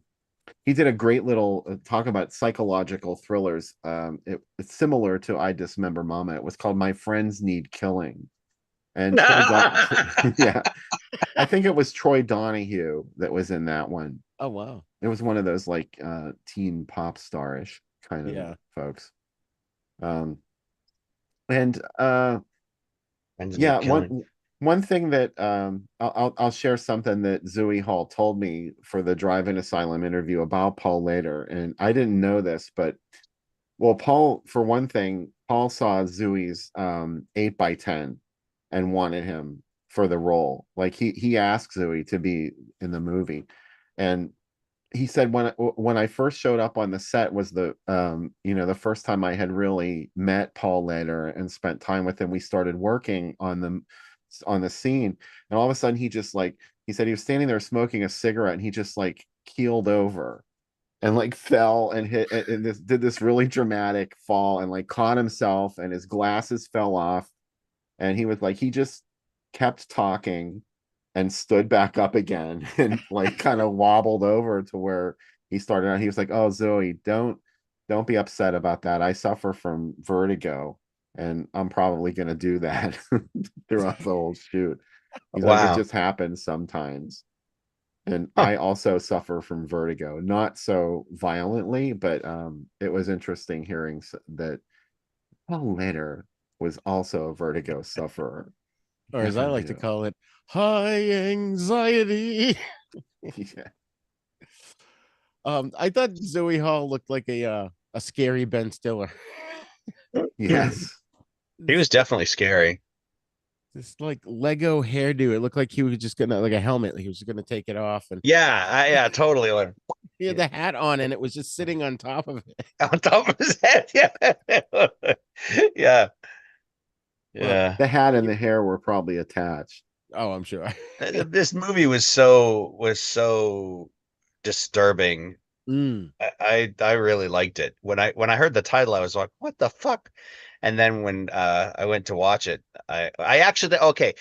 He did a great little talk about psychological thrillers. It's similar to I Dismember Mama. It was called My Friends Need Killing. And yeah, I think it was Troy Donahue that was in that one. Oh, wow. It was one of those like teen pop starish kind of Yeah. folks. Um, and Friends yeah, need killing. one thing that I'll share something that Zooey Hall told me for the Drive-In Asylum interview about Paul later, and I didn't know this, but well, Paul, for one thing, Paul saw Zooey's 8x10 and wanted him for the role. Like he asked Zooey to be in the movie, and he said when I first showed up on the set was the first time I had really met Paul later and spent time with him. We started working on the scene, and all of a sudden he said he was standing there smoking a cigarette and he just like keeled over and like fell and hit and did this really dramatic fall and like caught himself and his glasses fell off, and he just kept talking and stood back up again and like kind of wobbled over to where he started out. He was like, "Oh, Zoe, don't be upset about that. I suffer from vertigo and I'm probably going to do that throughout the whole shoot." He's like, "It Wow. just happens sometimes." And Huh. I also suffer from vertigo, not so violently, but it was interesting hearing that Paul Letter was also a vertigo sufferer. Or as I Never like to knew. call it, high anxiety. Yeah. I thought Zoe Hall looked like a scary Ben Stiller. Yes. He was definitely scary. This like Lego hairdo. It looked like he was just gonna like a helmet. He was just gonna take it off, and Yeah, totally. Like, he had the hat on, and it was just sitting on top of it. on top of his head. Yeah. Yeah. Well, Yeah. The hat and the hair were probably attached. oh, I'm sure. This movie was so disturbing. Mm. I really liked it. When I heard the title, I was like, what the fuck? And then when I went to watch it, I actually okay.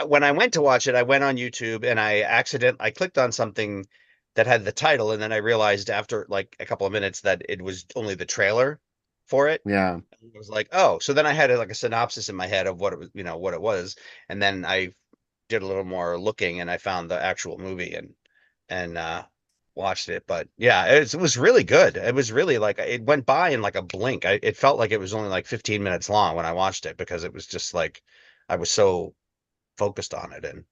When I went to watch it, I went on YouTube and I clicked on something that had the title, and then I realized after like a couple of minutes that it was only the trailer for it. Yeah. I was like, oh, so then I had like a synopsis in my head of what it was, what it was, and then I did a little more looking and I found the actual movie and watched it. But yeah, it was really good. It was really like it went by in like a blink. It felt like it was only like 15 minutes long when I watched it because it was just like I was so focused on it and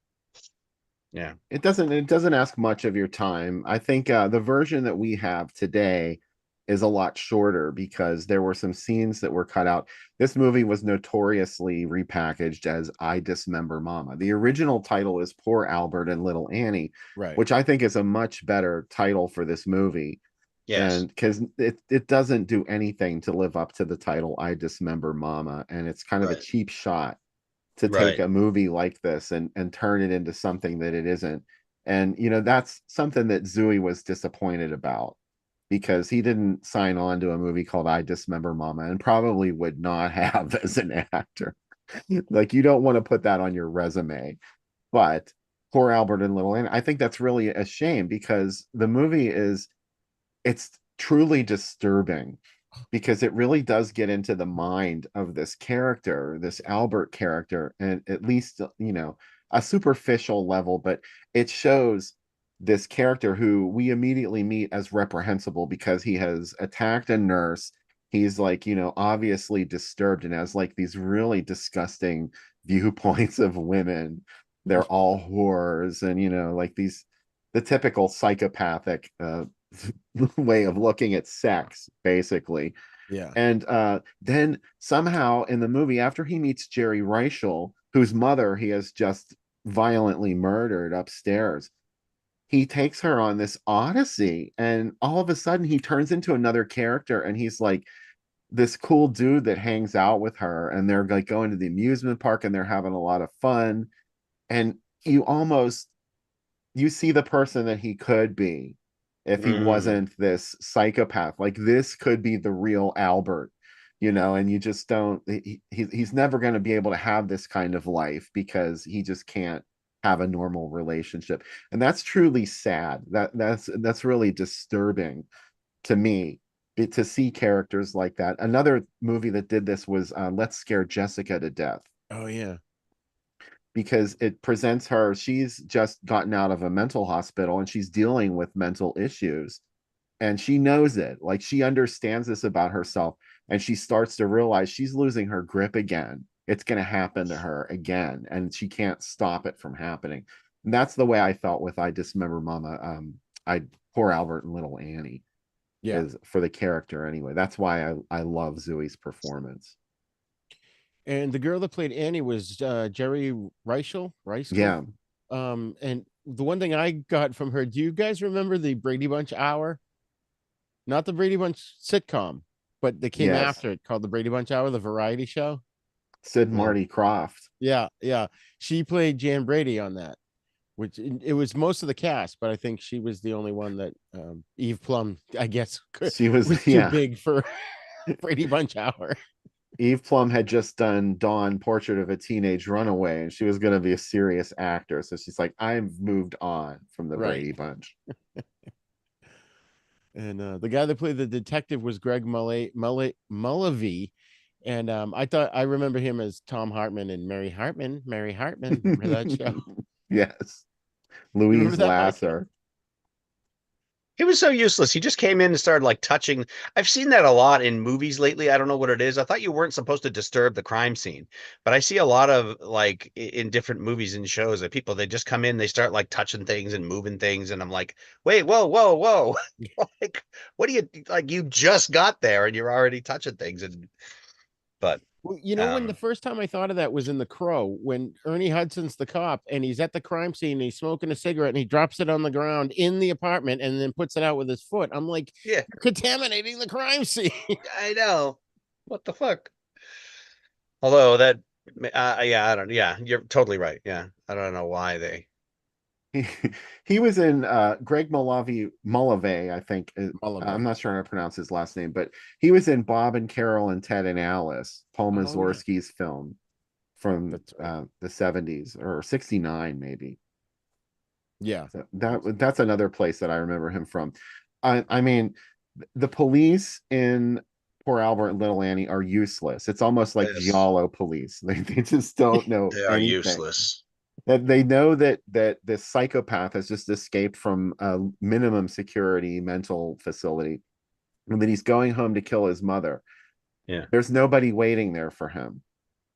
yeah. It doesn't ask much of your time. I think the version that we have today is a lot shorter because there were some scenes that were cut out. This movie was notoriously repackaged as I Dismember Mama. The original title is Poor Albert and Little Annie, Right. which I think is a much better title for this movie. Yes. And because it doesn't do anything to live up to the title I Dismember Mama, and it's kind of a Right. cheap shot to take Right. a movie like this and turn it into something that it isn't. And that's something that Zooey was disappointed about, because he didn't sign on to a movie called I Dismember Mama, and probably would not have as an actor. Like, you don't want to put that on your resume. But Poor Albert and Little Annie, I think that's really a shame, because the movie it's truly disturbing, because it really does get into the mind of this character, this Albert character, and at least, a superficial level, but it shows this character who we immediately meet as reprehensible, because he has attacked a nurse. He's like, obviously disturbed, and has like these really disgusting viewpoints of women. They're all whores, and like the typical psychopathic way of looking at sex, basically. Yeah. And then somehow in the movie, after he meets Jerry Reichel, whose mother he has just violently murdered upstairs, he takes her on this odyssey, and all of a sudden he turns into another character, and he's like this cool dude that hangs out with her, and they're like going to the amusement park, and they're having a lot of fun. And you see the person that he could be if he wasn't this psychopath. Like, this could be the real Albert, and you just don't, he's never going to be able to have this kind of life, because he just can't have a normal relationship. And that's truly sad. That's really disturbing to me, to see characters like that. Another movie that did this was Let's Scare Jessica to Death, Oh yeah. because it presents her, she's just gotten out of a mental hospital, and she's dealing with mental issues, and she knows it. Like, she understands this about herself, and she starts to realize she's losing her grip again. It's going to happen to her again, and she can't stop it from happening. And that's the way I felt with I Dismember Mama. Poor Albert and Little Annie, Yeah. is for the character anyway. That's why I love Zooey's performance. And the girl that played Annie was Jerry Reichel. Yeah. And the one thing I got from her, do you guys remember the Brady Bunch Hour? Not the Brady Bunch sitcom, but they came Yes. after it, called the Brady Bunch Hour, the variety show. Sid Marty Croft. Yeah, yeah. She played Jan Brady on that, which it was most of the cast, but I think she was the only one that Eve Plum, I guess, She was too yeah. big for Brady Bunch Hour. Eve Plum had just done Dawn, Portrait of a Teenage Runaway, and she was going to be a serious actor. So she's like, I've moved on from the Right. Brady Bunch. And the guy that played the detective was Greg Mullavey. And I remember him as Tom Hartman and Mary Hartman. Remember that show? Yes. You remember Louise that, Mike? Lasser. He was so useless. He just came in and started like touching. I've seen that a lot in movies lately. I don't know what it is. I thought you weren't supposed to disturb the crime scene, but I see a lot of like in different movies and shows that people, they just come in, they start like touching things and moving things, and I'm like, wait, whoa, whoa, whoa! Like, what do you like? You just got there and you're already touching things, but Well, when the first time I thought of that was in The Crow, when Ernie Hudson's the cop and he's at the crime scene and he's smoking a cigarette and he drops it on the ground in the apartment and then puts it out with his foot. I'm like, yeah, you're contaminating the crime scene. I know. What the fuck? Although that, yeah, I don't. Yeah, you're totally right. Yeah, I don't know why they. He was in Greg Mullavey, I think. Mullavey. I'm not sure how to pronounce his last name, but he was in Bob and Carol and Ted and Alice, Paul Oh, yeah. Mazursky's film from That's right. the 70s or 69 maybe. Yeah. So that's another place that I remember him from. I mean, the police in Poor Albert and Little Annie are useless. It's almost like Yes. Giallo police. They just don't know They are anything. useless. That they know that this psychopath has just escaped from a minimum security mental facility, and that he's going home to kill his mother. Yeah. There's nobody waiting there for him.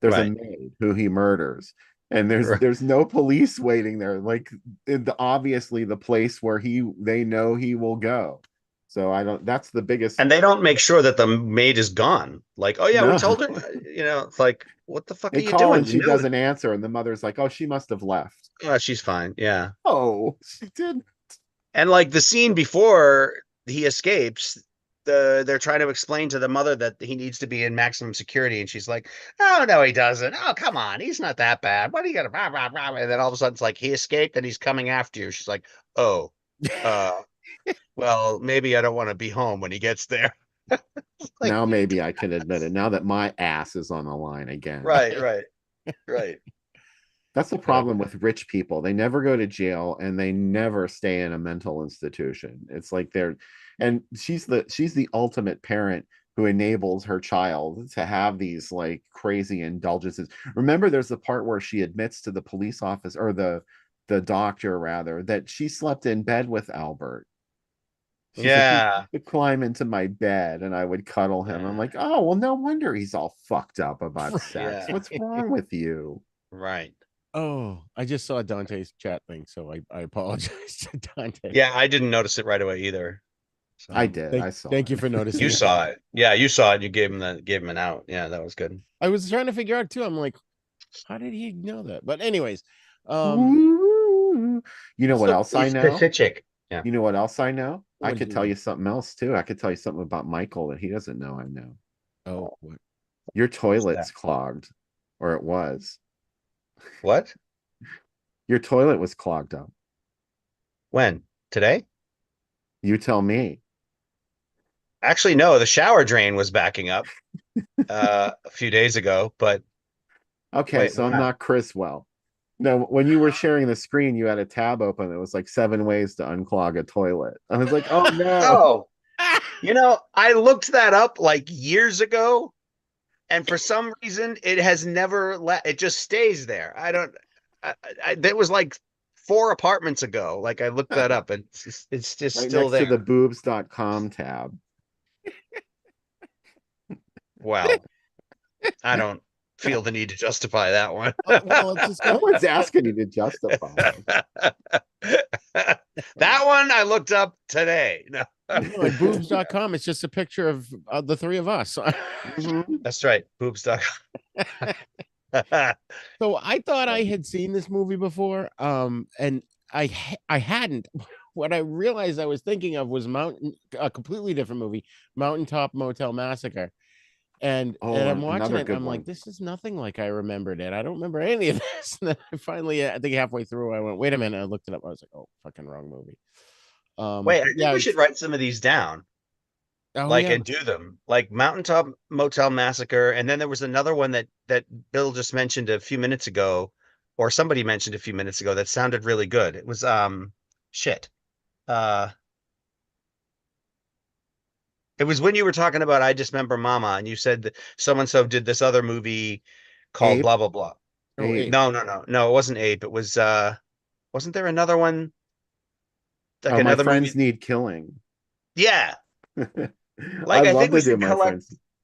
There's a Right. maid who he murders, and Right. there's no police waiting there. Like, obviously the place where they know he will go. So that's the biggest. And they don't make sure that the maid is gone. Like, oh yeah, we No. told her. It's like, what the fuck They are you call doing? and she doesn't answer, and the mother's like, oh, she must have left. Oh, she's fine. Yeah. Oh, she did. And like the scene before he escapes, they're trying to explain to the mother that he needs to be in maximum security, and she's like, "Oh no, he doesn't. Oh come on, he's not that bad. What are you gonna?" Blah, blah, blah. And then all of a sudden, it's like he escaped and he's coming after you. She's like, "Oh, well, maybe I don't want to be home when he gets there." Like, Now maybe I can admit it. Now that my ass is on the line again. right. That's the problem with rich people. They never go to jail and they never stay in a mental institution. It's like and she's the ultimate parent who enables her child to have these like crazy indulgences. Remember, there's the part where she admits to the police officer, or the doctor rather, that she slept in bed with Albert. She's like, he yeah. would climb into my bed and I would cuddle him. I'm like, oh, well, no wonder he's all fucked up about sex. Yeah. What's wrong with you? Right. Oh, I just saw Dante's chat thing, so I apologize to Dante. Yeah, I didn't notice it right away either. So, I did. I saw Thank it. you for noticing. You saw it. Yeah, you saw it. You gave him an out. Yeah, that was good. I was trying to figure out too. I'm like, how did he know that? But anyways, Ooh. You know what else I know? Specific. Yeah. You know what else I know? I What'd could you tell know? you something else too. I could tell you something about Michael that he doesn't know I know. Oh, what? Your toilet's clogged, or it was. What? Your toilet was clogged up. When? Today? You tell me. Actually, no. The shower drain was backing up a few days ago, but Okay, wait, so I'm wow. not Chriswell. No, when you were sharing the screen, you had a tab open. It was like 7 ways to unclog a toilet. I was like, oh no. Oh, I looked that up like years ago, and for some reason, it has never it just stays there. I don't. That was like 4 apartments ago. Like I looked that up, and it's just Right still next to there. the boobs.com tab. Well, I don't feel the need to justify that one. Well, it's just No one's asking you to justify it. That one I looked up today. No. like boobs.com. It's just a picture of the three of us. Mhm. That's right. Boobs.com. So I thought I had seen this movie before, and I hadn't. What I realized I was thinking of was a completely different movie, Mountaintop Motel Massacre. And I'm watching another it. good I'm one. like, this is nothing like I remembered it. I don't remember any of this. And then I finally, I think halfway through, I went, wait a minute. I looked it up. I was like, oh, fucking wrong movie. Wait, I but think yeah, we should write some of these down, oh yeah, and do them. Like Mountaintop Motel Massacre, and then there was another one that Bill just mentioned a few minutes ago, or somebody mentioned a few minutes ago that sounded really good. It was shit. Uh it was when you were talking about I Dismember Mama, and you said that someone so did this other movie called Ape? blah blah blah. oh, Ape. Ape. No, it wasn't Ape. It was wasn't there another one? Like Oh, my another friends movie? need killing. Yeah. I I love think we to do should my collect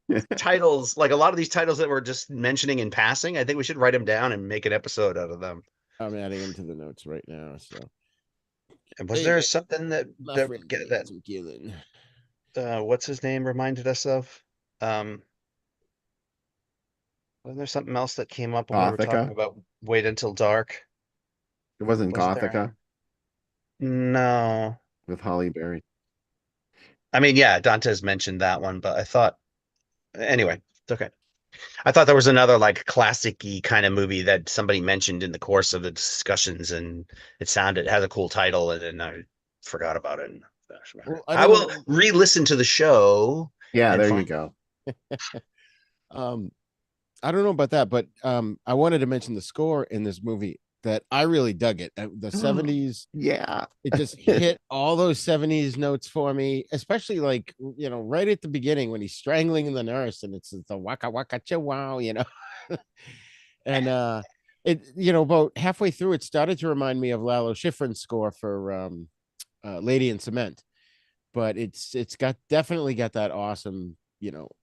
friends. titles, like a lot of these titles that we're just mentioning in passing. I think we should write them down and make an episode out of them. I'm adding them to the notes right now. So And was there something that my friend that some killing. what's his name reminded us of? Wasn't there something else that came up when we were talking Gothica. about Wait Until Dark? It wasn't Wasn't there? Gothica No. with Holly Berry. I mean, yeah, Dante's mentioned that one, but I thought anyway, it's okay. I thought there was another like classic-y kind of movie that somebody mentioned in the course of the discussions, and it had a cool title, and then I forgot about it. Well, I will re-listen to the show. Yeah, and there you go. I don't know about that, but I wanted to mention the score in this movie that I really dug it. The 70s, Yeah. it just hit all those 70s notes for me, especially like, right at the beginning when he's strangling the nurse and it's the waka waka wow, and it, about halfway through, it started to remind me of Lalo Schifrin's score for Lady in Cement, but it's definitely got that awesome,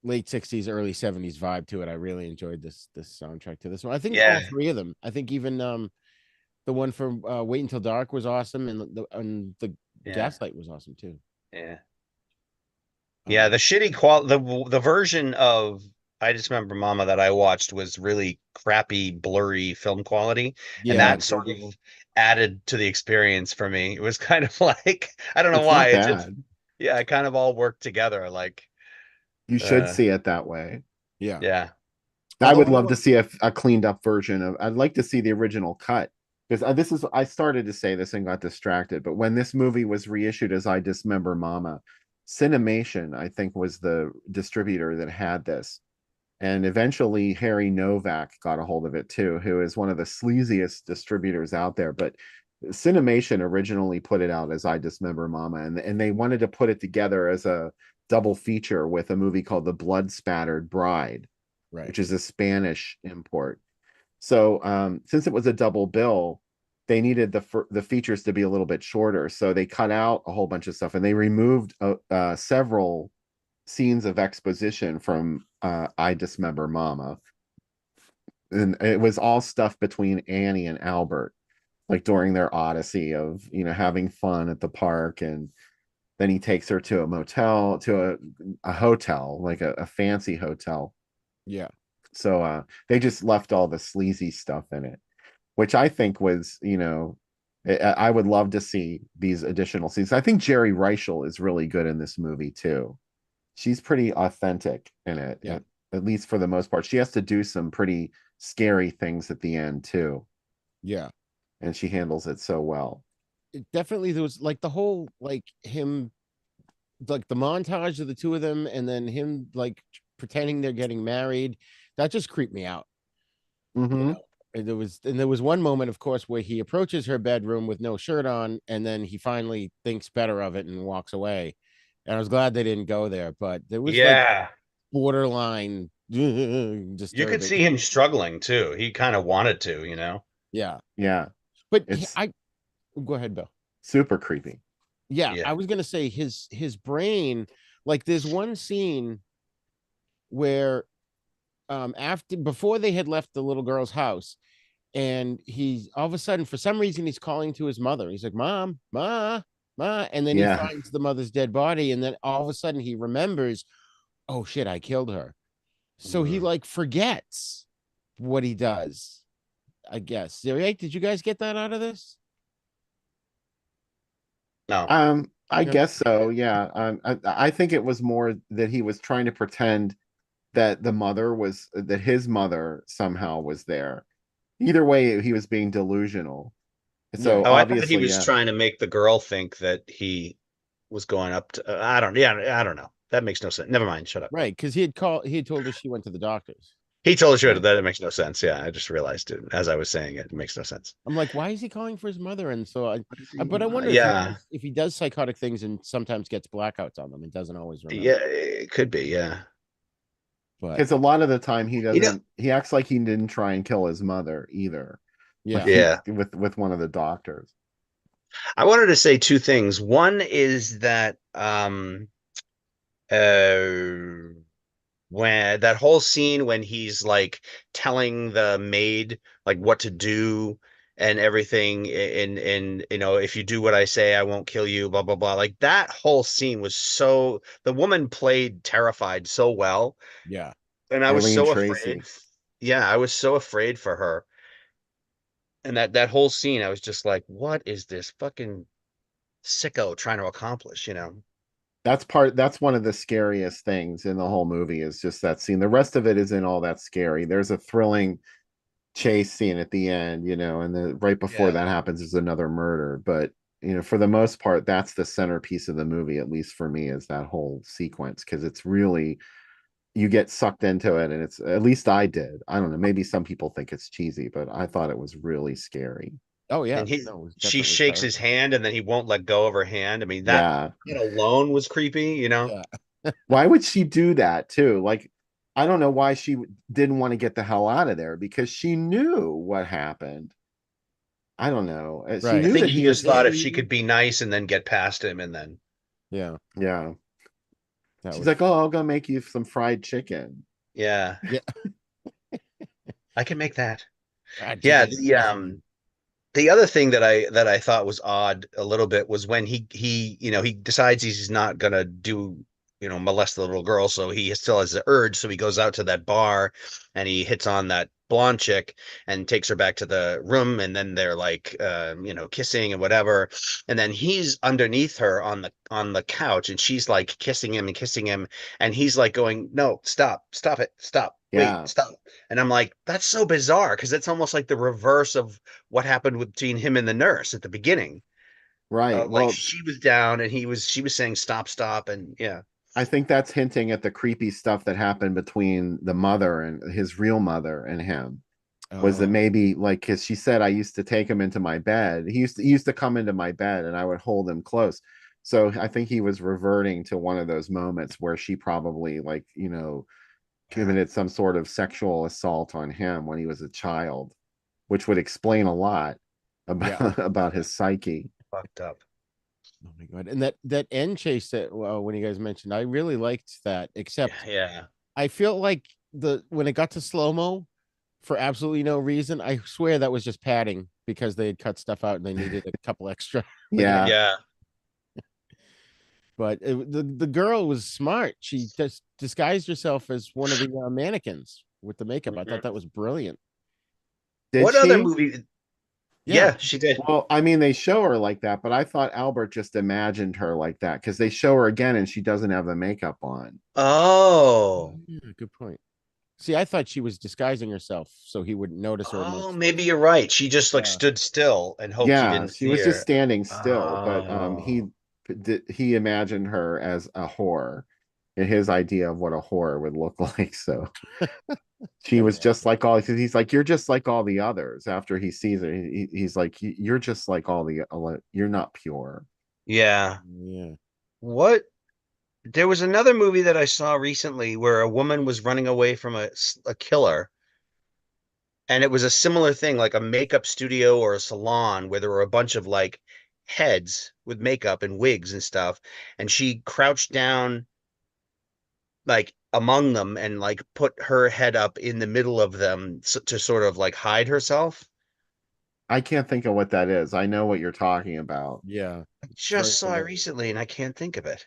late 60s, early 70s vibe to it. I really enjoyed this soundtrack to this one. I think all three of them. I think even the one from Wait Until Dark was awesome, and the Gaslight was awesome too. Yeah. Yeah, the shitty the version of I Dismember Mama that I watched was really crappy, blurry film quality, and that sort of added to the experience for me. It was kind of like, I don't know It's why. not bad. Yeah, it kind of all worked together. Like, You should see it that way. Yeah. yeah. I would Although, love to see a cleaned up version of. I'd like to see the original cut because this is. I started to say this and got distracted, but when this movie was reissued as I Dismember Mama, Cinemation, I think, was the distributor that had this, and eventually Harry Novak got a hold of it too, who is one of the sleaziest distributors out there. But Cinemation originally put it out as I Dismember Mama, and they wanted to put it together as a double feature with a movie called The Blood Spattered Bride, Right. which is a Spanish import. So since it was a double bill, they needed the features to be a little bit shorter. So they cut out a whole bunch of stuff and they removed several scenes of exposition from I Dismember Mama. And it was all stuff between Annie and Albert, like during their odyssey of, having fun at the park. And then he takes her to a motel, to a hotel, like a fancy hotel. Yeah. So they just left all the sleazy stuff in it, which I think was, I would love to see these additional scenes. I think Jerry Reichel is really good in this movie too. She's pretty authentic in it, Yeah. at least for the most part. She has to do some pretty scary things at the end too, Yeah. and she handles it so well. It definitely, there was like the whole, like him, like the montage of the two of them and then him like pretending they're getting married. That just creeped me out. Mm-hmm. And there was one moment, of course, where he approaches her bedroom with no shirt on, and then he finally thinks better of it and walks away. And I was glad they didn't go there, but there was like yeah, borderline you could disturbing. see him struggling too. He kind of wanted to, Yeah, Yeah, but it's I go ahead, Bill. super creepy. Yeah, Yeah. I was gonna say his brain. Like, there's one scene where after before they had left the little girl's house, and he's all of a sudden, for some reason, he's calling to his mother. He's like, "Mom, ma," and then he Yeah, finds the mother's dead body, and then all of a sudden he remembers, "Oh shit, I killed her." So he Mhm. like forgets what he does. I guess. Right? Did you guys get that out of this? No. I No. guess so. Yeah, I think it was more that he was trying to pretend that that his mother somehow was there. Either way, he was being delusional. So Right. Oh, I thought he obviously, was yeah, trying to make the girl think that he was going up to. I don't. Yeah, I don't know. That makes no sense. Never mind. Shut up. Right, because he had told her she went to the doctor's. He told us yeah. that it makes no sense. Yeah, I just realized it as I was saying it. It makes no sense. I'm like, why is he calling for his mother? And so but I Yeah, wonder Yeah, if he does psychotic things and sometimes gets blackouts on them and doesn't always remember. yeah, it could be. Yeah, But because a lot of the time you know, he acts like he didn't try and kill his mother either. Like yeah, he yeah. with one of the doctors. I wanted to say two things. One is that uh when that whole scene when he's like telling the maid like what to do and everything and if you do what I say I won't kill you, blah blah blah, like that whole scene was so, the woman played terrified so well, yeah. and I was Eileen so afraid. Tracy. Yeah, I was so afraid for her, and that whole scene I was just like, what is this fucking sicko trying to accomplish? That's one of the scariest things in the whole movie is just that scene. The rest of it isn't all that scary. There's a thrilling chase scene at the end, and then right before Yeah. that happens is another murder. But for the most part, that's the centerpiece of the movie, at least for me, is that whole sequence because it's really, you get sucked into it, and it's, at least I did. I don't know, maybe some people think it's cheesy, but I thought it was really scary. Oh yeah. And No, it was she definitely shakes his terrifying. hand and then he won't let go of her hand. I mean, Yeah. that alone was creepy. Yeah. Why would she do that too? Like, I don't know why she didn't want to get the hell out of there because she knew what happened. I don't know. She Right. I knew think that she he just was thought if she could be nice and then get past him and then Yeah. Yeah. That She's was like, "Oh, I'm gonna make you some fried chicken." yeah, yeah. I can make that. Fried Yeah, chicken especially. the other thing that I thought was odd a little bit was when he decides he's not gonna do molest the little girl, so he still has the urge, so he goes out to that bar and he hits on that blonde chick and takes her back to the room, and then they're like kissing and whatever, and then he's underneath her on the couch, and she's like kissing him and kissing him, and he's like going, no, stop it, stop, wait, Yeah. stop. And I'm like, that's so bizarre, because it's almost like the reverse of what happened between him and the nurse at the beginning. Right. Like Well, she was down and she was saying stop, and yeah. I think that's hinting at the creepy stuff that happened between the mother and his real mother and him. Was that maybe like, because she said, I used to take him into my bed. He used to come into my bed and I would hold him close. So I think he was reverting to one of those moments where she probably like, committed some sort of sexual assault on him when he was a child, which would explain a lot about about his psyche. Fucked up. Oh my god! And that end chase that when you guys mentioned, I really liked that. Except, Yeah. I feel like when it got to slow mo, for absolutely no reason, I swear that was just padding because they had cut stuff out and they needed a couple extra. Yeah. Yeah. But the girl was smart. She just disguised herself as one of the mannequins with the makeup. I thought that was brilliant. Did What she? other movie? Yeah, she did. Well, I mean, they show her like that, but I thought Albert just imagined her like that because they show her again and she doesn't have the makeup on. Oh. Yeah, good point. See, I thought she was disguising herself so he wouldn't notice her. Oh, maybe you're right. She just like stood still and hoped he Yeah, didn't she see was just her. standing still, but Oh. he imagined her as a whore and his idea of what a whore would look like. So she was just like all. He's like, you're just like all the others. After he sees her, he's like, you're just like all the. You're not pure. Yeah. Yeah. What? There was another movie that I saw recently where a woman was running away from a killer, and it was a similar thing, like a makeup studio or a salon where there were a bunch of like heads with makeup and wigs and stuff, and she crouched down like among them and like put her head up in the middle of them to sort of like hide herself. I can't think of what that is. I know what you're talking about. Yeah. Just saw it recently and I can't think of it.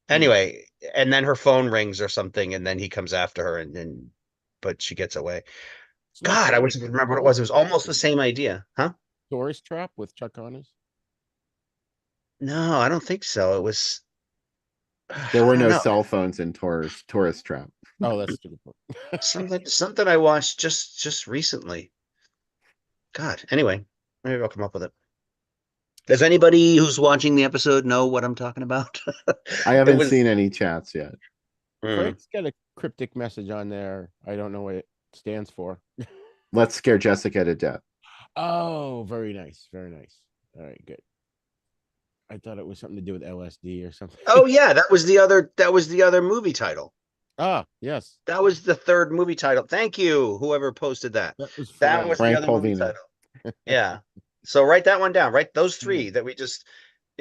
Hmm. Anyway, and then her phone rings or something, and then he comes after her, but she gets away. God, I wish I could remember what it was. It was almost the same idea, huh? Tourist Trap with Chuck Connors. No, I don't think so. It was, There I were don't no know, cell phones in Tourist Trap. Oh, that's stupid. something I watched just recently. God, anyway, maybe I'll come up with it. Does anybody who's watching the episode know what I'm talking about? I It haven't was. seen any chats yet. Frank's got a cryptic message on there. I don't know what it stands for. Let's scare Jessica to death. Oh, very nice. Very nice. All right, good. I thought it was something to do with LSD or something. Oh yeah, that was the other movie title. Ah, yes. That was the third movie title. Thank you, whoever posted that. That was That was the Frank other movie Polvino. title. Yeah. So write that one down. Write those three that we just.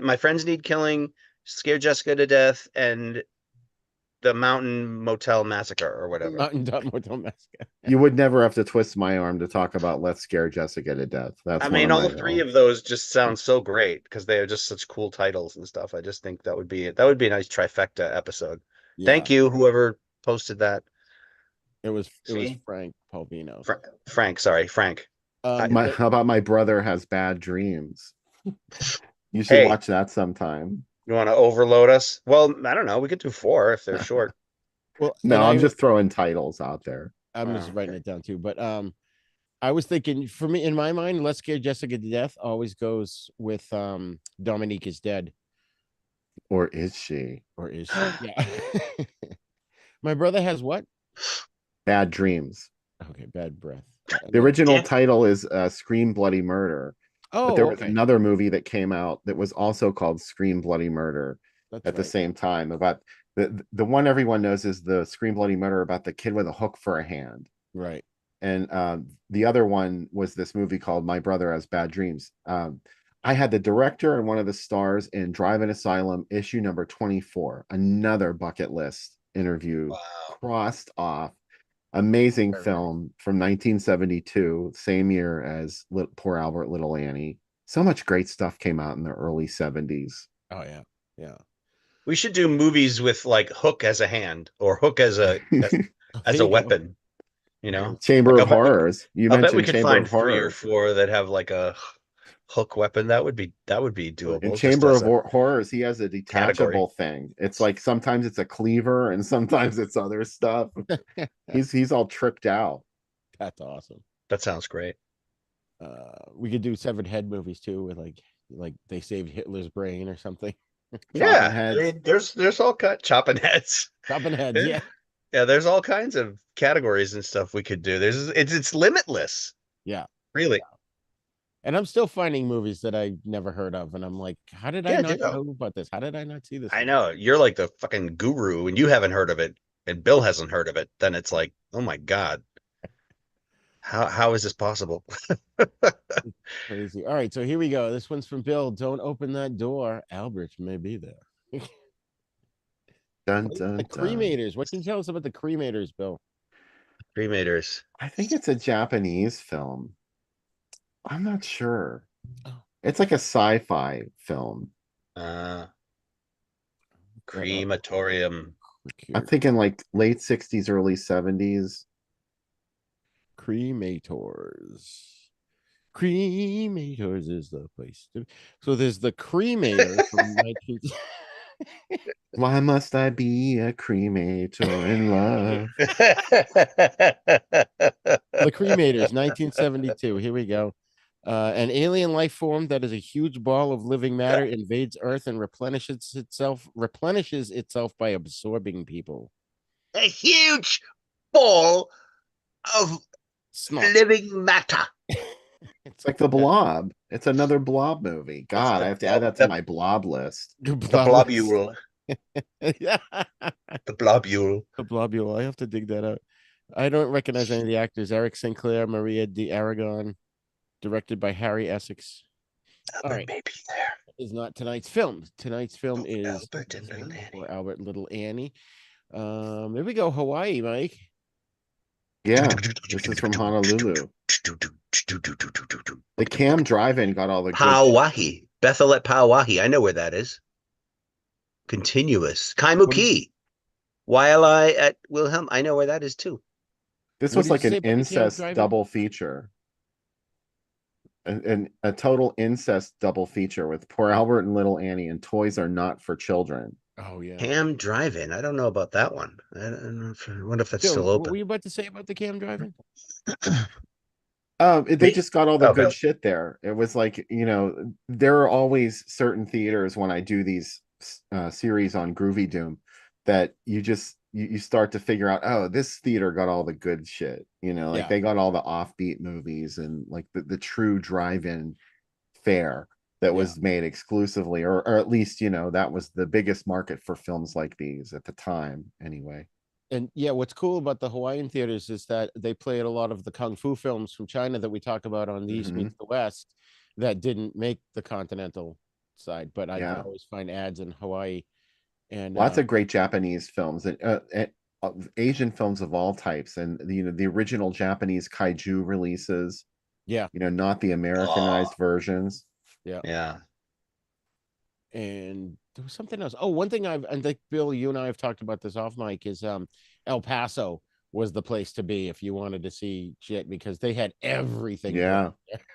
My Friends Need Killing, Scare Jessica to Death, and the Mountain Motel Massacre or whatever. Mountain Top Motel Massacre. You would never have to twist my arm to talk about Let's Scare Jessica to Death. That's I one mean, of all my three of those just sound so great because they are just such cool titles and stuff. I just think that would be a nice trifecta episode. Yeah. Thank you, whoever posted that. It was See? Frank Polvino. Frank, sorry, Frank. How about My Brother Has Bad Dreams? You should Hey. watch that sometime. You want to overload us? Well, I don't know. We could do 4 if they're short. Well, No, I'm just throwing titles out there. I'm just writing it down too. But I was thinking, for me, in my mind, Let's Scare Jessica to Death always goes with Dominique is Dead. Or is she? Or is she? Yeah. My Brother Has what? Bad Dreams. Okay, Bad Breath. The original title is Scream Bloody Murder. Oh, but there was another movie that came out that was also called Scream Bloody Murder at the same time. About the one everyone knows is the Scream Bloody Murder about the kid with a hook for a hand. Right. And the other one was this movie called My Brother Has Bad Dreams. I had the director and one of the stars in Drive-In Asylum issue number 24, another bucket list interview crossed off. Amazing film from 1972, same year as Poor Albert, Little Annie. So much great stuff came out in the early 70s. Oh yeah, yeah. We should do movies with like Hook as a hand or Hook as a as a weapon. You know, Chamber like of Horrors. You I'll bet we mentioned could Chamber find of 3 or Horrors. 4 that have like a hook weapon. That would be In doable just Chamber as of a Horrors, he has a category. detachable thing. It's like sometimes it's a cleaver and sometimes it's other stuff. He's all tricked out. That's awesome. That sounds great. We could do severed head movies too, with like they saved Hitler's brain or something. Chopping Yeah, heads. I mean, there's all chopping heads. Chopping heads, yeah. Yeah, there's all kinds of categories and stuff we could do. It's limitless. Yeah. Really. And I'm still finding movies that I never heard of, and I'm like, how did I Yeah, not ditto. know about this? How did I not see this? I one? know you're like the fucking guru and you haven't heard of it and Bill hasn't heard of it. Then it's like, oh my God. How is this possible? Crazy. All right, so here we go. This one's from Bill. Don't open that door. Albert may be there. Dun The dun dun. Cremators. What can you tell us about the Cremators, Bill? Cremators. I think it's a Japanese film. I'm not sure. Oh. It's like a sci-fi film. Crematorium. I'm thinking like late 60s, early 70s. Cremators. Cremators is the place to. So there's the Cremator from 19. Why must I be a cremator in love? The Cremators, 1972. Here we go. An alien life form that is a huge ball of living matter invades Earth and replenishes itself by absorbing people. A huge ball of Snot. living matter. It's like the Blob. It's another Blob movie. God, I have to add that to my Blob list. The blobule. Yeah. The blobule. The Blobule. I have to dig that out. I don't recognize any of the actors. Eric Sinclair, Maria de Aragon, directed by Harry Essex. All right. Maybe there. Is not tonight's film. Tonight's film is Albert and Little Annie. or Albert Little Annie. There we go. Hawaii, Mike. Yeah, this is from Honolulu. The Cam Drive-In got all the good Pauahi. Bethel at Pauahi. I know where that is. Continuous. Kaimuki. Wailai at Wilhelm. I know where that is too. This What was did like you an say about the Cam incest Drive-In? double feature. And a total incest double feature with Poor Albert and Little Annie and Toys Are Not for Children. Oh yeah. Cam Drive-In. I don't know about that one. I wonder if that's Bill, still what open. were you about to say about the Cam Drive-In? They just got all the good Bill. shit there. It was like, there are always certain theaters when I do these series on Groovy Doom that you start to figure out, oh, this theater got all the good shit. Yeah. They got all the offbeat movies and like the true drive-in fare that was made exclusively, or at least, that was the biggest market for films like these at the time anyway. And yeah, what's cool about the Hawaiian theaters is that they played a lot of the kung fu films from China that we talk about on the East Meets the West that didn't make the continental side, but I could always find ads in Hawaii. And lots of great Japanese films and Asian films of all types, and the original Japanese kaiju releases. Yeah, not the Americanized versions. Yeah. And there was something else. Oh, one thing I think Bill, you and I have talked about this off mic is El Paso was the place to be if you wanted to see shit because they had everything. Yeah.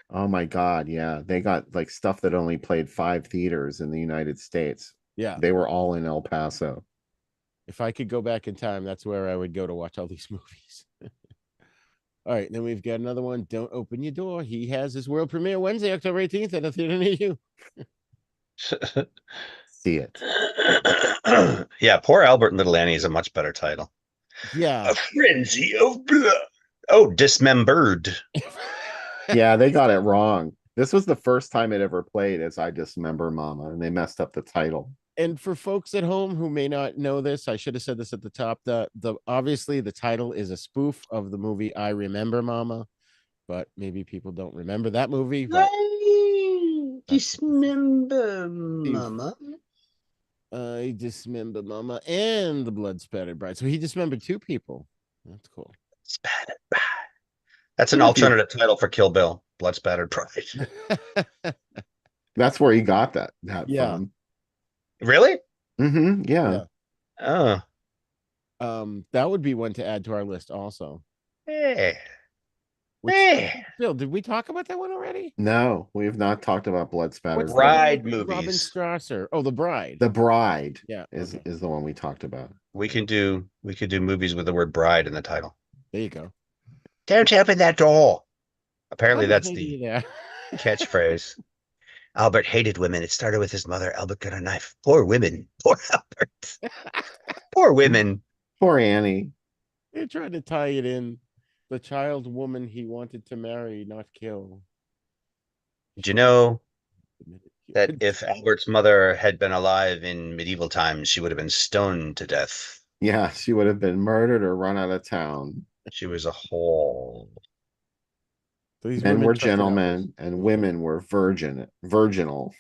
Oh my God. Yeah. They got like stuff that only played 5 theaters in the United States. Yeah. They were all in El Paso. If I could go back in time, that's where I would go to watch all these movies. All right, then we've got another one. Don't open your door. He has his world premiere Wednesday, October 18th at a theater near you. See it. Yeah, Poor Albert and Little Annie is a much better title. Yeah. A frenzy of blood. Oh, Dismembered. Yeah, they got it wrong. This was the first time it ever played as I Dismember Mama, and they messed up the title. And for folks at home who may not know this, I should have said this at the top. The obviously the title is a spoof of the movie I Remember Mama, but maybe people don't remember that movie. But Dismember Mama. I Dismember Mama and the Blood Spattered Bride. So he dismembered 2 people. That's cool. Spattered Bride. That's an alternative title for Kill Bill. Blood Spattered Bride. That's where he got that from. Really? Yeah. Oh. That would be one to add to our list also. Hey, Which hey. Bill, did we talk about that one already? No, we have not talked about blood spattered What's the one bride. Bride with Robin movies. Strasser? Oh, The Bride. The Bride Yeah. is Okay. is the one we talked about. We could do movies with the word bride in the title. There you go. Don't open that door. Apparently, Albert that's may be the there. catchphrase. Albert hated women. It started with his mother. Albert got a knife. Poor women. Poor Albert. Poor women. Poor Annie. They're trying to tie it in. The child woman he wanted to marry, not kill. Do you know Admitted that Cupid. if Albert's mother had been alive in medieval times, she would have been stoned to death? Yeah, she would have been murdered or run out of town. She was a whore. So these Men women were trusted Albert. gentlemen and women were virginal.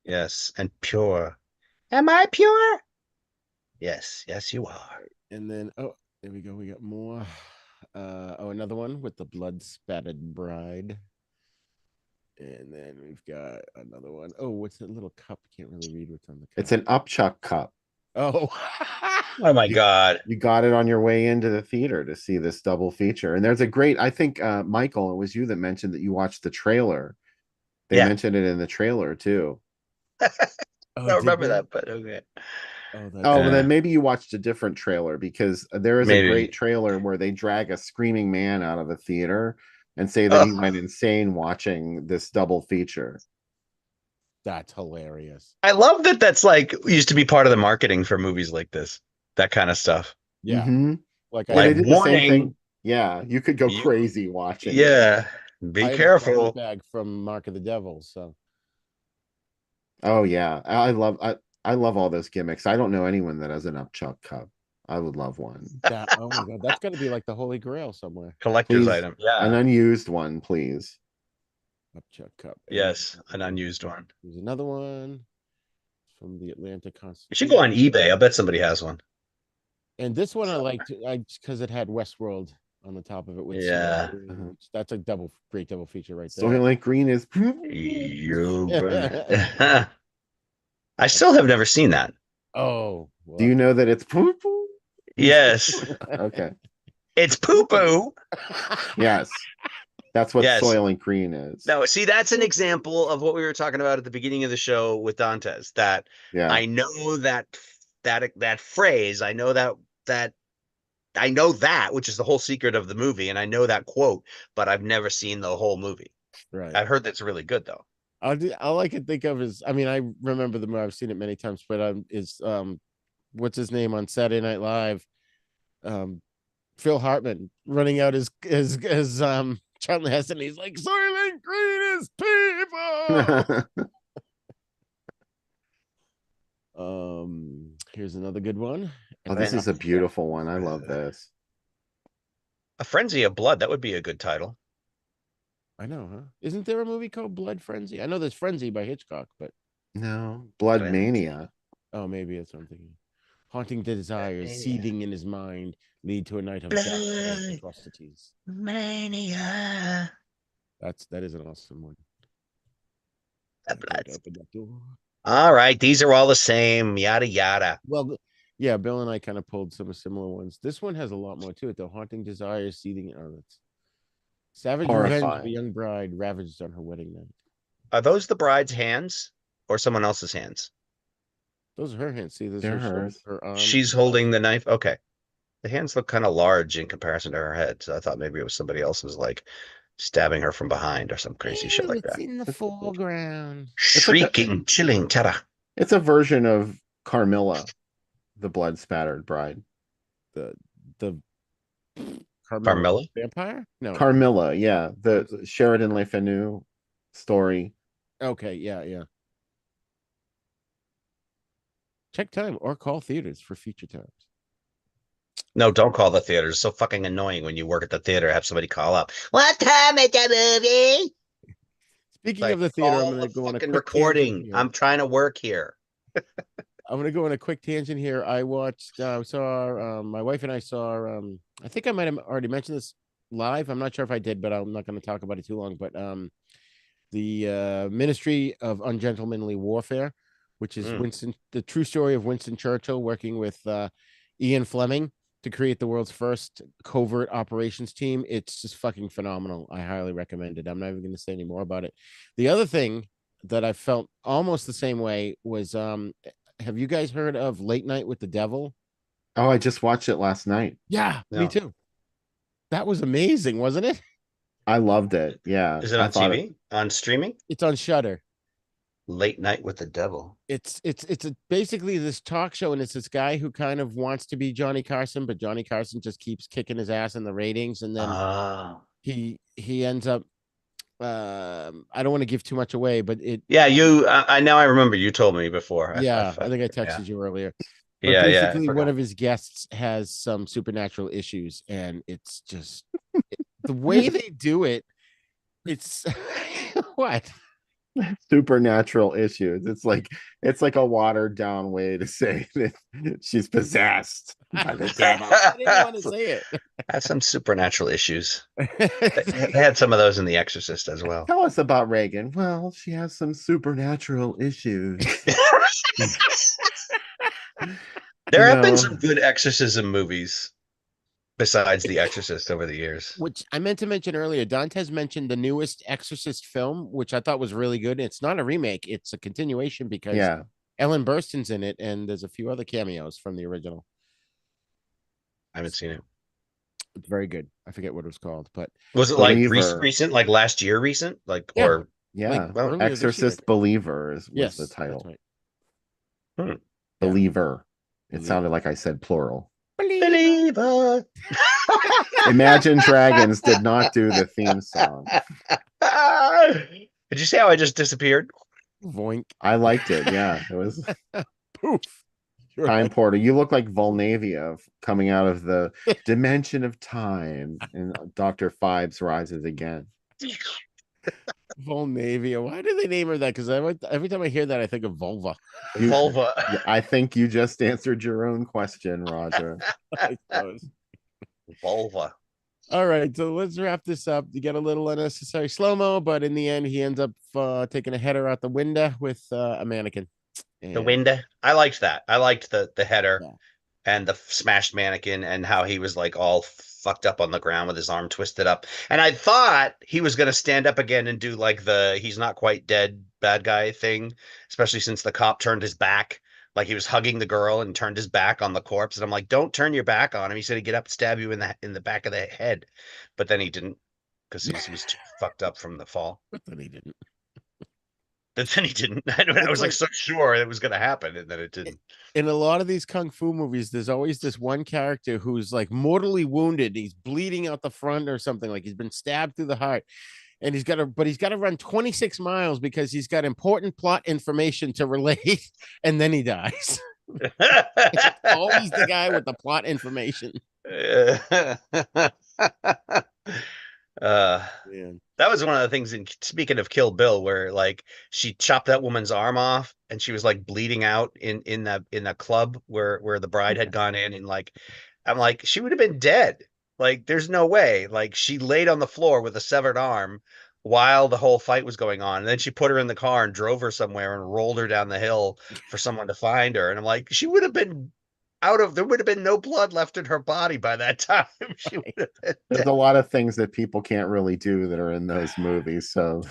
Yes, and pure. Am I pure? Yes, yes, you are. And then there we go. We got more. Another one with the blood spattered bride. And then we've got another one. Oh, what's that little cup? Can't really read what's on the cup. It's an upchuck cup. Oh. Oh my You- God. You got it on your way into the theater to see this double feature. And there's a great, I think, Michael, it was you that mentioned that you watched the trailer. They Yeah. mentioned it in the trailer too. I Oh, don't did remember they? that, but okay. Oh, that's Oh, well, Uh, then maybe you watched a different trailer because there is a Maybe. great trailer where they drag a screaming man out of a theater and say that he Oh. went insane watching this double feature. that's hilarious. I love that that's like used to be part of the marketing for movies like this. That kind of stuff. Yeah. Mhm. Like Yeah, they Like did the same thing. warning. Yeah, you could go You- crazy watching it. Yeah. I Be have a careful. bag from Mark of the Devil. So Oh yeah, I love all those gimmicks. I don't know anyone that has an upchuck cup. I would love one. that, oh my God, that's got to be like the Holy Grail somewhere. Collector's Please, item. an Yeah. unused one, please. Upchuck cup. And Yes. An unused one. there's another one from the Atlanta You Constitution. should go on eBay. I bet somebody has one. And this one I liked, because it had Westworld on the top of it. With Yeah. Soylent Green. That's a great double feature right there. Soylent Green is. I still have never seen that. Oh, well, Do you know that it's poo poo? Yes. Okay. It's poo poo. Yes. That's what Yes. Soylent Green is. No, see, that's an example of what we were talking about at the beginning of the show with Dantes. That Yeah. I know that phrase. I know that which is the whole secret of the movie, and I know that quote, but I've never seen the whole movie. right. I've heard that's really good though. All I can think of is, I mean, I remember the movie. I've seen it many times, but what's his name on Saturday Night Live? Phil Hartman running out as Charlie Heston. He's like, Soylent Green is people. Here's another good one. Oh, this is a beautiful one. I love this. A Frenzy of Blood. That would be a good title. I know, huh? Isn't there a movie called Blood Frenzy? I know there's Frenzy by Hitchcock, but No, Blood Frenzy. Mania. oh, maybe that's what I'm thinking. Haunting desires, Mania. seething in his mind, lead to a night of Blood. death and atrocities. Mania. That is an awesome one. The I think blood. I opened that door. All right, these are all the same. Yada yada. Well, yeah, Bill and I kind of pulled some similar ones. This one has a lot more to it, though. Haunting desires, seething. Oh, that's savage revenge of a Horrifying. young bride ravaged on her wedding night. Are those the bride's hands or someone else's hands? Those are her hands. See, those They're are hers. her arms. She's holding the knife. Okay. The hands look kind of large in comparison to her head. So I thought maybe it was somebody else's, like stabbing her from behind or some crazy shit like It's that. in the foreground. Shrieking, chilling terror. It's a version of Carmilla, the blood spattered bride. The Carmilla? vampire? No. Carmilla, yeah, the Sheridan Le Fanu story. Okay, yeah. Check time or call theaters for future times. No, don't call the theater. It's so fucking annoying when you work at the theater. Have somebody call up. What time is the movie? Speaking Like, of the theater, I'm call going to the go on a fucking quick recording. tangent here. I'm trying to work here. I'm going to go on a quick tangent here. I watched, my wife and I saw, I think I might have already mentioned this live. I'm not sure if I did, but I'm not going to talk about it too long. But the Ministry of Ungentlemanly Warfare, which is the true story of Winston Churchill working with Ian Fleming to create the world's first covert operations team. It's just fucking phenomenal. I highly recommend it. I'm not even going to say any more about it. The other thing that I felt almost the same way was have you guys heard of Late Night with the Devil? Oh, I just watched it last night. Yeah, me No. too. That was amazing, wasn't it? I loved it. Yeah. Is it I on thought TV? On streaming? It's on Shudder. Late Night with the Devil. It's basically this talk show, and it's this guy who kind of wants to be Johnny Carson, but Johnny Carson just keeps kicking his ass in the ratings, and then Ah. he ends up I don't want to give too much away, but it Yeah, I now I remember you told me before. yeah, I think I yeah. texted you earlier. But Yeah, yeah. I basically one forgot. of his guests has some supernatural issues, and it's just the way they do it, it's what? supernatural issues. It's like a watered down way to say that she's possessed by the devil. I didn't want to say it. Had some supernatural issues. They had some of those in The Exorcist as well. Tell us about Reagan. Well, she has some supernatural issues. There have been No. some good exorcism movies besides The Exorcist over the years. Which I meant to mention earlier. Dantes mentioned the newest Exorcist film, which I thought was really good. It's not a remake, it's a continuation because Yeah. Ellen Burstyn's in it, and there's a few other cameos from the original. I haven't seen it. It's very good. I forget what it was called, but Was it like Believer. recent, like last year recent? Like, Yeah. or Yeah. Like, well, earlier this year. Exorcist Believer was Yes, the that's title. right. Hmm. Yeah. Believer. It Believer. sounded like I said plural. Believer. Imagine Dragons did not do the theme song. Did you see how I just disappeared? Voink. I liked it. Yeah. It was Poof. You're Time like, Porter. You look like Volnavia coming out of the dimension of time, and Dr. Phibes rises again. Volnavia. Why do they name her that? Because every time I hear that, I think of vulva. Vulva. Yeah, I think you just answered your own question, Roger. I suppose. Vulva. All right, so let's wrap this up. You get a little unnecessary slow-mo, but in the end, he ends up taking a header out the window with a mannequin. The And window. I liked that. I liked the header Yeah. and the smashed mannequin and how he was like all fucked up on the ground with his arm twisted up. And I thought he was going to stand up again and do like the he's not quite dead bad guy thing, especially since the cop turned his back. Like he was hugging the girl and turned his back on the corpse. And I'm like, don't turn your back on him. He said he'd get up and stab you in the back of the head. But then he didn't because he was too fucked up from the fall. but then he didn't. But then he didn't. I was like so sure it was going to happen, and then it didn't. In a lot of these kung fu movies, there's always this one character who's like mortally wounded. He's bleeding out the front or something, like he's been stabbed through the heart. And he's got to run 26 miles because he's got important plot information to relay, and then he dies. Always the guy with the plot information. Man. That was one of the things in speaking of Kill Bill, where like she chopped that woman's arm off and she was like bleeding out in the club where the bride had gone in, and like I'm like, she would have been dead. Like there's no way. Like she laid on the floor with a severed arm while the whole fight was going on. And then she put her in the car and drove her somewhere and rolled her down the hill for someone to find her. And I'm like, she would have been there would have been no blood left in her body by that time. She would have been There's dead. a lot of things that people can't really do that are in those movies. So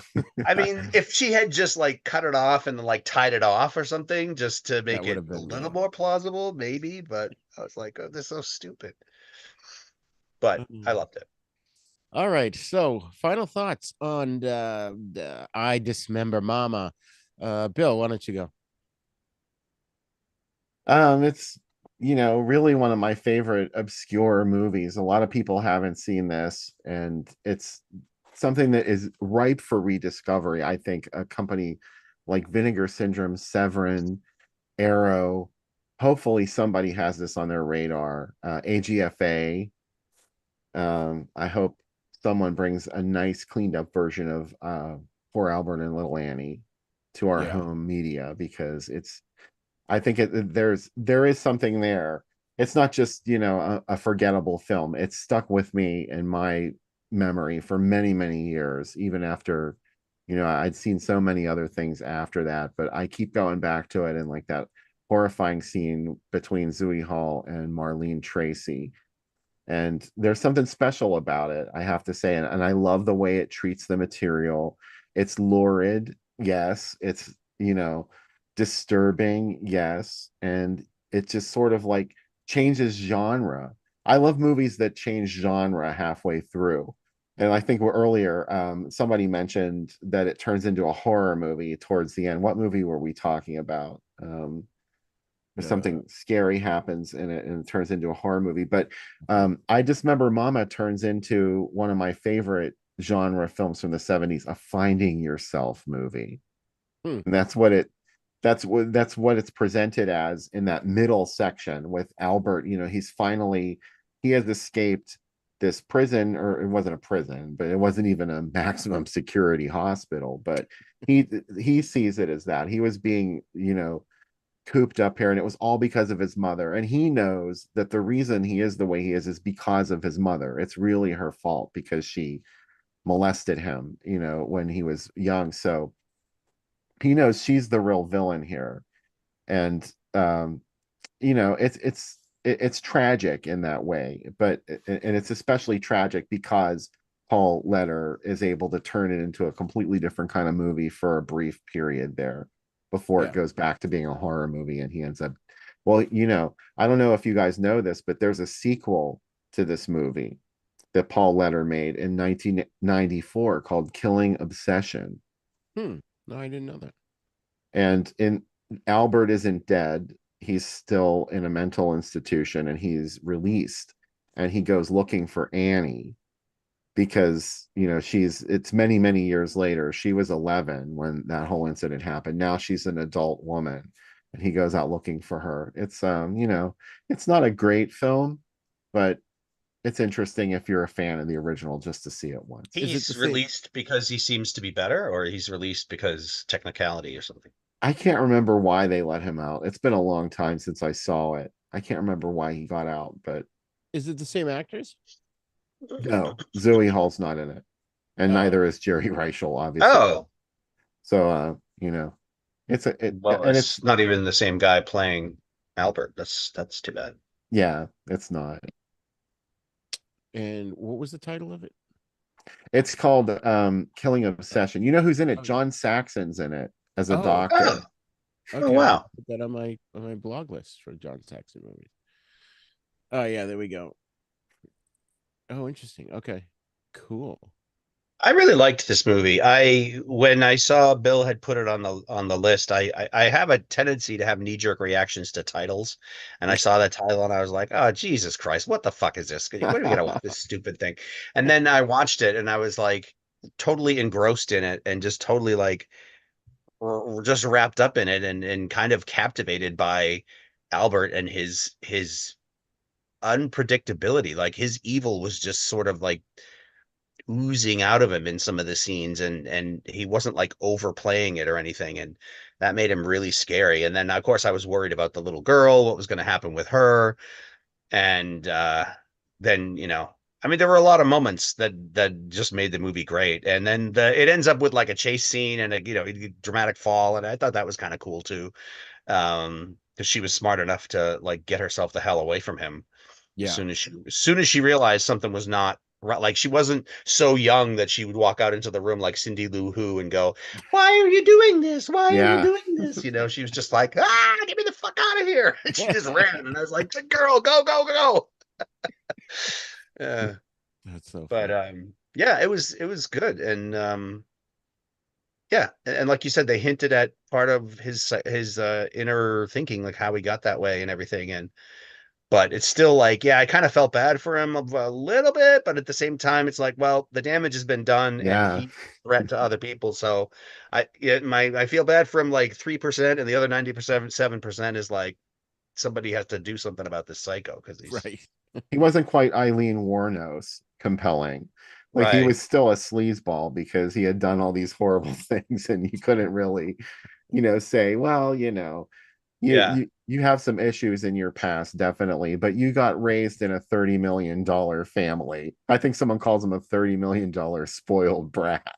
I mean, if she had just like cut it off and like tied it off or something just to make would it have been a little good. more plausible, maybe. But I was like, oh, this is so stupid. But I loved it. All right, so final thoughts on the I Dismember Mama. Bill, why don't you go? it's really one of my favorite obscure movies. A lot of people haven't seen this, and it's something that is ripe for rediscovery. I think a company like Vinegar Syndrome, Severin, Arrow, hopefully somebody has this on their radar. AGFA. I hope someone brings a nice cleaned up version of Poor Albert and Little Annie to our home media, because I think there is something there. It's not just a forgettable film. It's stuck with me in my memory for many, many years, even after I'd seen so many other things after that, but I keep going back to it, and like that horrifying scene between Zooey Hall and Marlene Tracy. And there's something special about it, I have to say. And I love the way it treats the material. It's lurid, yes. It's, disturbing, yes. And it just sort of like changes genre. I love movies that change genre halfway through. And I think earlier, somebody mentioned that it turns into a horror movie towards the end. What movie were we talking about? Something scary happens in it and it turns into a horror movie. But I Dismember Mama turns into one of my favorite genre films from the 70s, a finding yourself movie. And that's what it's presented as in that middle section with Albert. He has escaped this prison, or it wasn't a prison, but it wasn't even a maximum security hospital, but he sees it as that. He was being, cooped up here, and it was all because of his mother, and he knows that the reason he is the way he is because of his mother. It's really her fault because she molested him, when he was young. So he knows she's the real villain here. And it's tragic in that way, and it's especially tragic because Paul Letter is able to turn it into a completely different kind of movie for a brief period there before it goes back to being a horror movie. And he ends up, well, I don't know if you guys know this, but there's a sequel to this movie that Paul Letter made in 1994 called Killing Obsession. No, I didn't know that. And Albert isn't dead. He's still in a mental institution, and he's released, and he goes looking for Annie because it's many, many years later. She was 11 when that whole incident happened. Now she's an adult woman, and he goes out looking for her. It's it's not a great film, but it's interesting if you're a fan of the original just to see it once. He's released because he seems to be better, or he's released because technicality or something? I can't remember why they let him out. It's been a long time since I saw it. I can't remember why he got out, but is it the same actors? No, Zoe Hall's not in it, and neither is Jerry Reichel, obviously. Oh, so it's not even the same guy playing Albert. That's too bad. Yeah, it's not. And what was the title of it? It's called Killing Obsession. You know who's in it? John Saxon's in it as a doctor. Oh. Okay, oh wow! I'll put that on my blog list for John Saxon movies. Oh yeah, there we go. Oh, interesting. Okay, cool. I really liked this movie. When I saw Bill had put it on the list, I have a tendency to have knee-jerk reactions to titles, and I saw that title and I was like, oh Jesus Christ, what the fuck is this? When are we gonna watch this stupid thing? And then I watched it and I was like totally engrossed in it and just totally like just wrapped up in it and kind of captivated by Albert and his unpredictability. Like his evil was just sort of like oozing out of him in some of the scenes, and he wasn't like overplaying it or anything, and that made him really scary. And then of course I was worried about the little girl, what was going to happen with her. And then I mean, there were a lot of moments that just made the movie great. And then it ends up with like a chase scene and a dramatic fall, and I thought that was kind of cool too, because she was smart enough to like get herself the hell away from him. Yeah. As soon as she realized something was not right, like she wasn't so young that she would walk out into the room like Cindy Lou Who and go, "Why are you doing this? Why are you doing this?" She was just like, "Get me the fuck out of here!" And she just ran, and I was like, "Good girl, go, go, go!" That's so. But yeah, it was good, and yeah, and like you said, they hinted at part of his inner thinking, like how he got that way and everything, but it's still like, yeah, I kind of felt bad for him a little bit, but at the same time, it's like, well, the damage has been done, and he's a threat to other people. So I feel bad for him like 3%, and the other 97% is like somebody has to do something about this psycho because he's right. He wasn't quite Eileen Wuornos compelling. Like he was still a sleazeball because he had done all these horrible things, and you couldn't really, say, well, you have some issues in your past, definitely, but you got raised in a $30 million family. I think someone calls him a $30 million spoiled brat.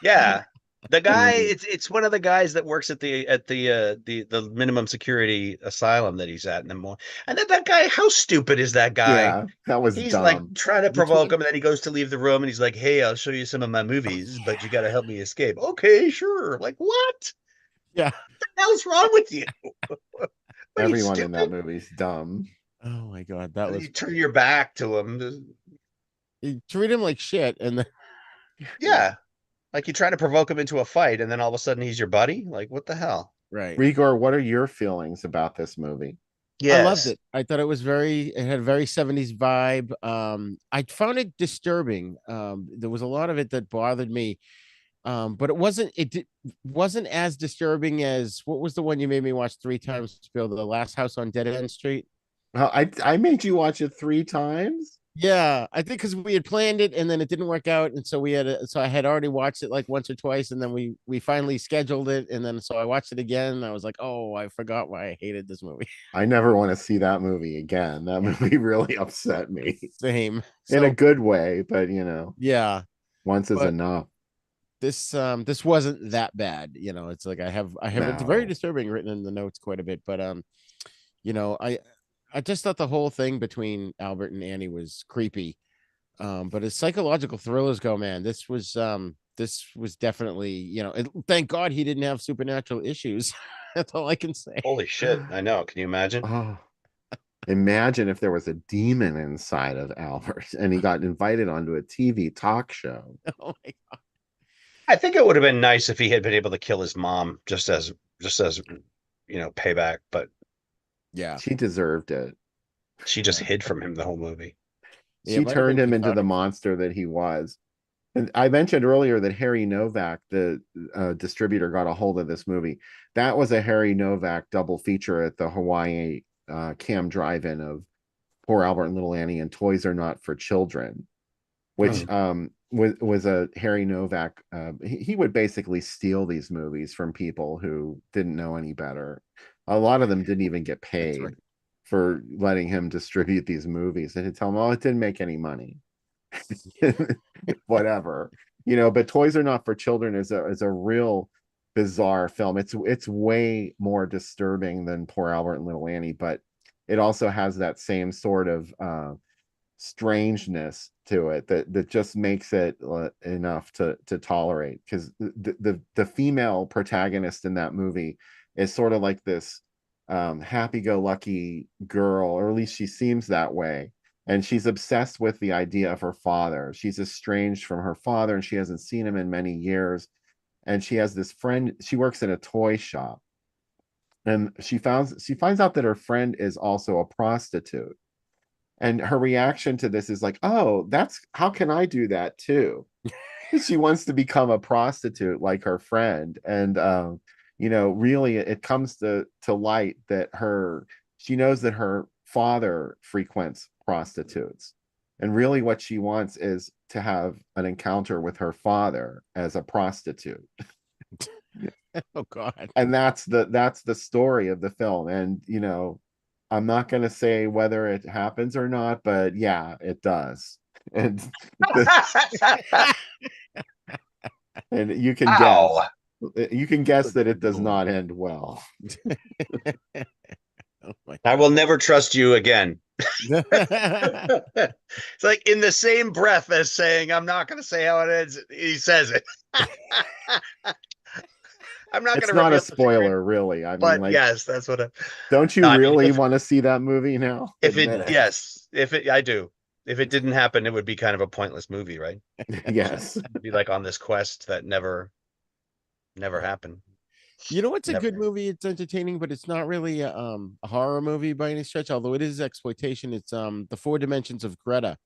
Yeah. The guy, Mhm. it's one of the guys that works at the minimum security asylum that he's at in the morning. And then that guy, how stupid is that guy? Yeah, that was He's like dumb. trying to The provoke twin. him, and then he goes to leave the room, and he's like, "Hey, I'll show you some of my movies, but you got to help me escape." Okay, sure. Like, what Yeah. the hell's wrong with you? What are you, Everyone in that stupid? movie's dumb. Oh my god, that And then was you turn your back to him. you treat him like shit, and then Yeah, like you try to provoke him into a fight, and then all of a sudden he's your buddy. Like, what the hell? right. Rigor, what are your feelings about this movie? I loved Yes. it. I thought it had a very 70s vibe. I found it disturbing. There was a lot of it that bothered me. But wasn't as disturbing as what was the one you made me watch 3 times, Bill, the Last House on Dead End Street? I made you watch it 3 times. Yeah, I think because we had planned it and then it didn't work out, and so so I had already watched it like once or twice, and then we finally scheduled it, and then so I watched it again. And I was like, oh, I forgot why I hated this movie. I never want to see that movie again. That movie really upset me Same. in a So good way, but yeah, once is but enough. this wasn't that bad. It's like I have it's very No. disturbing written in the notes quite a bit, but you know, I just thought the whole thing between Albert and Annie was creepy. But as psychological thrillers go, man, this was definitely, thank God he didn't have supernatural issues. That's all I can say. Holy shit! I know. Can you imagine? Oh, imagine if there was a demon inside of Albert and he got invited onto a TV talk show. Oh my, I think it would have been nice if he had been able to kill his mom just as payback, but yeah. She deserved it. she just hid from him the whole movie. Yeah, it She might have turned been him into the cathartic. monster that he was. And I mentioned earlier that Harry Novak, the distributor, got a hold of this movie. That was a Harry Novak double feature at the Hawaii Cam Drive-In of Poor Albert and Little Annie and Toys Are Not for Children, which was a Harry Novak. He would basically steal these movies from people who didn't know any better. A lot of them didn't even get That's paid right. for letting him distribute these movies. And he'd tell them, "Oh, it didn't make any money." Whatever. But Toys Are Not for Children is a real bizarre film. It's way more disturbing than Poor Albert and Little Annie, but it also has that same sort of strangeness to it that just makes it enough to tolerate, because the female protagonist in that movie is sort of like this happy-go-lucky girl, or at least she seems that way, and she's obsessed with the idea of her father. She's estranged from her father and she hasn't seen him in many years, and she has this friend. She works in a toy shop, and she finds out that her friend is also a prostitute, and her reaction to this is like, oh, that's how can I do that too? She wants to become a prostitute like her friend. And really it comes to light that she knows that her father frequents prostitutes, and really what she wants is to have an encounter with her father as a prostitute. Oh God. And that's the story of the film. And I'm not going to say whether it happens or not, but yeah, it does. And and Ow. you can guess that it does Lord. not end well. Oh my I will never trust you again. God. It's like in the same breath as saying, I'm not going to say how it ends, he says it. I'm not going It's to not a reveal the secret, spoiler, really. I mean, but like, yes, that's what don't you no, I mean, really want to see that movie now? Admit it. yes, I do. If it didn't happen, it would be kind of a pointless movie, right? Yes. It'd be like on this quest that never happened. You know what's a good Never. movie? It's entertaining, but it's not really a horror movie by any stretch, although it is exploitation. It's The Four Dimensions of Greta.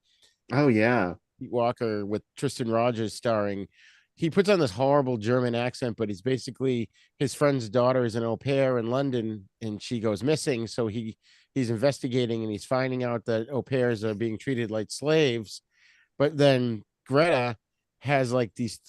Oh yeah. Pete Walker with Tristan Rogers starring. He puts on this horrible German accent, but he's basically his friend's daughter is an au pair in London and she goes missing. So he's investigating and he's finding out that au pairs are being treated like slaves. But then Greta has like these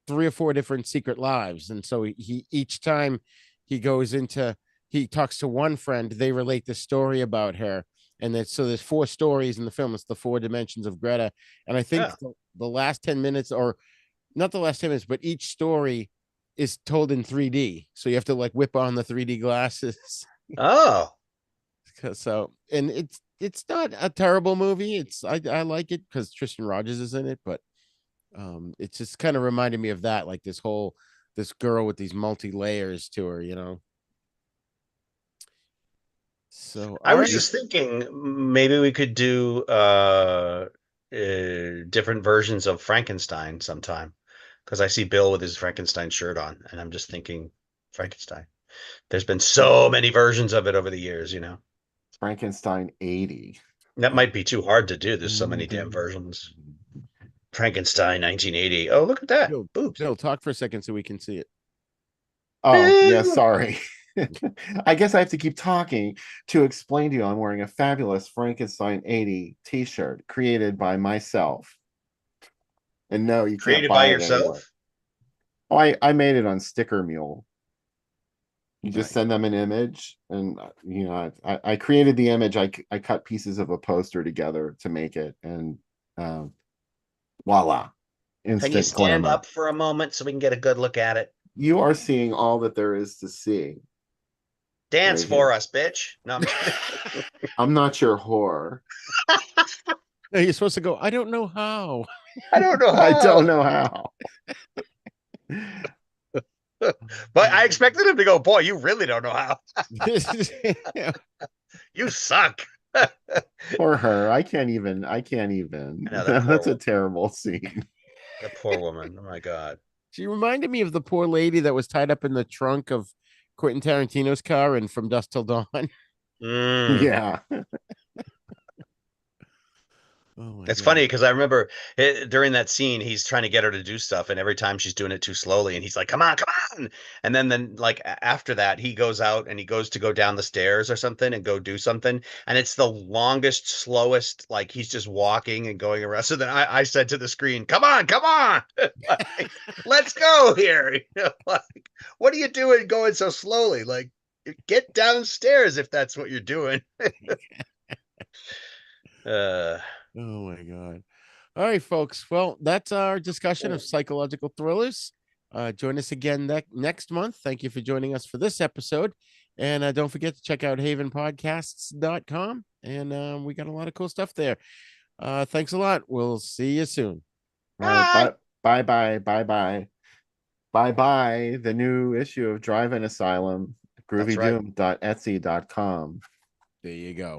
3 or 4 different secret lives. And so he each time he goes into he talks to one friend, they relate the story about her. And then so there's 4 stories in the film. It's the 4 dimensions of Greta. And I think Yeah. the last 10 minutes, or not the last 10 minutes, but each story is told in 3D, so you have to like whip on the 3D glasses. Oh, So, and it's not a terrible movie. I like it because Tristan Rogers is in it, but it's just kind of reminded me of that, like this girl with these multi layers to her, you know. So, I all was right. just thinking maybe we could do different versions of Frankenstein sometime because I see Bill with his Frankenstein shirt on, and I'm just thinking Frankenstein. There's been so many versions of it over the years, you know. Frankenstein 80. That might be too hard to do. There's so many damn Mm-hmm. versions. Frankenstein 1980. Oh, look at that. Boobs. Bill, talk for a second so we can see it. Oh, yeah, Bill. sorry. I guess I have to keep talking to explain to you I'm wearing a fabulous Frankenstein 80 t-shirt created by myself. And no, you can't Created by buy it anywhere. yourself. Oh, I made it on Sticker Mule. You just Nice. send them an image, and you know, I created the image. I cut pieces of a poster together to make it, and voila, Can you instant stand glamour. up for a moment so we can get a good look at it? You are seeing all that there is to see. Dance Right for here. us, bitch. No, I'm kidding. I'm not your whore. No, you're supposed to go, I don't know how. I don't know I don't how. know how. But I expected him to go, boy, you really don't know how. You suck. For her, I can't even. know, that poor That's a woman. terrible scene. The poor woman. Oh my God. She reminded me of the poor lady that was tied up in the trunk of Quentin Tarantino's car and From Dusk Till Dawn. Mm. Yeah. Oh my It's God. funny because I remember during that scene, he's trying to get her to do stuff, and every time she's doing it too slowly, and he's like, "Come on, come on!" And then like after that, he goes out and he goes to go down the stairs or something and go do something, and it's the longest, slowest. Like he's just walking and going around. So then I said to the screen, "Come on, come on, like, let's go here." You know, like, what are you doing going so slowly? Like, get downstairs if that's what you're doing. uh. Oh my God. All right, folks. Well, that's our discussion of psychological thrillers. Join us again next month. Thank you for joining us for this episode. And don't forget to check out havenpodcasts.com. And we got a lot of cool stuff there. Thanks a lot. We'll see you soon. All right. Bye. Bye. The new issue of Drive-In Asylum, That's right. groovydoom.etsy.com. There you go.